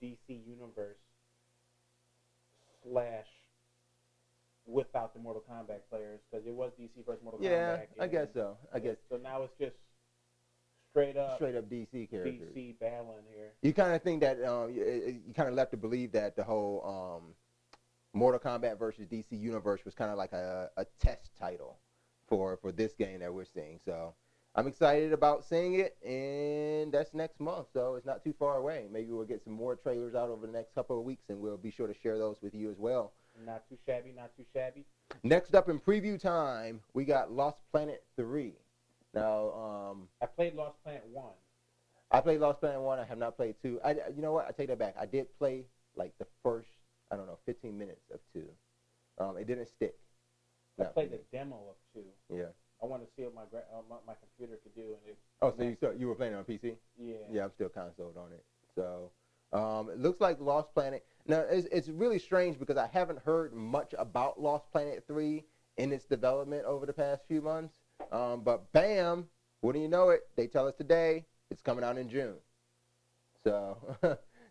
Speaker 4: DC Universe / without the Mortal Kombat players, because it was DC versus Mortal Kombat.
Speaker 3: Yeah, I guess so.
Speaker 4: So now it's just straight up
Speaker 3: DC characters.
Speaker 4: DC battling here.
Speaker 3: You kind of think that you kind of left to believe that the whole Mortal Kombat versus DC Universe was kind of like a test title for this game that we're seeing. So I'm excited about seeing it, and that's next month, so it's not too far away. Maybe we'll get some more trailers out over the next couple of weeks, and we'll be sure to share those with you as well.
Speaker 4: Not too shabby, not too shabby.
Speaker 3: Next up in preview time, we got Lost Planet 3. Now,
Speaker 4: I played Lost Planet 1.
Speaker 3: I played Lost Planet 1. I have not played 2. You know what? I take that back. I did play like the first, 15 minutes of 2. It didn't stick.
Speaker 4: I played the demo of 2.
Speaker 3: Yeah.
Speaker 4: I wanted to see what my computer could do, and
Speaker 3: Oh, so you were playing on PC?
Speaker 4: Yeah.
Speaker 3: Yeah, I'm still consoled on it. So it looks like Lost Planet. Now, it's really strange because I haven't heard much about Lost Planet 3 in its development over the past few months. But bam, wouldn't you know it, they tell us today it's coming out in June. So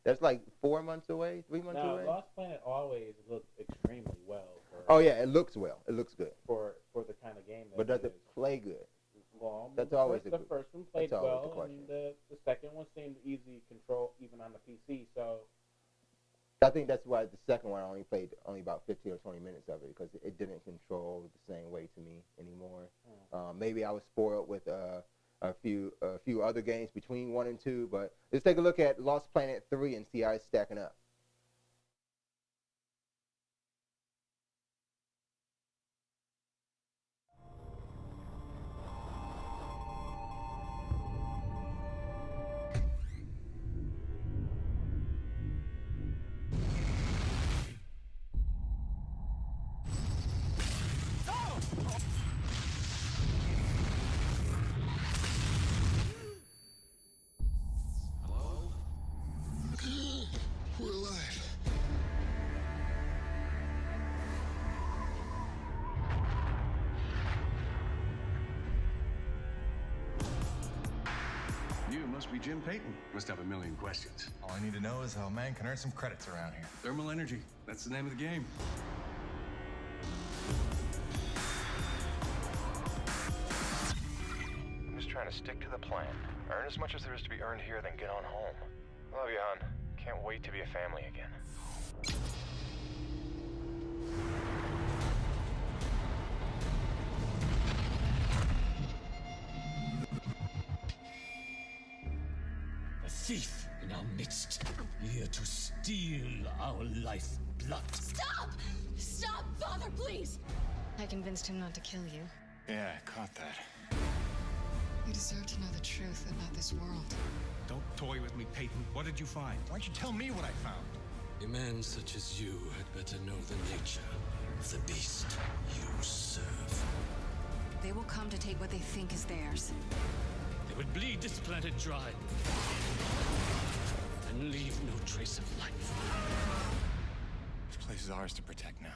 Speaker 3: that's like 4 months away, 3 months away.
Speaker 4: Lost Planet always looked extremely well.
Speaker 3: Oh, yeah, it looks well. It looks good.
Speaker 4: For the kind of game that
Speaker 3: but does
Speaker 4: it
Speaker 3: it
Speaker 4: is.
Speaker 3: play good?
Speaker 4: Well,
Speaker 3: That's always
Speaker 4: the first one played
Speaker 3: that's always the
Speaker 4: well,
Speaker 3: question.
Speaker 4: and the second one seemed easy to control even on the PC. So
Speaker 3: I think that's why the second one I only played about 15 or 20 minutes of it, because it didn't control the same way to me anymore. Maybe I was spoiled with a few other games between 1 and 2, but let's take a look at Lost Planet 3 and see how it's stacking up.
Speaker 8: We're alive.
Speaker 9: You must be Jim Payton. Must have a million questions.
Speaker 8: All I need to know is how a man can earn some credits around here.
Speaker 9: Thermal energy. That's the name of the game.
Speaker 8: I'm just trying to stick to the plan. Earn as much as there is to be earned here, then get on home. Love you, hon. Can't wait to be a family again.
Speaker 10: A thief in our midst, here to steal our lifeblood.
Speaker 11: Stop! Stop, Father, please! I convinced him not to kill you.
Speaker 8: Yeah, I caught that.
Speaker 11: You deserve to know the truth about this world.
Speaker 9: Don't toy with me, Payton. What did you find?
Speaker 8: Why don't you tell me what I found?
Speaker 10: A man such as you had better know the nature of the beast you serve.
Speaker 11: They will come to take what they think is theirs.
Speaker 10: They would bleed this planet dry and leave no trace of life.
Speaker 8: This place is ours to protect now.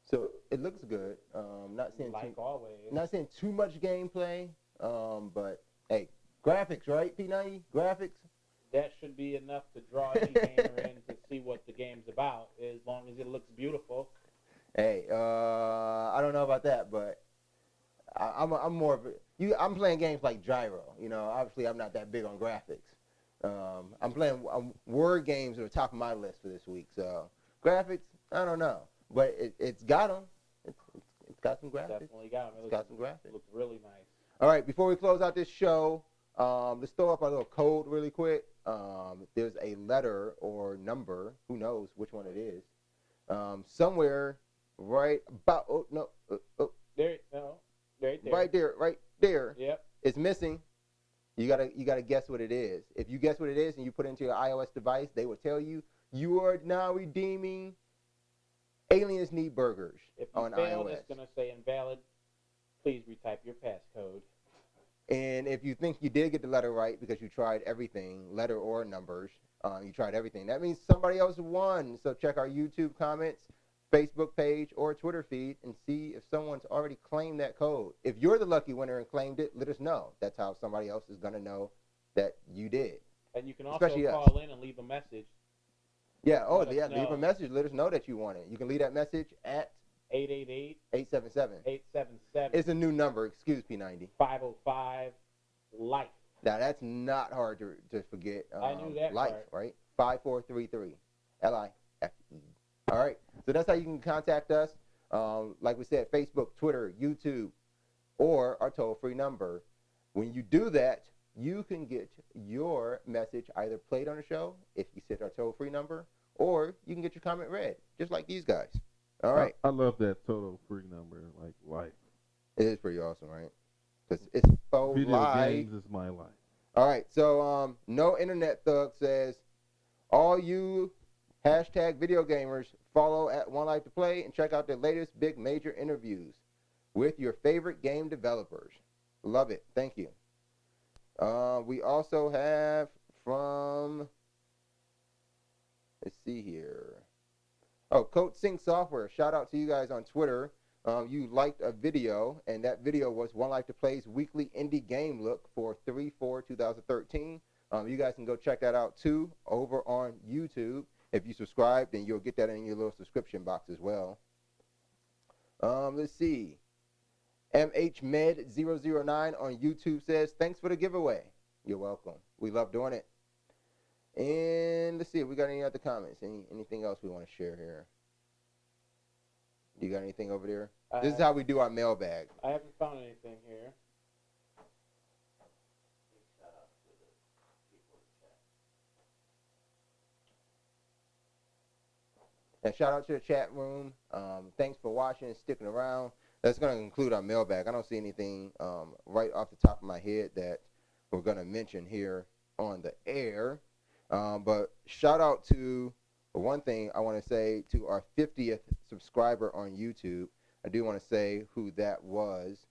Speaker 3: So it looks good. Not seeing
Speaker 4: always.
Speaker 3: not seeing too much gameplay. But hey, graphics, right? P90 graphics.
Speaker 4: That should be enough to draw any gamer in to see what the game's about, as long as it looks beautiful.
Speaker 3: Hey, I don't know about that, but I'm more of I'm playing games like Gyro. You know, obviously I'm not that big on graphics. I'm playing word games at the top of my list for this week. So graphics, I don't know. But it's got them. It's got some graphics.
Speaker 4: Definitely got them.
Speaker 3: It's got some graphics.
Speaker 4: Looks really nice.
Speaker 3: All right, before we close out this show, let's throw up our little code really quick. There's a letter or number, who knows which one it is, somewhere right about,
Speaker 4: There, no, right there.
Speaker 3: right there.
Speaker 4: Yep.
Speaker 3: It's missing. You gotta guess what it is. If you guess what it is and you put it into your iOS device, they will tell you you are now redeeming Aliens Need Burgers
Speaker 4: If you
Speaker 3: on
Speaker 4: fail,
Speaker 3: iOS.
Speaker 4: it's going to say invalid. Please retype your passcode.
Speaker 3: And if you think you did get the letter right because you tried everything, letter or numbers, you tried everything, that means somebody else won. So check our YouTube comments, Facebook page, or Twitter feed and see if someone's already claimed that code. If you're the lucky winner and claimed it, let us know. That's how somebody else is going to know that you did.
Speaker 4: And you can also
Speaker 3: Especially
Speaker 4: call in and leave a message.
Speaker 3: Yeah, leave
Speaker 4: know.
Speaker 3: a message. Let us know that you won it. You can leave that message at 877.
Speaker 4: 877.
Speaker 3: It's a new number. Excuse P90.
Speaker 4: 505 life.
Speaker 3: Now, that's not hard to forget.
Speaker 4: I knew that
Speaker 3: Life,
Speaker 4: part.
Speaker 3: right? 5433. LIFE. All right. So that's how you can contact us. Like we said, Facebook, Twitter, YouTube, or our toll-free number, When you do that, you can get your message either played on the show if you set our toll-free number, or you can get your comment read, just like these guys. All right.
Speaker 6: I love that total free number, like life.
Speaker 3: It is pretty awesome, right? Because it's so
Speaker 6: Video
Speaker 3: live.
Speaker 6: games is my life.
Speaker 3: All right, so No Internet Thug says, all you hashtag video gamers follow at 1Life2Play and check out the latest big major interviews with your favorite game developers. Love it. Thank you. We also have from, let's see here. Oh, Code Sync Software. Shout out to you guys on Twitter. You liked a video, and that video was 1Life2Play's weekly indie game look for 3/4/2013. You guys can go check that out too over on YouTube. If you subscribe, then you'll get that in your little subscription box as well. Let's see. MHMed009 on YouTube says, thanks for the giveaway. You're welcome. We love doing it. And let's see if we got any other comments. Anything else we want to share here? You got anything over there? This is how we do our mailbag.
Speaker 4: I haven't found anything here.
Speaker 3: And shout out to the chat room. Thanks for watching and sticking around. That's going to conclude our mailbag. I don't see anything right off the top of my head that we're going to mention here on the air. But shout out to, one thing I want to say, to our 50th subscriber on YouTube. I do want to say who that was.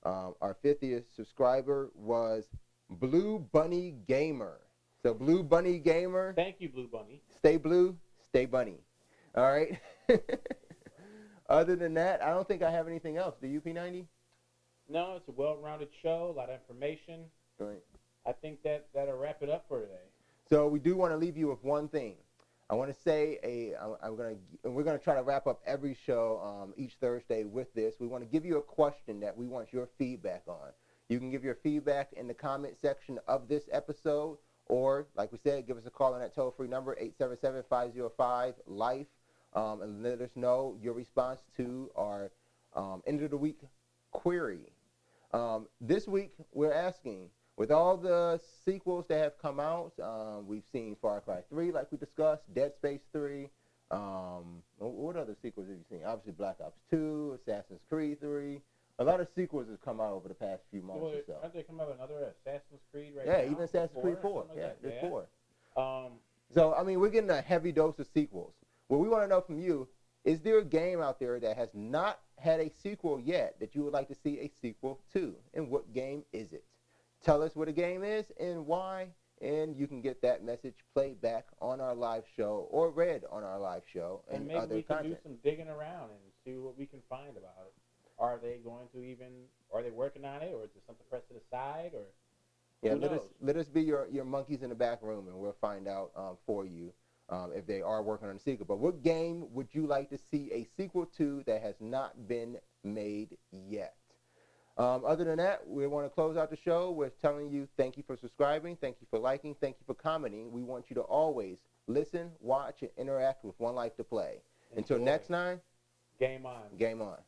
Speaker 3: Our 50th subscriber was Blue Bunny Gamer. So Blue Bunny Gamer.
Speaker 4: Thank you, Blue Bunny.
Speaker 3: Stay blue, stay bunny. All right. Other than that, I don't think I have anything else. Do you, P90?
Speaker 4: No, it's a well-rounded show, a lot of information.
Speaker 3: Right.
Speaker 4: I think that'll wrap it up for today.
Speaker 3: So we do want to leave you with one thing. I want to say we're gonna try to wrap up every show each Thursday with this. We want to give you a question that we want your feedback on. You can give your feedback in the comment section of this episode, or like we said, give us a call on that toll-free number 877-505-LIFE, and let us know your response to our end of the week query. This week we're asking, with all the sequels that have come out, we've seen Far Cry 3, like we discussed, Dead Space 3. What other sequels have you seen? Obviously, Black Ops 2, Assassin's Creed 3. A lot of sequels have come out over the past few months or so.
Speaker 4: Aren't they coming out with another Assassin's Creed right now?
Speaker 3: Yeah, even Assassin's Creed 4. Yeah, there's 4. So, I mean, we're getting a heavy dose of sequels. What we want to know from you, is there a game out there that has not had a sequel yet that you would like to see a sequel to? And what game is it? Tell us what a game is and why, and you can get that message played back on our live show or read on our live show and
Speaker 4: maybe
Speaker 3: other
Speaker 4: we can
Speaker 3: content.
Speaker 4: do some digging around and see what we can find about it. Are they working on it, or is it something pressed to the side, or
Speaker 3: Yeah,
Speaker 4: who knows?
Speaker 3: let us be your monkeys in the back room, and we'll find out for you if they are working on a sequel. But what game would you like to see a sequel to that has not been made yet? Other than that, we want to close out the show with telling you thank you for subscribing, thank you for liking, thank you for commenting. We want you to always listen, watch, and interact with 1Life2Play. Until next time,
Speaker 4: game on.
Speaker 3: Game on.